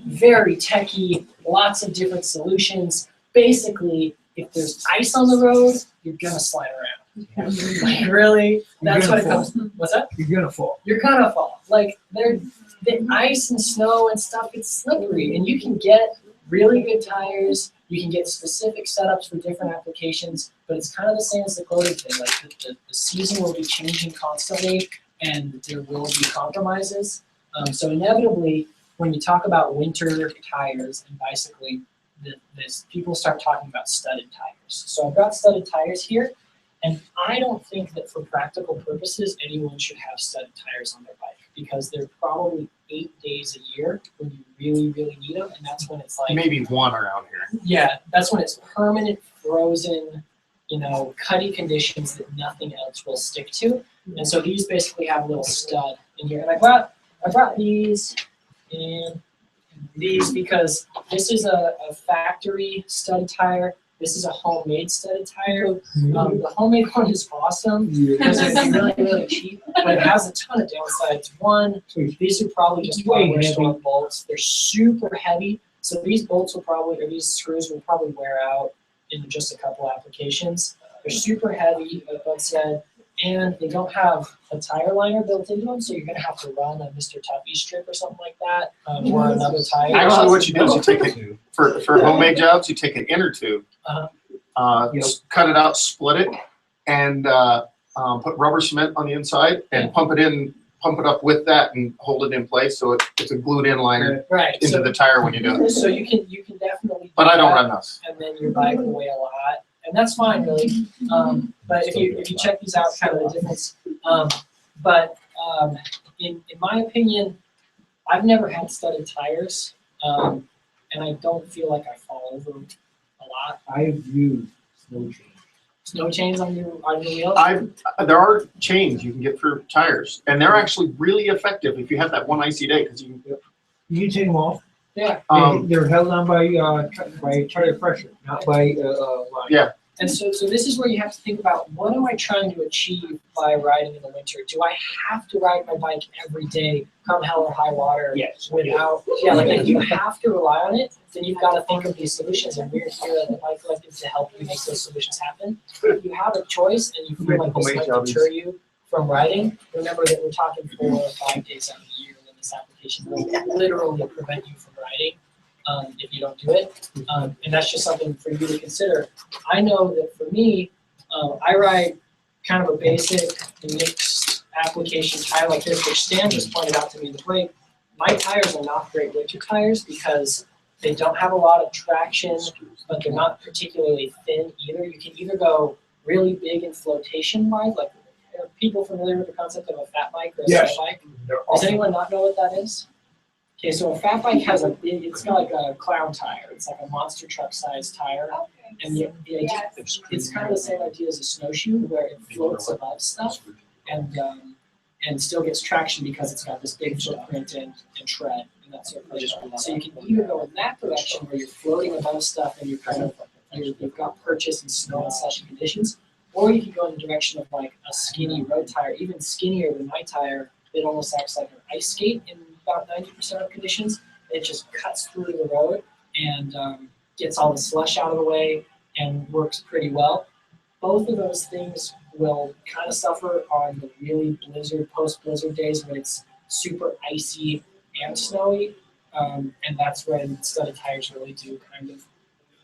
very techy, lots of different solutions. Basically, if there's ice on the road, you're gonna slide around. Like really, that's what it comes. What's that? You're gonna fall. You're gonna fall. Like the ice and snow and stuff, it's slippery, and you can get really good tires. You can get specific setups for different applications, but it's kind of the same as the clothing thing. Like the season will be changing constantly, and there will be compromises. So inevitably, when you talk about winter tires and bicycling, people start talking about studded tires. So I've got studded tires here, and I don't think that for practical purposes, anyone should have studded tires on their bike, because they're probably 8 days a year when you really, really need them, and that's when it's like Maybe one around here. yeah, that's when it's permanent, frozen, cutty conditions that nothing else will stick to. And so these basically have a little stud in here. And I brought these and these because this is a factory studded tire. This is a homemade studded tire. The homemade one is awesome because it's really, really cheap, but it has a ton of downsides. One, these are probably just hardware store bolts. They're super heavy, so these bolts will probably, or these screws will probably wear out in just a couple applications. They're super heavy, like Bud said, and they don't have a tire liner built into them, so you're going to have to run a Mr. Tuffy strip or something like that, or another tire. Actually, what you do is you take it, for homemade jobs, you take an inner tube, cut it out, split it, and put rubber cement on the inside, and pump it up with that and hold it in place, so it's a glued in liner into the tire when you do it. So you can definitely do But I don't that, run those. and then your bike will weigh a lot, and that's fine, really. But if you check these out, kind of the difference. In my opinion, I've never had studded tires, and I don't feel like I fall over a lot. I've used snow chains. Snow chains on your wheels? There are chains you can get for tires, and they're actually really effective if you have that one icy day, because you You can take them off. Yeah. They're held on by tire pressure, not by line. Yeah. And so this is where you have to think about, what am I trying to achieve by riding in the winter? Do I have to ride my bike every day, come hell or high water? Yes. Without, like if you have to rely on it, then you've got to think of these solutions, and we're here at the Bike Collective to help you make those solutions happen. If you have a choice and you feel like this might deter you from riding, remember that we're talking 4 or 5 days out of the year when this application will literally prevent you from riding. If you don't do it, and that's just something for you to consider. I know that for me, I ride kind of a basic mixed application tire like this, which Stan just pointed out to me in the break. My tires are not great winter tires because they don't have a lot of traction, but they're not particularly thin either. You can either go really big in flotation wise, like are people familiar with the concept of a fat bike or a Yes. slow bike? Does anyone not know what that is? Okay, so a fat bike has it's got like a clown tire. It's like a monster truck sized tire. And the idea, it's kind of the same idea as a snowshoe where it floats above stuff and still gets traction because it's got this big footprint and tread and that sort of thing. So you can either go in that direction where you're floating above stuff and you've got purchase and snow and slushy conditions, or you can go in the direction of like a skinny road tire, even skinnier than my tire. It almost acts like an ice skate in about 90% of conditions. It just cuts through the road and gets all the slush out of the way and works pretty well. Both of those things will kind of suffer on the really post-blizzard days when it's super icy and snowy, and that's when studded tires really do kind of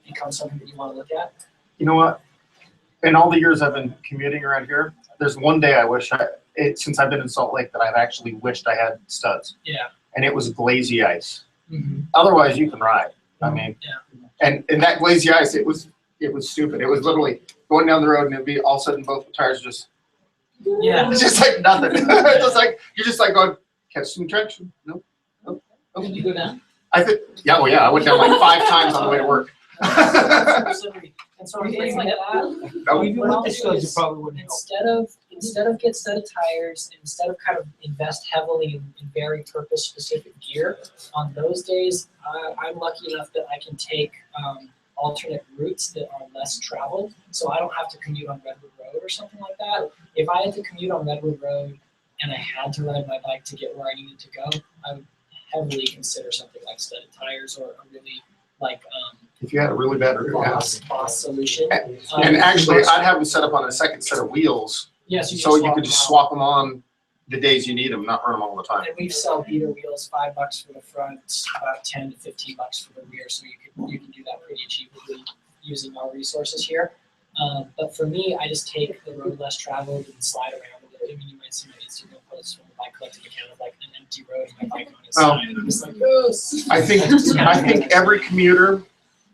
become something that you want to look at. You know what? In all the years I've been commuting around here, there's one day I wish since I've been in Salt Lake, that I've actually wished I had studs. Yeah. and it was glazy ice. Mhm. Otherwise, you can ride. I mean, Yeah. and that glazy ice, it was stupid. It was literally going down the road, and it'd be all of a sudden both the tires just. Yeah. It's just like nothing. It's just like you're just like going catch some traction. Nope. Did you go down? I think I went down like 5 times on the way to work. And so on things like that, Nope. Even what I'll with the do studs, it is, probably wouldn't help. instead of get studded tires, instead of kind of invest heavily in very purpose specific gear, on those days, I'm lucky enough that I can take alternate routes that are less traveled, so I don't have to commute on Redwood Road or something like that. If I had to commute on Redwood Road and I had to ride my bike to get where I needed to go, I would heavily consider something like studded tires or a really like If you had a really bad route. boss solution. And actually, I'd have them set up on a second set of wheels, Yes, so you could just swap them on the days you need them, not run them all the time. And we sell beater wheels, $5 for the front, about 10 to 15 bucks for the rear, so you can do that pretty cheaply using our resources here. But for me, I just take the road less traveled and slide around with it. I mean, you might see my Instagram posts from the bike collecting account of like an empty road and my bike on its side. I'm just like, yes. I think every commuter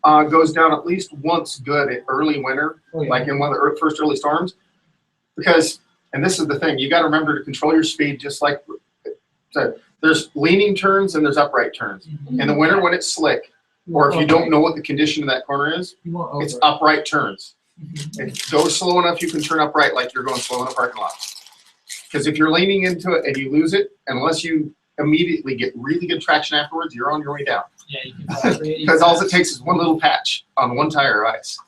goes down at least once good at early winter, like in one of the first early storms, because, and this is the thing, you got to remember to control your speed, just like there's leaning turns and there's upright turns. In the winter when it's slick, or if you don't know what the condition of that corner is, it's upright turns. If it goes slow enough, you can turn upright like you're going slow in a parking lot. Because if you're leaning into it and you lose it, unless you immediately get really good traction afterwards, you're on your way down. Yeah, you can Because all it takes is one little patch on one tire of ice.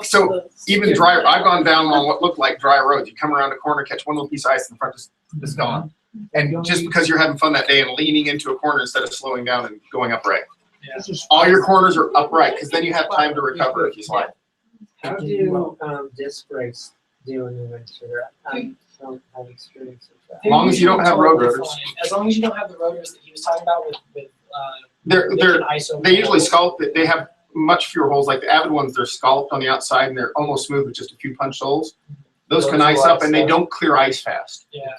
So even dry, I've gone down on what looked like dry roads. You come around a corner, catch one little piece of ice in the front, is gone. And just because you're having fun that day and leaning into a corner instead of slowing down and going upright. Yeah. All your corners are upright because then you have time to recover if you slide. How do disc brakes do in the winter? I don't have experience with that. As long as you don't have road rotors. As long as you don't have the rotors that he was talking about with They usually scallop it. They have much fewer holes. Like the Avid ones, they're scalloped on the outside and they're almost smooth with just a few punch holes. Those can ice up and they don't clear ice fast. Yeah.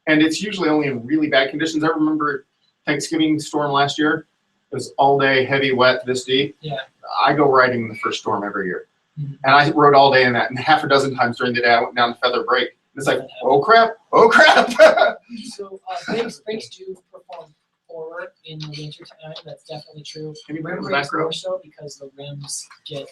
And it's usually only in really bad conditions. I remember Thanksgiving storm last year. It was all day, heavy, wet, this deep. Yeah. I go riding in the first storm every year. And I rode all day in that. And half a dozen times during the day, I went down to Feather Break. It's like, oh crap, oh crap. So brakes do perform poorer in the winter time. That's definitely true. Can you bring Rim the back brakes row? more so because the rims get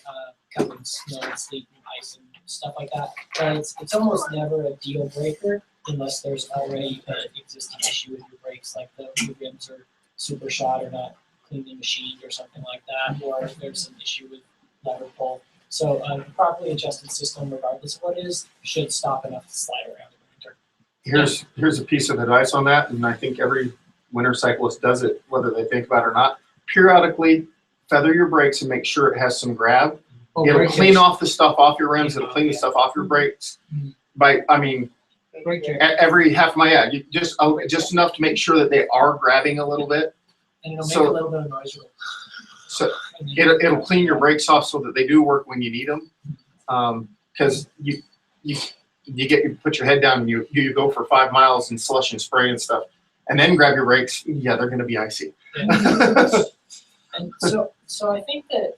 covered in snow and sleet and ice and stuff like that. But it's almost never a deal breaker unless there's already an existing issue with your brakes, like the rims are super shot or not cleanly machined or something like that, or if there's an issue with lever pull. So a properly adjusted system, regardless of what it is, should stop enough to slide around in the winter. Here's a piece of advice on that, and I think every winter cyclist does it, whether they think about it or not. Periodically feather your brakes and make sure it has some grab. It'll clean off the stuff off your rims. It'll clean the stuff off your brakes. Every half mile, you just enough to make sure that they are grabbing a little bit. And it'll make a little bit of noise. So it'll clean your brakes off so that they do work when you need them. Because you put your head down and you go for 5 miles in slush and spray and stuff, and then grab your brakes. Yeah, they're going to be icy. Yeah. And so I think that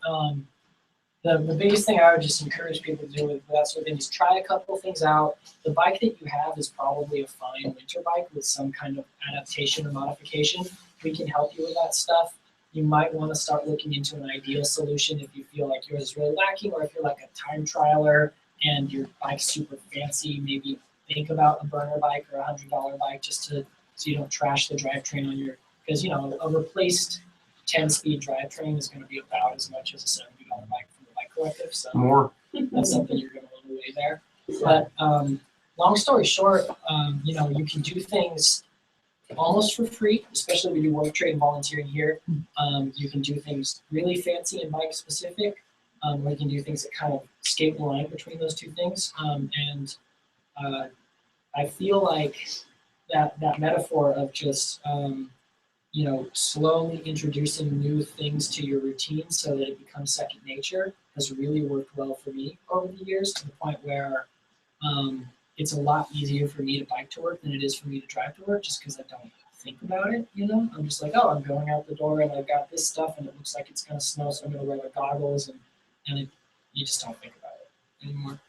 the biggest thing I would just encourage people to do with that sort of thing is try a couple things out. The bike that you have is probably a fine winter bike with some kind of adaptation or modification. We can help you with that stuff. You might want to start looking into an ideal solution if you feel like yours is really lacking, or if you're like a time trialer and your bike's super fancy, maybe think about a burner bike or $100 bike just so you don't trash the drivetrain on your, because a replaced 10-speed drivetrain is going to be about as much as a $70 bike from the Bike Collective. So more. That's something you're going to want to weigh there. But long story short, you can do things almost for free, especially when you work trade and volunteering here. You can do things really fancy and bike specific. Or you can do things that kind of skate the line between those two things. And I feel like that metaphor of just slowly introducing new things to your routine so that it becomes second nature has really worked well for me over the years, to the point where it's a lot easier for me to bike to work than it is for me to drive to work, just because I don't think about it, you know? I'm just like, oh, I'm going out the door and I've got this stuff and it looks like it's gonna snow, so I'm gonna wear my goggles and you just don't think about it anymore.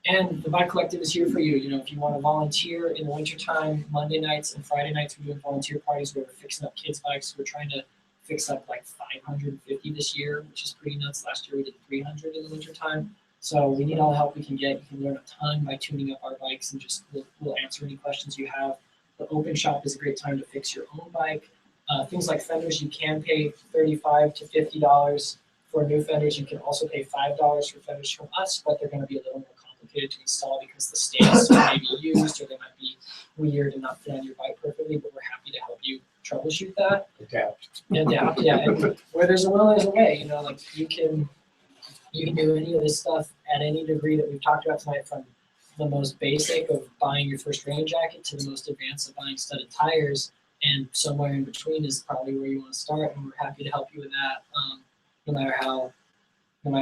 And the Bike Collective is here for you. You know, if you want to volunteer in the wintertime, Monday nights and Friday nights, we're doing volunteer parties where we're fixing up kids' bikes. We're trying to fix up like 550 this year, which is pretty nuts. Last year we did 300 in the wintertime. So we need all the help we can get. You can learn a ton by tuning up our bikes and just we'll answer any questions you have. The open shop is a great time to fix your own bike. Things like fenders, you can pay $35 to $50 for new fenders. You can also pay $5 for fenders from us, but they're going to be a little more complicated to install because the stands may be used or they might be weird and not fit on your bike perfectly, but we're happy to help you troubleshoot that. Adapt, yeah. And where there's a will, there's a way. You know, like you can do any of this stuff at any degree that we've talked about tonight, from the most basic of buying your first rain jacket to the most advanced of buying studded tires, and somewhere in between is probably where you want to start, and we're happy to help you with that, no matter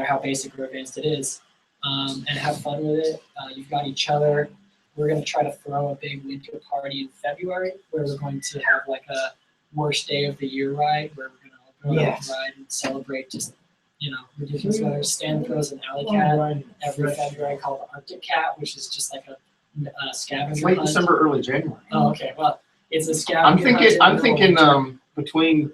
how basic or advanced it is. And have fun with it. You've got each other. We're going to try to throw a big winter party in February where we're going to have like a worst day of the year ride where we're going to go out and ride and celebrate just, you know, ridiculous weather. Stan throws an alley cat every February called the Arctic Cat, which is just like a scavenger Late hunt. December, early January. Oh, okay. Well, it's a scavenger hunt. I'm thinking between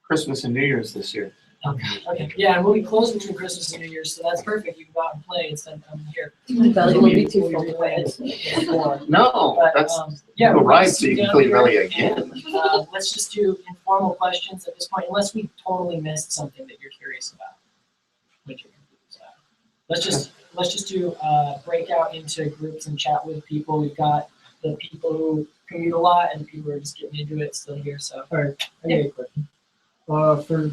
Christmas and New Year's this year. Okay. Yeah, and we'll be closed between Christmas and New Year's, so that's perfect. You can go out and play instead of coming here. Belly will be too full. No, But, that's yeah, go we're ride gonna so you sit can down feel your here belly again. and, let's just do informal questions at this point, unless we totally missed something that you're curious about. Which you're confused about. Let's just do break out into groups and chat with people. We've got the people who commute a lot and the people who are just getting into it still here. So All right, I got a question. For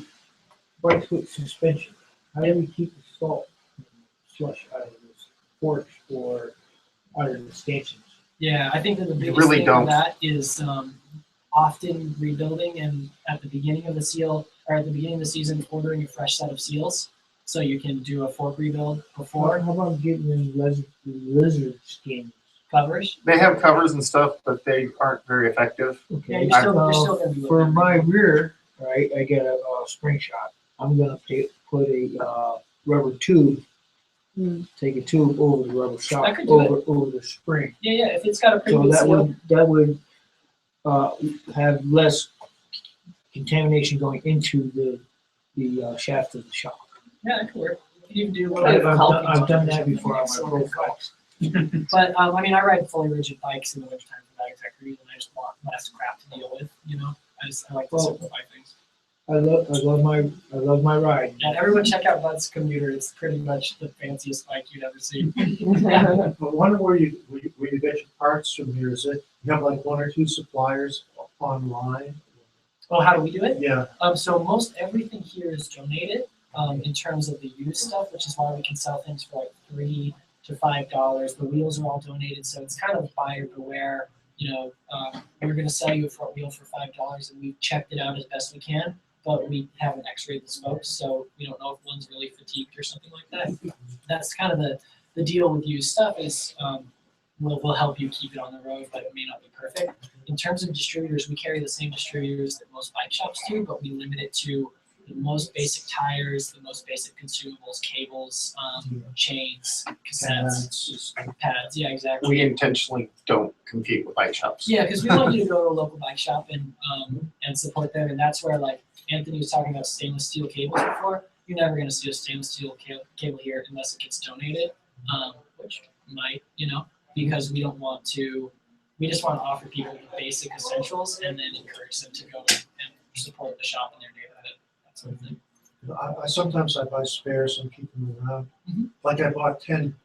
bikes with suspension, how do we keep the salt and slush out of this porch or out of the stanchions? yeah, I think that the biggest really thing don't. on that is often rebuilding and at the beginning of the season ordering a fresh set of seals so you can do a fork rebuild before. How about getting in lizard skin covers? They have covers and stuff, but they aren't very effective. Yeah, you're still gonna be for looking my at it. rear, right, I get a spring shot. I'm gonna put a rubber tube, take a tube over the rubber shot, That could do it. over the spring. Yeah, if it's got a pretty So good seal. that would have less contamination going into the shaft of the shock. Yeah, that could work. You could even do a little bit of caulking. I've done that before on my profiles. But I mean, I ride fully rigid bikes in the wintertime for that exact reason. I just want less crap to deal with, you know. I like to simplify things. I love my ride. And everyone check out Bud's Commuter. It's pretty much the fanciest bike you'd ever see. But wonder where you get your parts from here. Is it, you have like one or two suppliers online? Well, how do we do it? Yeah. So most everything here is donated in terms of the used stuff, which is why we can sell things for like $3 to $5. The wheels are all donated, so it's kind of buyer beware. You know, we're going to sell you a front wheel for $5, and we've checked it out as best we can, but we haven't x-rayed the spokes, so we don't know if one's really fatigued or something like that. That's kind of the deal with used stuff is we'll help you keep it on the road, but it may not be perfect. In terms of distributors, we carry the same distributors that most bike shops do, but we limit it to the most basic tires, the most basic consumables, cables, chains, cassettes, pads. Yeah, exactly. We intentionally don't compete with bike shops. Yeah, because we want you to go to a local bike shop and support them, and that's where, like Anthony was talking about stainless steel cables before. You're never going to see a stainless steel cable here unless it gets donated, which might, you know, because we don't want to. We just want to offer people the basic essentials and then encourage them to go and support the shop in their neighborhood. That sort of thing. Sometimes I buy spares and keep them around. Mhm. Like I bought 10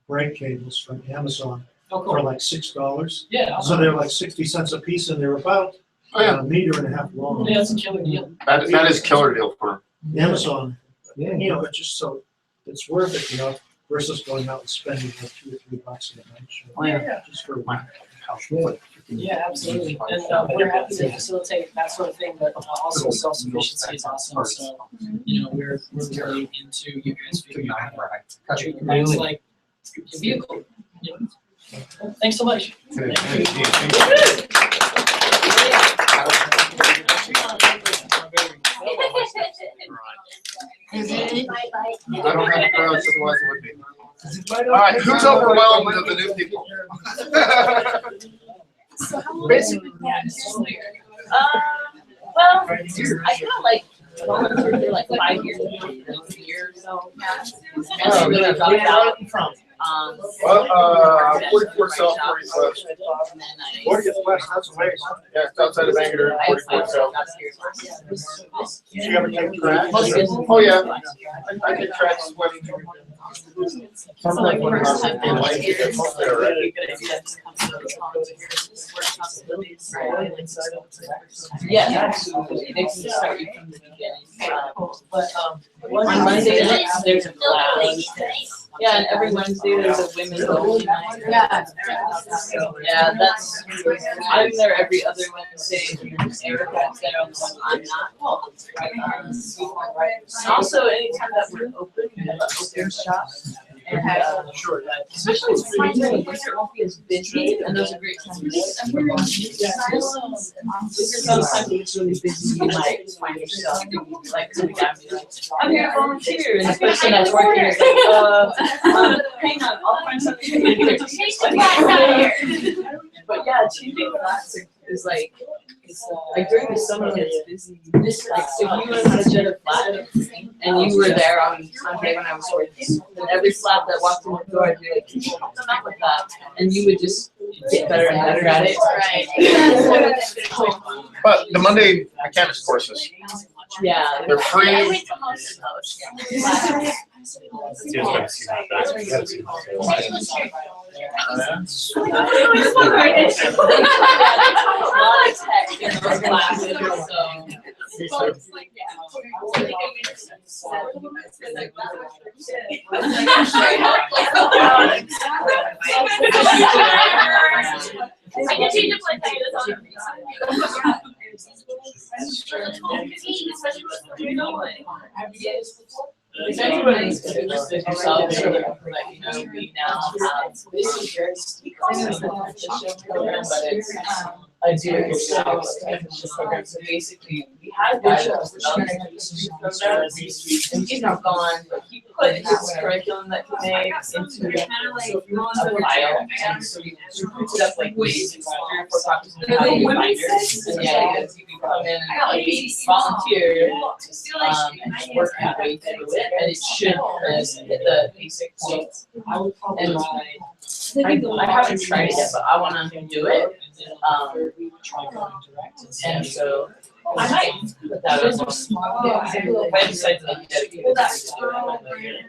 brake cables from Amazon Oh, cool. for like $6. Yeah. So they're like 60 cents a piece, and they're about a meter and a half long. Yeah, that's a killer deal. That is killer deal for Amazon. Yeah. You know, it's just so it's worth it, you know, versus going out and spending like $2 or $3 a night. So, Yeah. just for my house. Yeah, absolutely. And we're happy to facilitate that sort of thing, but also self-sufficiency is awesome. So, you know, we're really into you guys figuring out how to treat your bikes like your vehicle. You know? Thanks so much. I don't have crowds, otherwise it would be. All right, who's overwhelmed of the new people? So how long basically well, I kind of like volunteered for like 5 years, a year or so. And I really dropped out from. 44 South, 46. 40 West, that's a ways. Yeah, it's outside of Bangor, 44 South. You ever take tracks? Oh, yeah. I take tracks when. Something when I'm in life, it's mostly already. Yeah, absolutely. They can start you from the beginning. But on Monday, there's a class. Yeah, and every Wednesday there's a women's only night. Yeah. Yeah, that's, I'm there every other Wednesday. Erica's there on the one I'm not. Also, anytime that we're open, we have an open shop. And sure, especially in springtime, winter won't be as busy, and those are great times. Sometimes it's really busy, you might find yourself like coming at me like, I'm here to volunteer, and the person that's working is like, hang on, I'll find something to do. But yeah, changing flats is like during the summer when it's busy, like if you went on a jet of flat and you were there on Sunday when I was working, then every flat that walked in the door, I'd be like, can you help them out with that? And you would just get better and better at it. Right. But the Monday mechanics courses. Yeah. They're free. I can change it like that. If anybody's interested yourselves or that we now have this year, program, but it's a do-it-yourself apprenticeship program. So basically, we had workshops with other programs, and he's not gone, but he put his curriculum that he made into a file, and so we put up like ways, 3 or 4 copies of how to do binders. And yeah, you can come in and volunteer and work your way through it, and it should hit the basic points. And I haven't tried it yet, but I want to do it. And so I might put that as a small. If I decide to dedicate it to it, I'm not really great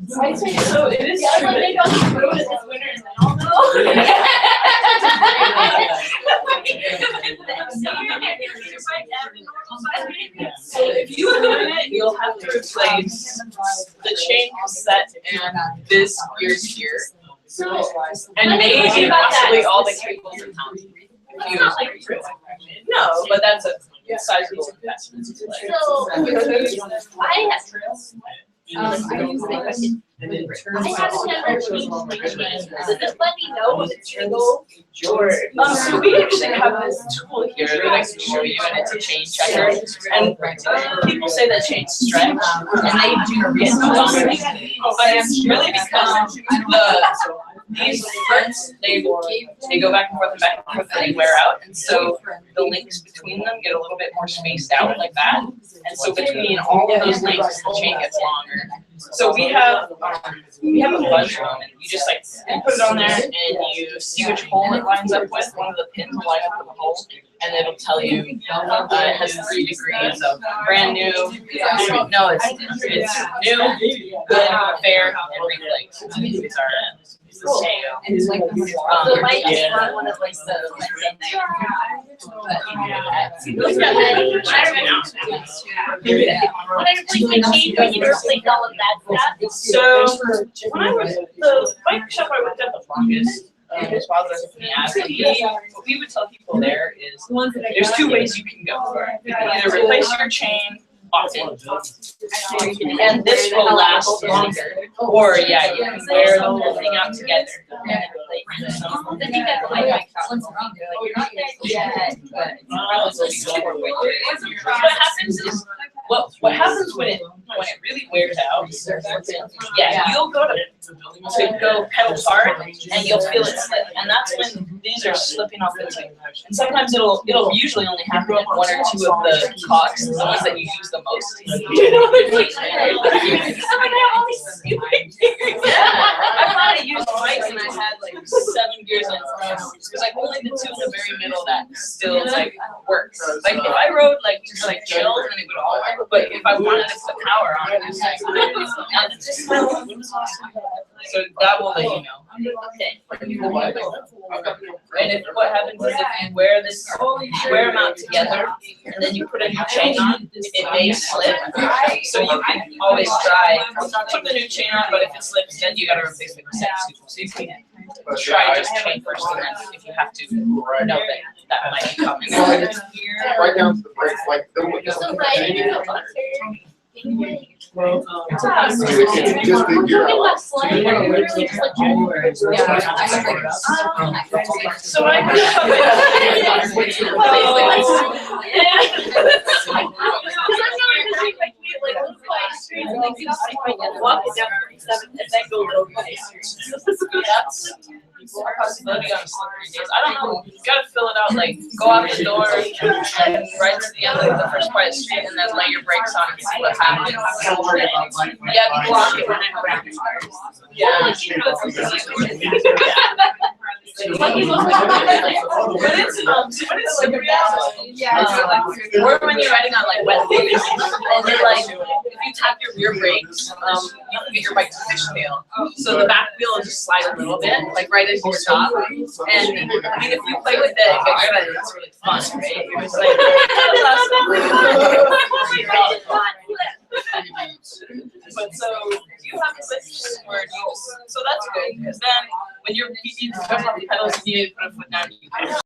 So it is true that they don't go to this winter and I don't know. So if you are doing it, you'll have to replace the chain cassette and this gears here. And maybe possibly all the cables in town. No, but that's a sizable investment. So, I have trails. I use the I haven't ever changed my chain. So just let me know if it's go. So we actually have this tool here that I can show you, and it's a chain checker. And people say that chains stretch, and they do get longer. But it's really because these parts, they go back and forth and back and forth, and they wear out, and so the links between them get a little bit more spaced out like that, and so between all of those links, the chain gets longer. So we have a bunch of them, and you just like you put it on there, and you see which hole it lines up with. One of the pins will line up with the hole, and it'll tell you it has 3 degrees of brand new. No, it's new, good, fair, and replaced. These are the same. So it might just run one of like the Wednesday nights. When I replaced my chain, do I need to replace all of that stuff? So when I was the bike shop I worked at the longest, was while I was in the Abbey, what we would tell people there is there's 2 ways you can go for it. You can either replace your chain often, and this will last longer, or yeah, you can wear the whole thing out together. I think that's what I like. Once you're like, you're not there yet, but you probably will be before winter. What happens is what happens when it really wears out, yeah, you'll go to go pedal hard and you'll feel it slip, and that's when these are slipping off the tube. And sometimes it'll usually only happen in 1 or 2 of the cogs, the ones that you use the most. You know what I thought I used bikes and I had like 7 gears in front. There's like only the 2 in the very middle that still like works. Like if I rode like just like chill, then it would all work. But if I wanted to put power on it, it's like so that will let you know. And if what happens is if you wear them out together, and then you put a new chain on, it may slip. So you can always try put the new chain on, but if it slips, then you gotta replace the cassette. So you can try just chain first, and then if you have to know that might be coming. Right down to the brakes, like the So riding in a bus it's just the gear out. So I walk it down 37 and then go little by. That's a possibility on slippery days. I don't know. You gotta fill it out. Like go out the door and right to the end of the first part of the street, and then lay your brakes on and see what happens. Yeah, block it. Yeah. But it's slippery out. Or when you're riding on like wet things, and then like if you tap your rear brakes, you can get your bike to fishtail. So the back wheel will just slide a little bit, like right as you stop. And I mean, if you play with it and get good at it, it's really fun, right? You're just like, but so you have clicks where you just, so that's good, because then when you're you jump on the pedals and you put a foot down, you can